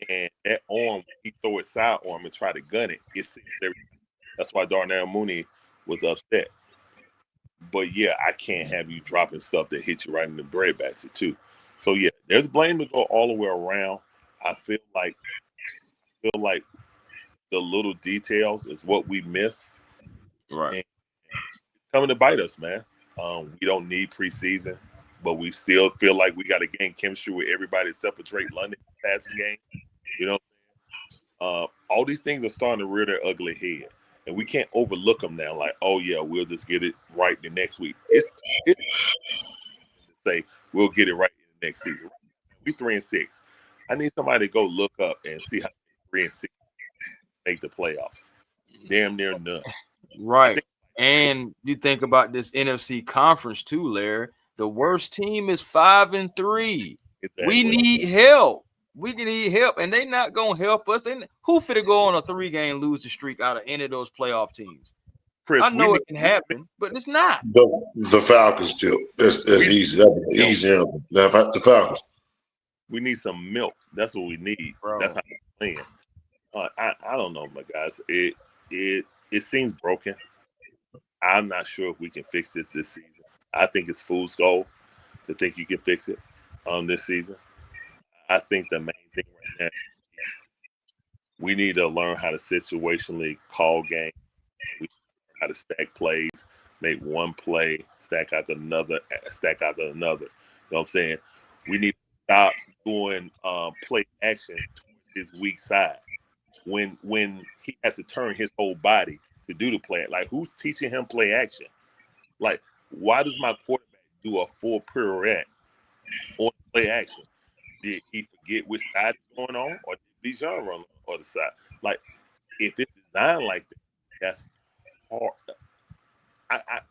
and that arm, he throw his side arm and try to gun it. It seems everything. That's why Darnell Mooney was upset. But yeah, I can't have you dropping stuff that hit you right in the breadbasket too. So yeah, there's blame to go all the way around. I feel like the little details is what we miss. Right. And it's coming to bite us, man. We don't need preseason, but we still feel like we got to gain chemistry with everybody except for Drake London passing game. You know, all these things are starting to rear their ugly head. And we can't overlook them now. Like, oh yeah, we'll just get it right the next week. It's to say we'll get it right in the next season. We 3-6. I need somebody to go look up and see how 3-6 make the playoffs. Damn near none. Right. And you think about this NFC conference too, Larry. The worst team is 5-3. Exactly. We need help. We need help, and they not gonna help us. Who finna go on a 3-game losing streak out of any of those playoff teams? Chris, I know it can happen, but it's not. The Falcons still. That's easy. That's easy. The Falcons. We need some milk. That's what we need. Bro. That's how we're playing. I don't know, my guys. It seems broken. I'm not sure if we can fix this season. I think it's fool's gold to think you can fix it this season. I think the main thing right now, we need to learn how to situationally call games. We learn how to stack plays, make one play, stack out another. You know what I'm saying? We need to stop doing play action towards his weak side. When he has to turn his whole body to do the play. Like, who's teaching him play action? Like, why does my quarterback do a full pirouette on play action? Did he forget which side is going on, or did Bijan run on the other side? Like, if it's designed like that, that's hard.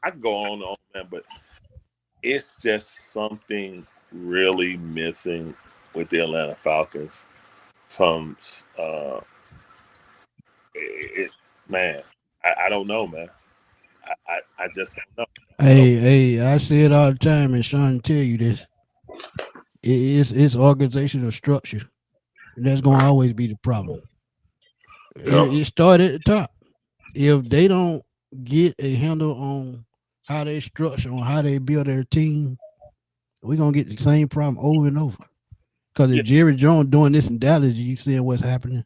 I go on, man, but it's just something really missing with the Atlanta Falcons from man. I don't know, man. I just don't know. Hey, I say it all the time, and Sean tell you this. It's organizational structure. And that's gonna always be the problem. It started at the top. If they don't get a handle on how they structure, on how they build their team, we're gonna get the same problem over and over. Because if Jerry Jones doing this in Dallas, you seeing what's happening,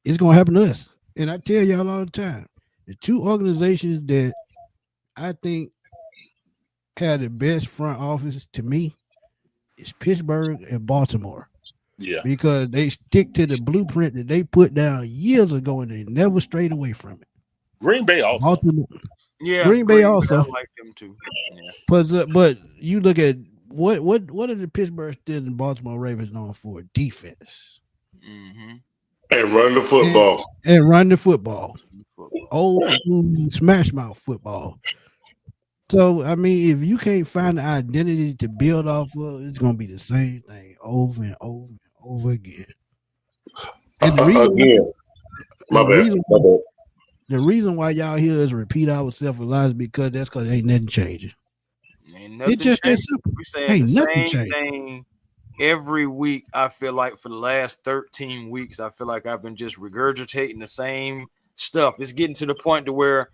it's gonna happen to us. And I tell y'all all the time, the two organizations that I think had the best front office to me is Pittsburgh and Baltimore. Yeah. Because they stick to the blueprint that they put down years ago and they never strayed away from it. Green Bay also. Baltimore. Yeah. Green Bay also. I like them too. Yeah. But you look at what are the Pittsburgh Steelers and Baltimore Ravens known for? Defense. Mm-hmm. And run the football. And run the football. Old smash mouth football. So, I mean, if you can't find the identity to build off of, it's going to be the same thing over and over and over again. And the reason why y'all hear us repeat ourselves a lot is because ain't nothing changing. Ain't nothing it's just changing. that simple. We're saying Ain't the nothing same changing. thing every week. I feel like for the last 13 weeks, I feel like I've been just regurgitating the same stuff. It's getting to the point to where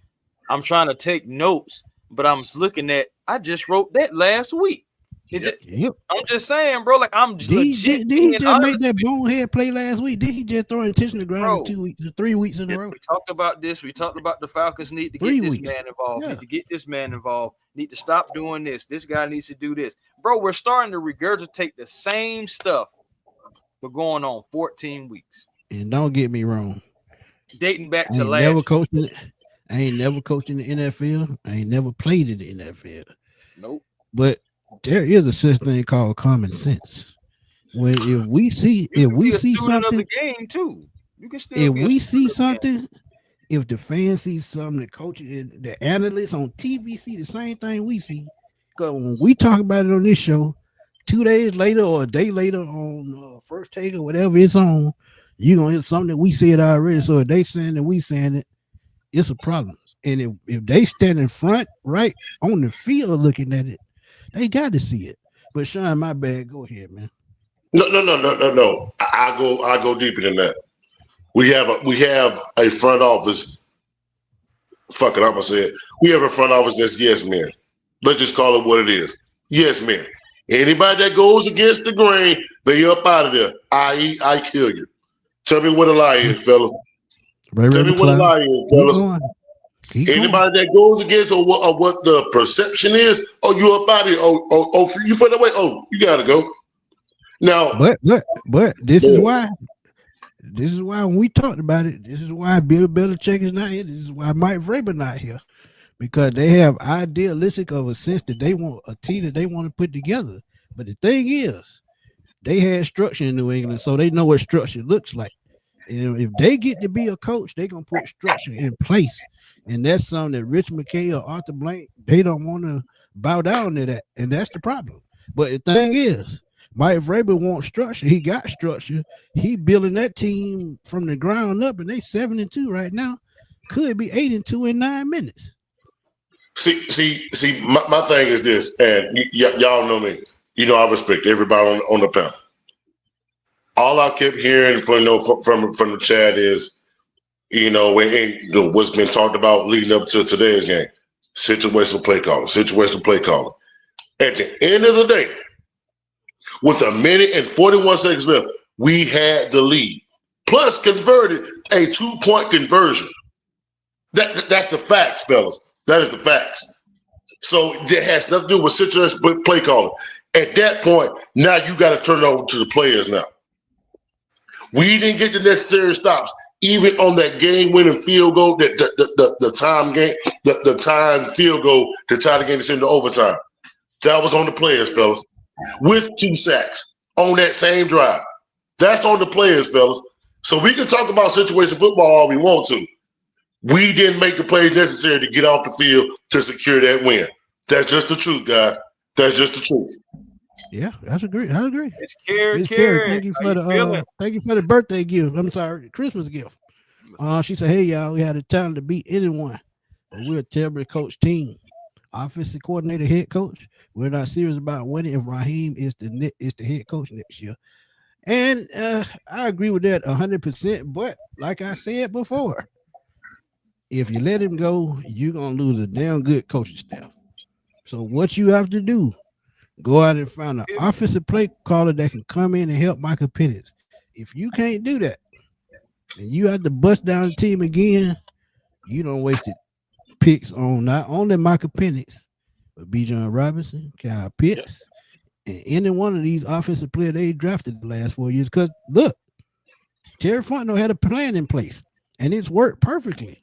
I'm trying to take notes, but I'm looking at, I just wrote that last week. I'm just saying, bro, like I'm just legit. Did he just make that bonehead play last week? Did he just throw intention to the ground 3 weeks in a row? We talked about this. We talked about the Falcons need to get this man involved. Need to get this man involved. Need to stop doing this. This guy needs to do this. Bro, we're starting to regurgitate the same stuff for going on 14 weeks. And don't get me wrong. Dating back to last year. I ain't never coached in the NFL. I ain't never played in the NFL. Nope. But there is a such thing called common sense. If we see something, game too. You can still if we see something, if the fans see something, the coaches and the analysts on TV see the same thing we see. Because when we talk about it on this show, 2 days later or a day later on First Take or whatever it's on, you're gonna hear something that we said already. So if they saying that we saying it, it's a problem. And if they stand in front, right on the field looking at it, they got to see it. But Sean, my bad. Go ahead, man. No. I go deeper than that. We have a front office. Fuck it, I'm gonna say it. We have a front office that's yes men. Let's just call it what it is. Yes men. Anybody that goes against the grain, they up out of there. I.e., I kill you. Tell me what a lie is, fellas. Tell me what a lie is, fellas. Anybody that goes against or what the perception is, you up out of here. You further away. You gotta go. Now, but this is why when we talked about it, this is why Bill Belichick is not here. This is why Mike Vrabel not here, because they have idealistic of a sense that they want a team that they want to put together. But the thing is, they had structure in New England, so they know what structure looks like. And if they get to be a coach, they're gonna put structure in place. And that's something that Rich McKay or Arthur Blank, they don't want to bow down to that. And that's the problem. But the thing is, Mike Vrabel wants structure. He got structure. He building that team from the ground up, and they 7-2 right now. Could be 8-2 in 9 minutes. See. My thing is this, and y'all know me. You know I respect everybody on the panel. All I kept hearing from the chat is, what's been talked about leading up to today's game, situational play calling. At the end of the day, with 1 minute and 41 seconds left, we had the lead, plus converted a 2-point conversion. That's the facts, fellas. That is the facts. So that has nothing to do with situational play calling. At that point, now you got to turn it over to the players now. We didn't get the necessary stops, even on that game-winning field goal, the time field goal to tie the game into overtime. That was on the players, fellas, with 2 sacks on that same drive. That's on the players, fellas. So we can talk about situation football all we want to. We didn't make the plays necessary to get off the field to secure that win. That's just the truth, guys. That's just the truth. Yeah, that's agree. I agree. It's Carrie. Thank you for the birthday gift. I'm sorry, Christmas gift. She said, "Hey y'all, we had the talent to beat anyone, but we're a terribly coached team. Offensive coordinator, head coach. We're not serious about winning if Raheem is the head coach next year." And I agree with that 100%. But like I said before, if you let him go, you're gonna lose a damn good coaching staff. So what you have to do, go out and find an offensive play caller that can come in and help Michael Penix. If you can't do that, and you have to bust down the team again, you don't wasted picks on not only Michael Penix, but Bijan Robinson, Kyle Pitts, and any one of these offensive players they drafted the last 4 years. Because look, Terry Fontenot had a plan in place, and it's worked perfectly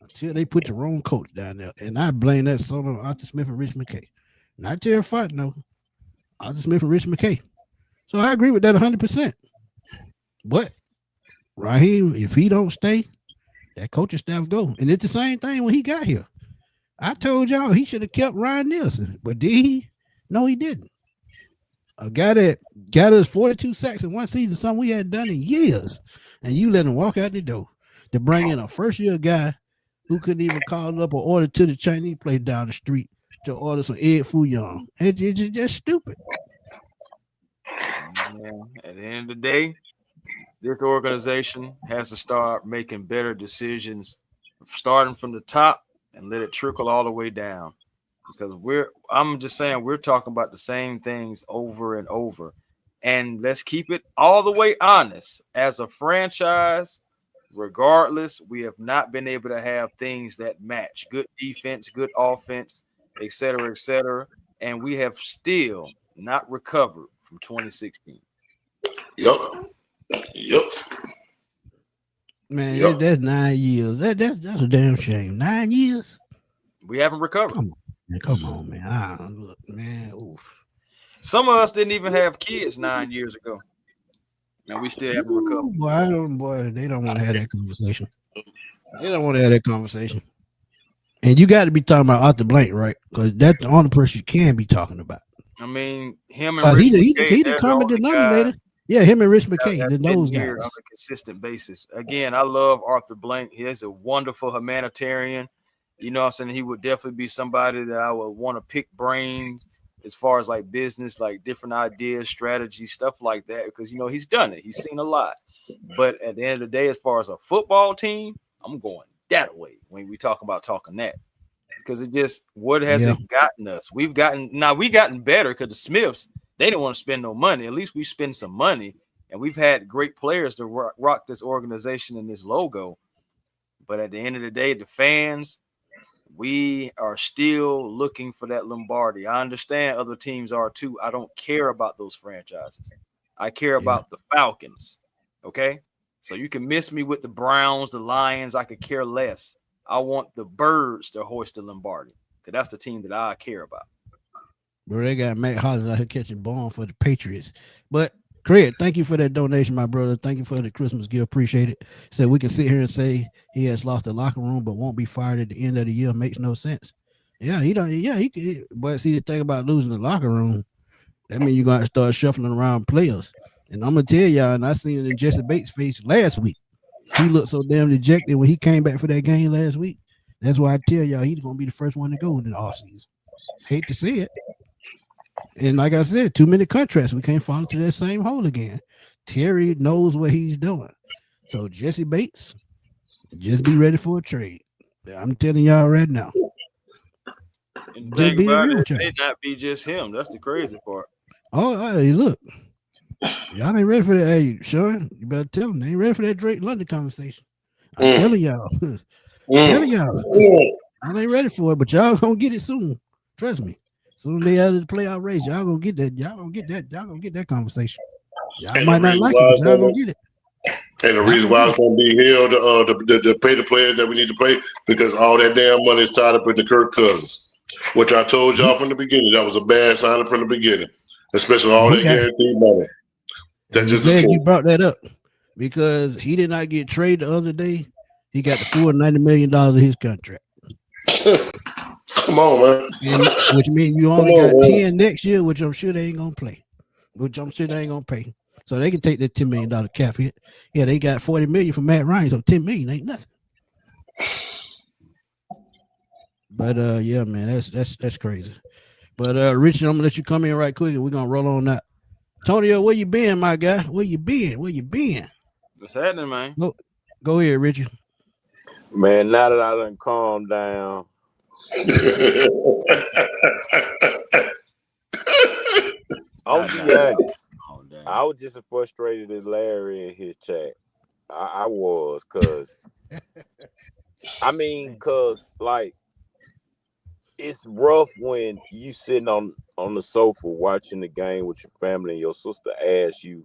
until they put the wrong coach down there. And I blame that sort on Arthur Smith and Rich McKay. Not Terry Fontenot, Arthur Smith and Rich McKay. So I agree with that 100%. But Raheem, if he don't stay, that coaching staff go. And it's the same thing when he got here. I told y'all he should have kept Ryan Nielsen. But did he? No, he didn't. A guy that got us 42 sacks in one season, something we hadn't done in years. And you let him walk out the door to bring in a first-year guy who couldn't even call up an order to the Chinese place down the street to order some Ed Fouillon. It's just stupid. Yeah. At the end of the day, this organization has to start making better decisions, starting from the top and let it trickle all the way down. Because I'm just saying, we're talking about the same things over and over. And let's keep it all the way honest. As a franchise, regardless, we have not been able to have things that match. Good defense, good offense, et cetera, and we have still not recovered from 2016. Yep. Man, that's 9 years. That's a damn shame. 9 years? We haven't recovered. Come on, man. Look, man. Oof. Some of us didn't even have kids 9 years ago. And we still haven't recovered. Boy, they don't want to have that conversation. They don't want to have that conversation. And you got to be talking about Arthur Blank, right? Because that's the only person you can be talking about. I mean, him and Rich McKay, he the common denominator. Yeah, him and Rich McKay, those guys. On a consistent basis. Again, I love Arthur Blank. He is a wonderful humanitarian. You know what I'm saying? He would definitely be somebody that I would want to pick brains as far as like business, like different ideas, strategy, stuff like that, because, you know, he's done it. He's seen a lot. But at the end of the day, as far as a football team, I'm going that way when we talk about talking that. Because it just, what has it gotten us? We gotten better because the Smiths, they didn't want to spend no money. At least we spend some money. And we've had great players to rock this organization and this logo. But at the end of the day, the fans, we are still looking for that Lombardi. I understand other teams are too. I don't care about those franchises. I care about the Falcons. Okay? So you can miss me with the Browns, the Lions. I could care less. I want the Birds to hoist the Lombardi because that's the team that I care about. Bro, they got Matt Hollins out here catching ball for the Patriots. But Craig, thank you for that donation, my brother. Thank you for the Christmas gift. Appreciate it. So we can sit here and say he has lost the locker room, but won't be fired at the end of the year. Makes no sense. Yeah, he don't. Yeah, he could. But see, the thing about losing the locker room, that means you're gonna start shuffling around players. And I'm gonna tell y'all, and I seen it in Jesse Bates' face last week. He looked so damn dejected when he came back for that game last week. That's why I tell y'all he's gonna be the first one to go in the offseason. Hate to see it. And like I said, too many contracts. We can't fall into that same hole again. Terry knows what he's doing. So Jesse Bates, just be ready for a trade. I'm telling y'all right now. And the thing about it may not be just him. That's the crazy part. Oh, hey, look. Y'all ain't ready for that. Hey, Sean, you better tell them they ain't ready for that Drake London conversation. I'm telling y'all. Telling y'all. I ain't ready for it, but y'all gonna get it soon. Trust me. Soon they out of the playoff race, y'all gonna get that. Y'all gonna get that. Y'all gonna get that conversation. Y'all might not like it, but y'all gonna get it. And the reason why it's gonna be held to pay the players that we need to pay because all that damn money is tied up in the Kirk Cousins, which I told y'all from the beginning that was a bad sign from the beginning, especially all that guaranteed money. That's just glad you brought that up because he did not get traded the other day. He got the full $90 million of his contract. Come on, man. And which means you Come only on, got man. 10 next year, which I'm sure they ain't gonna play. Which I'm sure they ain't gonna pay. So they can take that $10 million cap hit. Yeah, they got $40 million from Matt Ryan, so $10 million ain't nothing. But yeah, man, that's crazy. But Richard, I'm gonna let you come in right quick and we're gonna roll on that. Tonio, where you been, my guy? Where you been? What's happening, man? Go ahead, Richard. Man, now that I done calmed down, I'll be honest. I was just as frustrated as Larry in his chat. I was, cause like it's rough when you sitting on the sofa watching the game with your family and your sister asks you.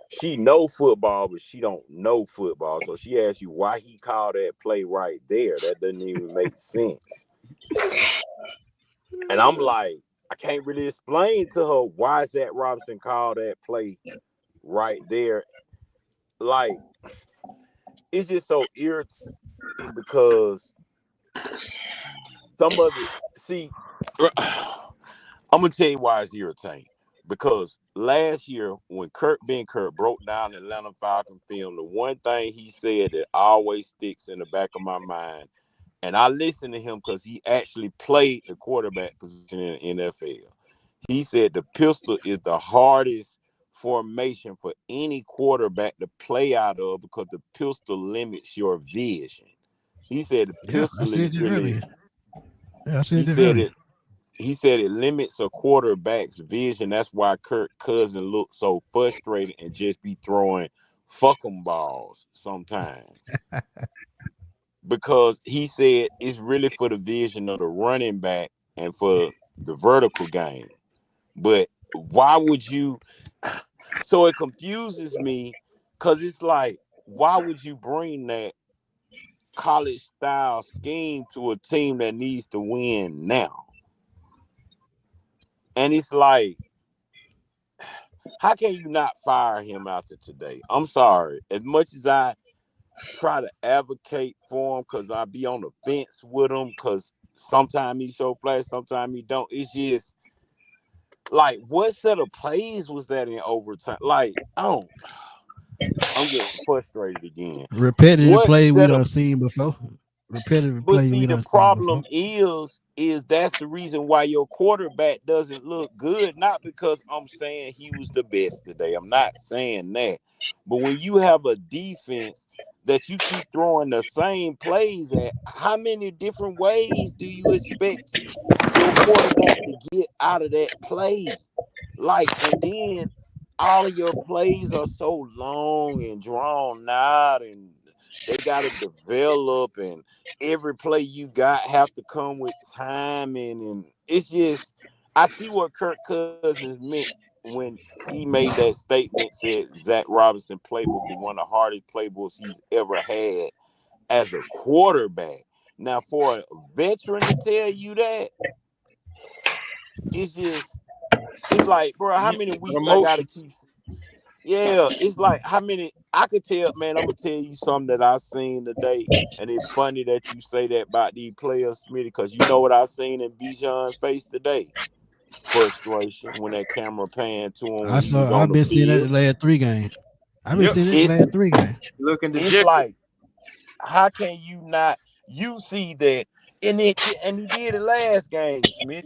She know football, but she don't know football. So she asks you why he called that play right there. That doesn't even make sense. And I'm like, I can't really explain to her why Zach Robinson called that play right there. Like, it's just so irritating because some of it, see, I'm going to tell you why it's irritating. Because last year, when Kurt broke down Atlanta Falcons film, the one thing he said that always sticks in the back of my mind, and I listen to him because he actually played the quarterback position in the NFL. He said the pistol is the hardest formation for any quarterback to play out of because the pistol limits your vision. He said the pistol is really. Yeah, I said that earlier. He said it limits a quarterback's vision. That's why Kirk Cousins looks so frustrated and just be throwing fuck 'em balls sometimes. Because he said it's really for the vision of the running back and for the vertical game. But why would you? So it confuses me because it's like, why would you bring that college style scheme to a team that needs to win now? And it's like, how can you not fire him after today? I'm sorry. As much as I try to advocate for him because I be on the fence with him because sometimes he show flash, sometimes he don't. It's just like, what set of plays was that in overtime? Like, I'm getting frustrated again. Repetitive What play we set of done seen before. Repetitive But play we see, the done seen before. problem is that's the reason why your quarterback doesn't look good. Not because I'm saying he was the best today. I'm not saying that. But when you have a defense that you keep throwing the same plays at, how many different ways do you expect your quarterback to get out of that play? Like, and then all of your plays are so long and drawn out, and they got to develop, and every play you got have to come with timing, and it's just, I see what Kirk Cousins meant when he made that statement, said Zach Robinson playbook is one of the hardest playbooks he's ever had as a quarterback. Now, for a veteran to tell you that, it's just, it's like, bro, how many weeks I gotta keep? Yeah, it's like, how many? I could tell, man. I'm gonna tell you something that I seen today, and it's funny that you say that about these players, Smitty, because you know what I've seen in Bijan's face today? Frustration when that camera panned to him when he was on I've the been seeing that field. the last 3 games. I've been seeing it the last 3 games. It's like, how can you not? You see that, and he did it last game, Smith.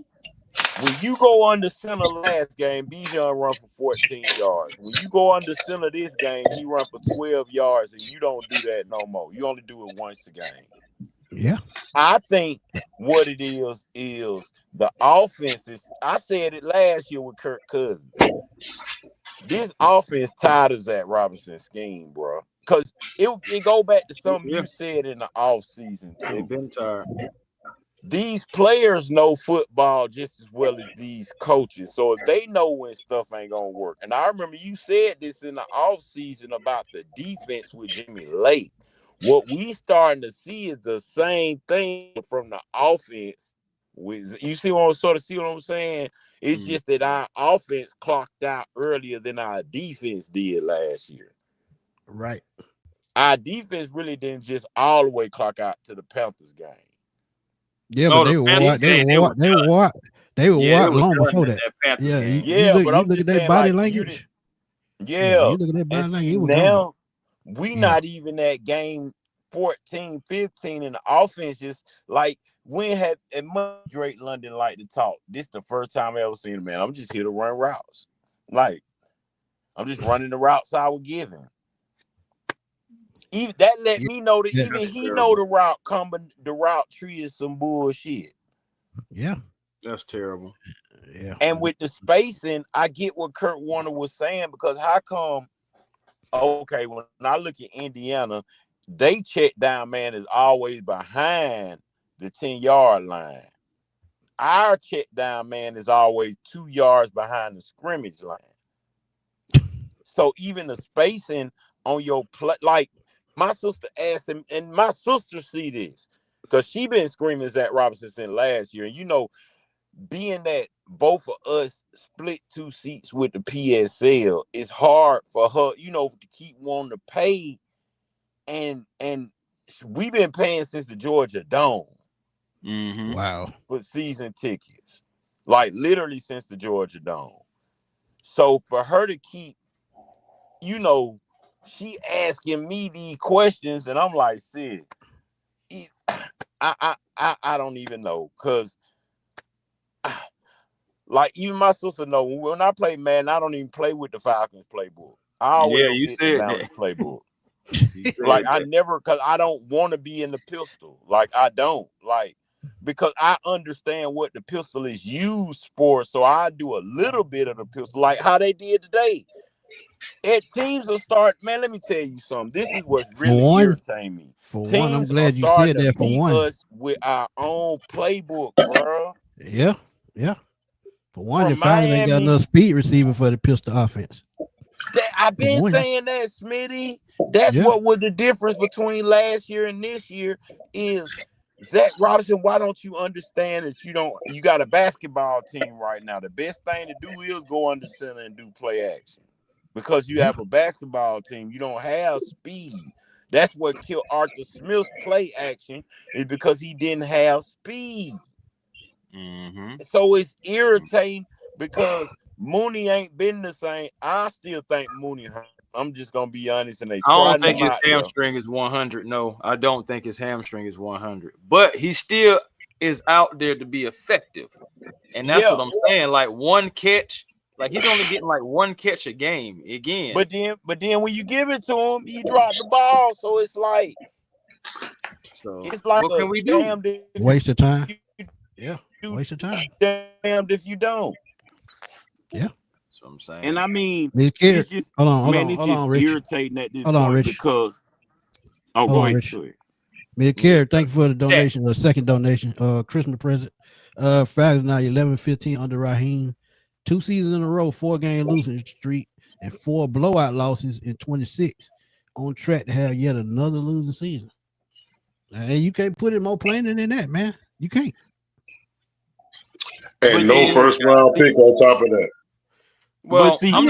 When you go under center last game, Bijan run for 14 yards. When you go under center this game, he run for 12 yards, and you don't do that no more. You only do it once a game. Yeah. I think what it is the offense is. I said it last year with Kirk Cousins. This offense tired of Zach Robinson's scheme, bro. Because it go back to something you said in the offseason, too. They've been tired. These players know football just as well as these coaches. So if they know when stuff ain't gonna work. And I remember you said this in the offseason about the defense with Jimmy Lake. What we starting to see is the same thing from the offense. You see what I'm saying? It's just that our offense clocked out earlier than our defense did last year. Right. our defense really didn't just all the way clock out to the Panthers game. Yeah, but they were long before that. Yeah, but you I'm look at just their saying, body like, language. Yeah, you look at their body and language. see, It was now gone. we not even at game 14, 15 in the offense. Just like when had and Drake London like to talk. This the first time I ever seen him, man. I'm just here to run routes. Like I'm just running the routes I was given. Even that let me know that even he know the route tree is some bullshit. Yeah. That's terrible. Yeah. And with the spacing, I get what Kurt Warner was saying, because how come, okay, when I look at Indiana, they check down man is always behind the 10-yard line. Our check down man is always 2 yards behind the scrimmage line. So even the spacing on your play, like my sister asked him, and my sister see this because she been screaming Zach Robinson since last year. And you know, being that both of us split 2 seats with the PSL, it's hard for her, you know, to keep wanting to pay. And we've been paying since the Georgia Dome. Mm-hmm. Wow. For season tickets, like literally since the Georgia Dome. So for her to keep, you know, she asking me these questions, and I'm like, Sid, I don't even know, cause like even my sister know when I play Madden, I don't even play with the Falcons playbook. I always get the Mountain playbook. Like I never, cause I don't want to be in the pistol. Like I don't because I understand what the pistol is used for. So I do a little bit of the pistol, like how they did today. Teams will start, man. Let me tell you something. This is what's really irritating me. Teams I'm glad you said that. For one, us with our own playbook, bro. Yeah. For one, the Falcons ain't got enough speed receiver for the pistol offense. I've been saying that, Smitty. That's what was the difference between last year and this year is Zach Robinson. Why don't you understand that you got a basketball team right now? The best thing to do is go under center and do play action. Because you have a basketball team, you don't have speed. That's what killed Arthur Smith's play action, is because he didn't have speed. Mm-hmm. So it's irritating because Mooney ain't been the same. I still think Mooney hurt. I'm just gonna be honest, and I don't think his hamstring is 100. No, I don't think his hamstring is 100. But he still is out there to be effective, and that's what I'm saying. Like one catch. Like he's only getting like one catch a game again. But then when you give it to him, he dropped the ball. So it's like what can we do? Waste of time. Waste of time. Damned if you don't. Yeah. That's what I'm saying. And I mean, it's just hold on, Rich. Irritating at this point Rich. Because go ahead. Miss Carey, thank you for the donation, the second donation, Christmas present. Falcons now 11-15 under Raheem. 2 seasons in a row, 4-game losing streak, and 4 blowout losses in 26. On track to have yet another losing season. And you can't put it more plainer than that, man. You can't. And no first round pick on top of that. Well, see, I'm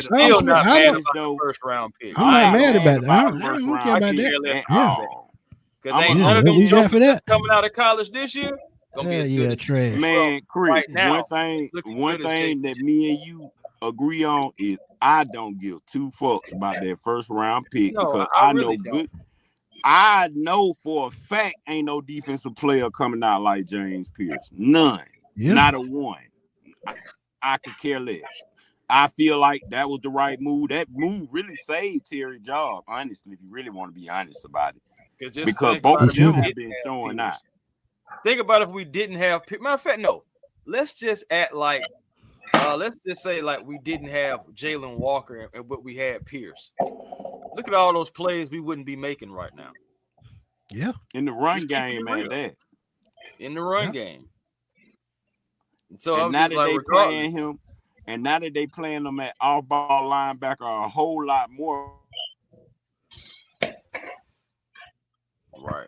still not mad about the first round pick. I'm not mad about it. I don't care about that. Because ain't none of them jokers that's coming out of college this year gonna be as good as trash. Man, Chris, right now. One thing that me and you agree on is I don't give 2 fucks about that first round pick because I really know good. I know for a fact ain't no defensive player coming out like James Pierce. None. Not a one. I could care less. I feel like that was the right move. That move really saved Terry's job, honestly, if you really want to be honest about it. Because both of them have been showing out. Think about if we didn't have. Matter of fact, no. Let's just act like. Let's just say like we didn't have Jalen Walker and what we had Pierce. Look at all those plays we wouldn't be making right now. Yeah, in the run game, man. That in the run game. So and now that they playing him, and now that they playing him at off-ball linebacker a whole lot more. Right.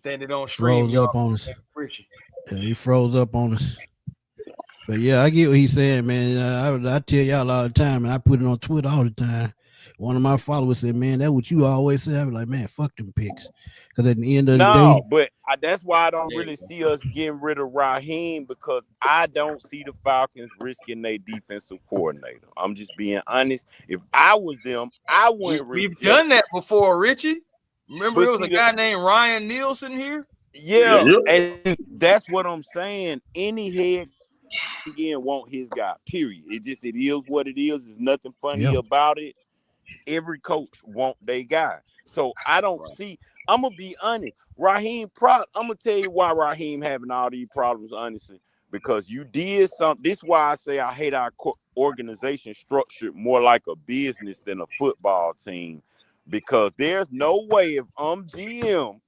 Then they don't stream up on us. Yeah, he froze up on us. But yeah, I get what he's saying, man. I tell y'all all the time, and I put it on Twitter all the time. one of my followers said, "Man, that's what you always say." I was like, "Man, fuck them picks," because at the end of the No, day, but that's why I don't There you really go. see us getting rid of Raheem, because I don't see the Falcons risking their defensive coordinator. I'm just being honest. If I was them, I wouldn't risk We've it. done that before, Richie. Remember, But it was see, a guy named Ryan Nielsen here. yeah, Yep. and that's what I'm saying. Any head again want his guy. Period. It is what it is. There's nothing funny yeah, about it. Every coach want their guy. So I don't Right. see. I'm gonna be honest. I'm gonna tell you why Raheem having all these problems. Honestly, because you did something. This is why I say I hate our organization structured more like a business than a football team. Because there's no way, if I'm GM,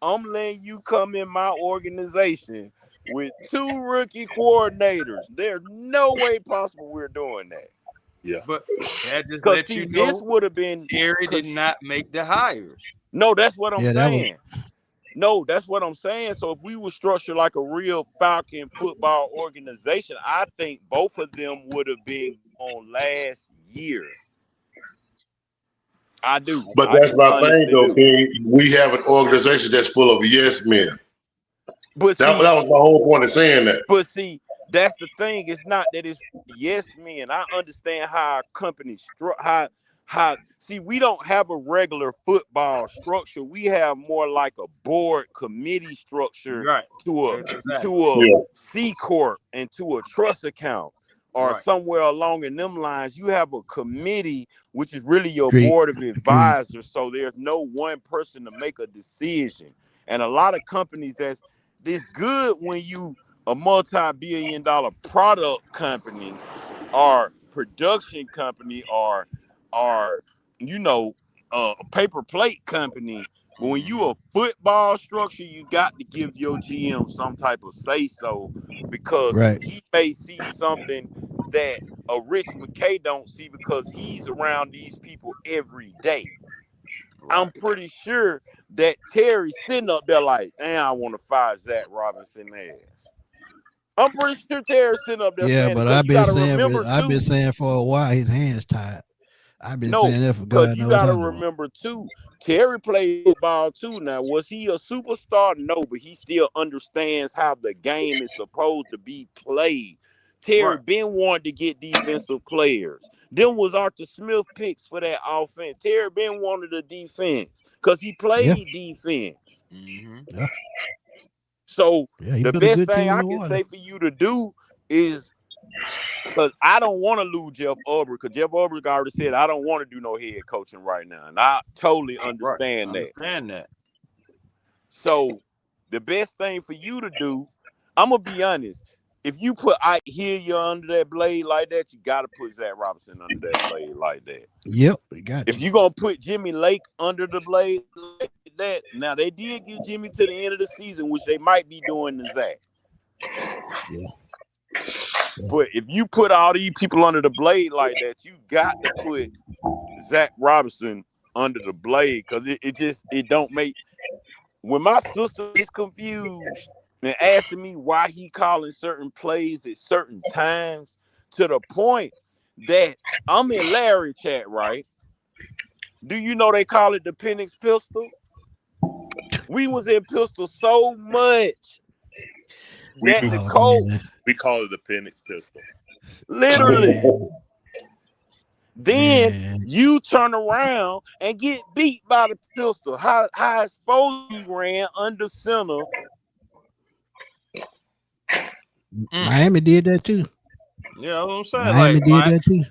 I'm letting you come in my organization with 2 rookie coordinators. There's no way possible we're doing that. Yeah. But that just Because lets see, you this know would have been Terry did not make the hires. no, that's what I'm yeah. That was saying. No, that's what I'm saying. So if we were structured like a real Falcon football organization, I think both of them would have been on last year. I do. But I that's just my thing, honestly though, do. King. We have an organization that's full of yes men. But That see, was my whole point of saying that. But see, that's the thing. It's not that it's yes men. I understand how our company how see, we don't have a regular football structure. We have more like a board committee structure Right. to Exactly. a Yeah. C corp and to a trust account or Right. somewhere along in them lines. You have a committee, which is really your agreed. board of Agreed. advisors. So there's no one person to make a decision. And a lot of companies it's good when you a multi-billion-dollar product company or production company or a paper plate company. But when you a football structure, you got to give your GM some type of say so, because Right. he may see something that a Rich McKay don't see because he's around these people every day. Right. I'm pretty sure that Terry's sitting up there like, damn, I want to fire Zach Robinson ass. I'm pretty sure Terry's sitting up there Yeah, saying it, but because you got to remember I've been too. saying for a while his hands tied. I've been No, saying that for because God you knows got to how long. remember too. Terry played football too. Now, was he a superstar? No, but he still understands how the game is supposed to be played. Terry Right. been wanted to get defensive players. Them was Arthur Smith picks for that offense. Terry been wanted a defense because he Yeah, played defense. Mm-hmm. yeah, So yeah. He the built a best good thing team in I New can Orleans. say for you to do is, because I don't want to lose Jeff Ulbrich, because Jeff Ulbrich already said I don't want to do no head coaching right now, and I totally Right. understand that. Understand that. So the best thing for you to do, I'm gonna be honest. If you put Ike Hilliard under that blade like that, you got to put Zach Robinson under that blade like that. Yep, we got If you. you're gonna put Jimmy Lake under the blade like that, now they did get Jimmy to the end of the season, which they might be doing to Zach. Yeah, But if you put all these people under the blade like that, you got to put Zach Robinson under the blade, because it don't make. When my sister is confused and asking me why he calling certain plays at certain times, to the point that I'm in Larry chat, right? Do you know they call it the Penix pistol? We was in pistol so much We that do. the oh Colts, man, We call it the Penix pistol. literally, man, then man. you turn around and get beat by the pistol. How it's supposed to be ran under center. Miami did that too. Yeah, what I'm saying. Miami Like, did that too.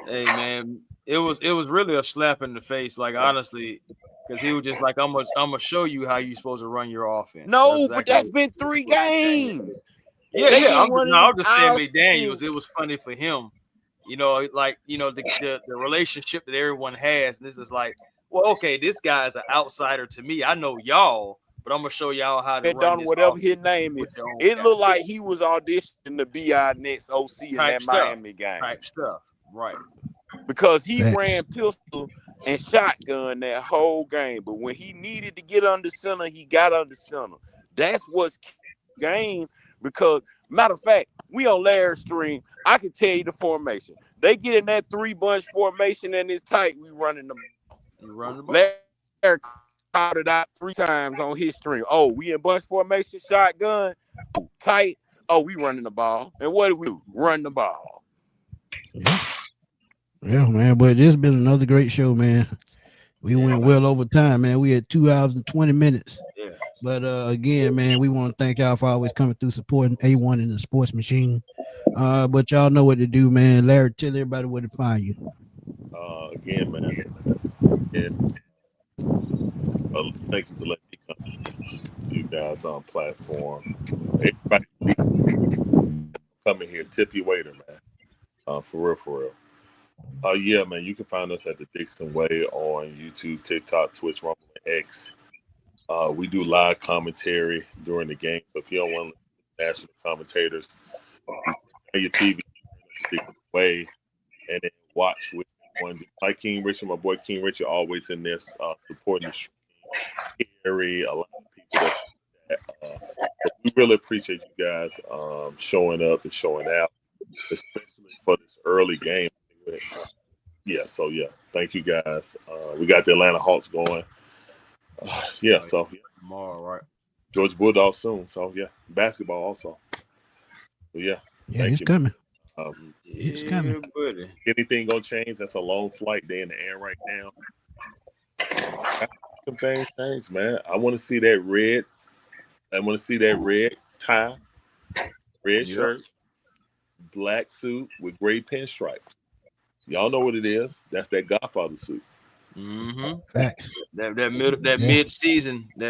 hey man, it was really a slap in the face. Like, honestly, because he was just like, I'm gonna show you how you supposed to run your offense. That's No, but exactly that's been 3 what McDaniel did. games. Yeah, They've yeah. been running I'm just saying our scheme. McDaniels. It was funny for him, the relationship that everyone has. And this is like, well, okay, this guy's an outsider to me. I know y'all, but I'm gonna show y'all how to And run done this whatever offense his name is. with your own It guy. looked like he was auditioning to be our next OC in Type that stuff. Miami game, Type stuff. Right. because he Facts. ran pistol and shotgun that whole game. But when he needed to get under center, he got under center. That's what's game. Because matter of fact, We on Larry's stream. I can tell you the formation. They get in that 3-bunch formation and it's tight. We running the ball. Larry called it out 3 times on his stream. Oh, we in bunch formation, shotgun, tight. Oh, we running the ball. And what do we do? Run the ball. Yeah, man. But it's been another great show, man. We went well over time, man. We had 2 hours and 20 minutes. Yeah. But again, man, we want to thank y'all for always coming through supporting A1 in the sports machine. But y'all know what to do, man. Larry, tell everybody where to find you. Again, man. Thank you for letting me come to you guys on platform. Everybody coming here, tip your waiter, man. For real. Yeah, man, you can find us at the Dixon Way on YouTube, TikTok, Twitch, Rumble, and X. We do live commentary during the game, so if you don't want to listen to national commentators, you turn your TV Dixon Way and then watch with one. Like King Richard, my boy King Richard, always in this supporting the stream. Harry, a lot of people but we really appreciate you guys showing up and showing out, especially for this early game. Thank you guys. We got the Atlanta Hawks going. Tomorrow, right? Georgia Bulldogs soon. So basketball also. It's coming. It's coming. Buddy. Anything gonna change? That's a long flight. They in the air right now. Some things change, man. I want to see that red. I want to see that red tie, red shirt, black suit with gray pinstripes. Y'all know what it is. That's that Godfather suit. Mm-hmm. That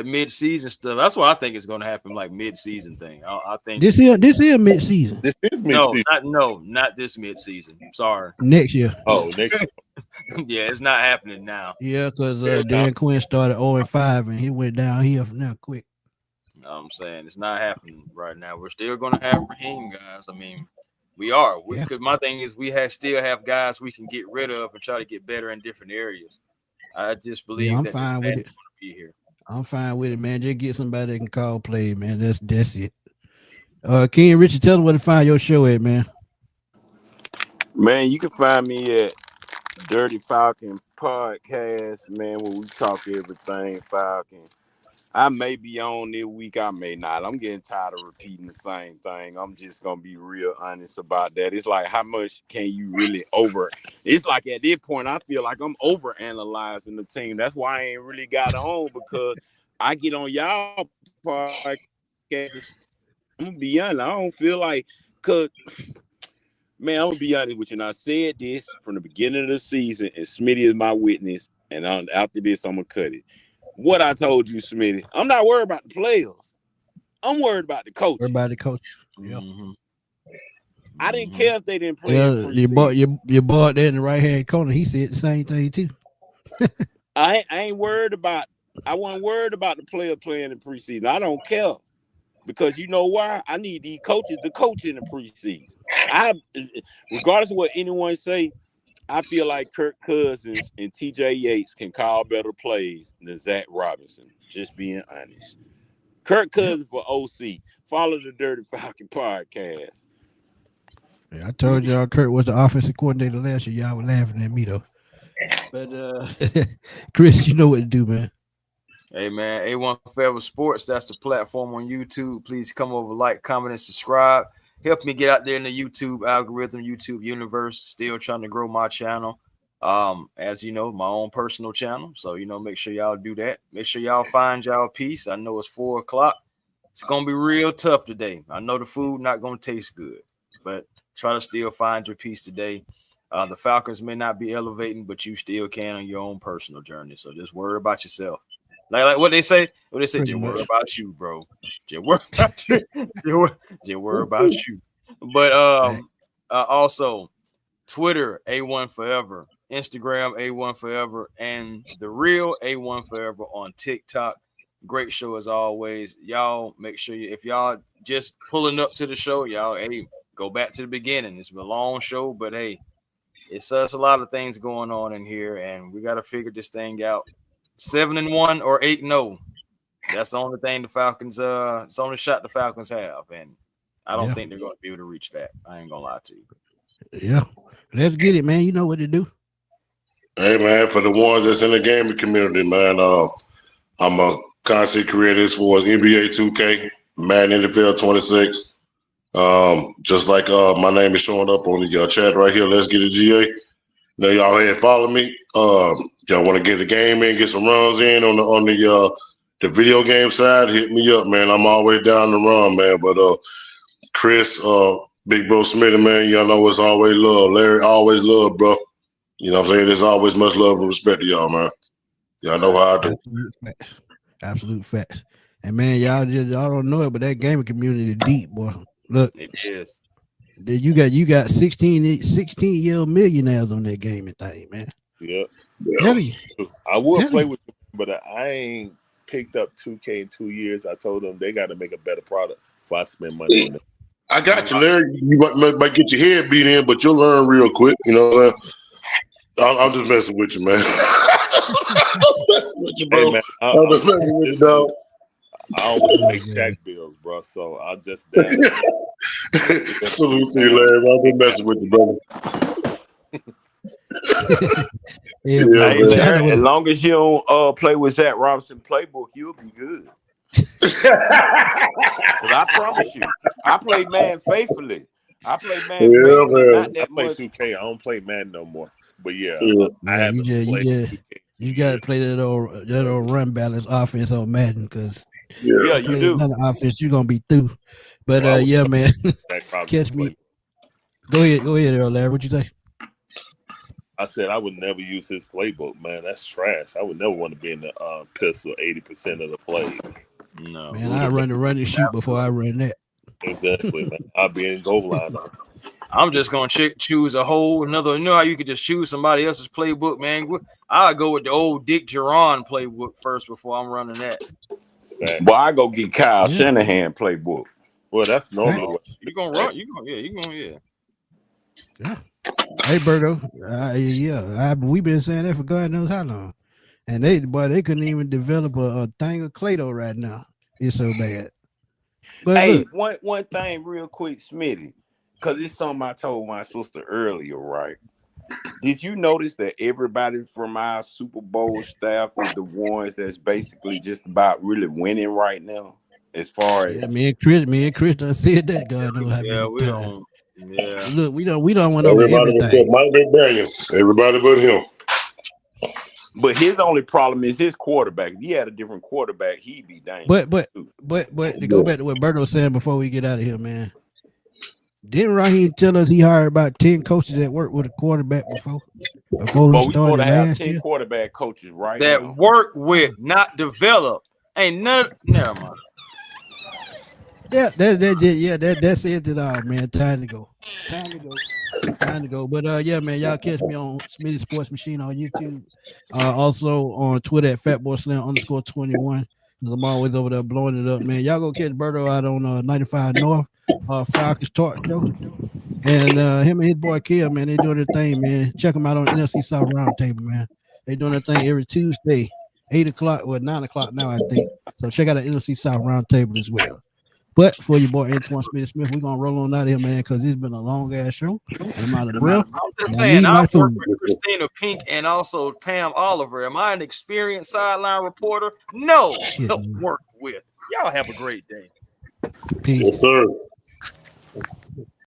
mid-season stuff. That's what I think is going to happen, like mid-season thing. I think this is mid-season. This is mid-season. Not this mid-season. Sorry. Next year. Oh, next year. Yeah, it's not happening now. Yeah, because Dan Quinn started 0-5 and he went down here from now quick. No, I'm saying it's not happening right now. We're still going to have Raheem, guys. I mean, we are. Because my thing is we still have guys we can get rid of and try to get better in different areas. I just believe I'm that fine with it. Be here. I'm fine with it, man. Just get somebody that can call play, man. That's it. King Richard, tell them where to find your show at, man. Man, you can find me at Dirty Falcon Podcast, man, where we talk everything Falcon. I may be on this week, I may not. I'm getting tired of repeating the same thing. I'm just gonna be real honest about that. It's like, how much can you really it's like at this point, I feel like I'm over analyzing the team. That's why I ain't really got on, because I get on y'all podcast. I'm gonna be honest, I don't feel like, cause man, I'm gonna be honest with you. And I said this from the beginning of the season, and Smitty is my witness. And after this, I'm gonna cut it. What I told you, Smitty, I'm not worried about the players. I'm worried about the coach. Worried about the coach. Yeah. Mm-hmm. I didn't care if they didn't play. Your boy there in the right hand corner, he said the same thing too. I ain't worried about. I wasn't worried about the player playing in preseason. I don't care, because you know why? I need these coaches to coach in the preseason. Regardless of what anyone say, I feel like Kirk Cousins and TJ Yates can call better plays than Zach Robinson. Just being honest. Kirk Cousins for OC. Follow the Dirty Falcon podcast. Yeah, I told y'all Kirk was the offensive coordinator last year. Y'all were laughing at me though. But Chris, you know what to do, man. Hey man, A1 Forever Sports. That's the platform on YouTube. Please come over, like, comment, and subscribe. Help me get out there in the YouTube algorithm, YouTube universe. Still trying to grow my channel. As you know, my own personal channel. So, make sure y'all do that. Make sure y'all find y'all piece. I know it's 4:00. It's going to be real tough today. I know the food not going to taste good, but try to still find your piece today. The Falcons may not be elevating, but you still can on your own personal journey. So just worry about yourself. Like what they say, just worry about you, bro. Just worry about you. Just worry about you. But also Twitter A1 Forever, Instagram A1 Forever, and the real A1 Forever on TikTok. Great show as always. Y'all make sure if y'all just pulling up to the show, y'all go back to the beginning. It's a long show, but it's a lot of things going on in here, and we got to figure this thing out. 7-1 or 8-0. That's the only thing the Falcons. It's the only shot the Falcons have, and I don't think they're going to be able to reach that. I ain't gonna lie to you. Yeah, let's get it, man. You know what to do. Hey, man, for the ones that's in the gaming community, man, I'm a content creator as far as NBA 2K, Madden NFL 26. Just like my name is showing up on the chat right here. Let's get it, GA. Now y'all ahead follow me. Y'all want to get the game in, get some runs in on the video game side, hit me up, man. I'm always down the run, man. But Chris, Big Bro Smitty, man, y'all know it's always love. Larry, always love, bro. You know what I'm saying? There's always much love and respect to y'all, man. Y'all know how I do. Absolute facts. And man, y'all don't know it, but that gaming community is deep, boy. Look, it is. You got 16-year-old millionaires on that gaming thing, man. Yep. Yeah. I would play with them, but I ain't picked up 2K in 2 years. I told them they got to make a better product before I spend money on them. I got you, Larry. You might get your head beat in, but you'll learn real quick. You know what I'm saying? I'm just messing with you, man. I'm messing with you, bro. Hey, man, I'm just messing with you, dog. I always make tax bills, bro. So I'll just salute to you, Larry. I've been messing with you, brother. Hey, Larry, as long as you don't play with Zach Robinson playbook, you'll be good. I promise you, I play man faithfully. I play man faithfully, not that I play much. 2K. I don't play Madden no more. But yeah, I Yeah, haven't played. You got to play that old run balance offense on Madden because yeah, you do. Another offense, you're gonna be through. But yeah, man, catch me. Go ahead, Earl Larry. What you say? I said I would never use his playbook, man. That's trash. I would never want to be in the pistol 80% of the play. No, man, I run and shoot before I run that. Exactly, man. I'll be in goal line. I'm just gonna choose another. You know how you could just choose somebody else's playbook, man. I'll go with the old Dick Geron playbook first before I'm running that. Well, I go get Kyle Shanahan playbook. Well, that's normal. You gonna run? You gonna. Yeah. Hey, Berto. We've been saying that for God knows how long, and they couldn't even develop a thing of Clado right now. It's so bad. But hey, look, one thing real quick, Smitty, because it's something I told my sister earlier, right? Did you notice that everybody from our Super Bowl staff is the ones that's basically just about really winning right now? As far as me and Chris done said that. God knows how many times. Yeah. Look, we don't went over everything. Mike McDaniel. Everybody but him. But his only problem is his quarterback. If he had a different quarterback, he'd be dangerous. But to go back to what Berto was saying before we get out of here, man. Didn't Raheem tell us he hired about 10 coaches that worked with a quarterback before we started last year? 10 quarterback coaches, right? That now. Work with, not develop. Ain't none. Never mind. Yeah, that says it all, man. Time to go. But yeah, man, y'all catch me on Smitty Sports Machine on YouTube. Also on Twitter at FatBoySlam_21. I'm always over there blowing it up, man. Y'all go catch Berto out on 95 North, Falcons Talk Show. And him and his boy Kill, man, they doing their thing, man. Check them out on NFC South Roundtable, man. They doing their thing every Tuesday, 8 o'clock or 9 o'clock now, I think. So check out the NFC South Roundtable as well. But for your boy Antwon Smith, we're gonna roll on out of here, man, because it's been a long ass show. And I'm out of breath. I'm just saying, I work with Christina Pink and also Pam Oliver. Am I an experienced sideline reporter? No, help work with. Y'all have a great day. Peace. Yes, sir.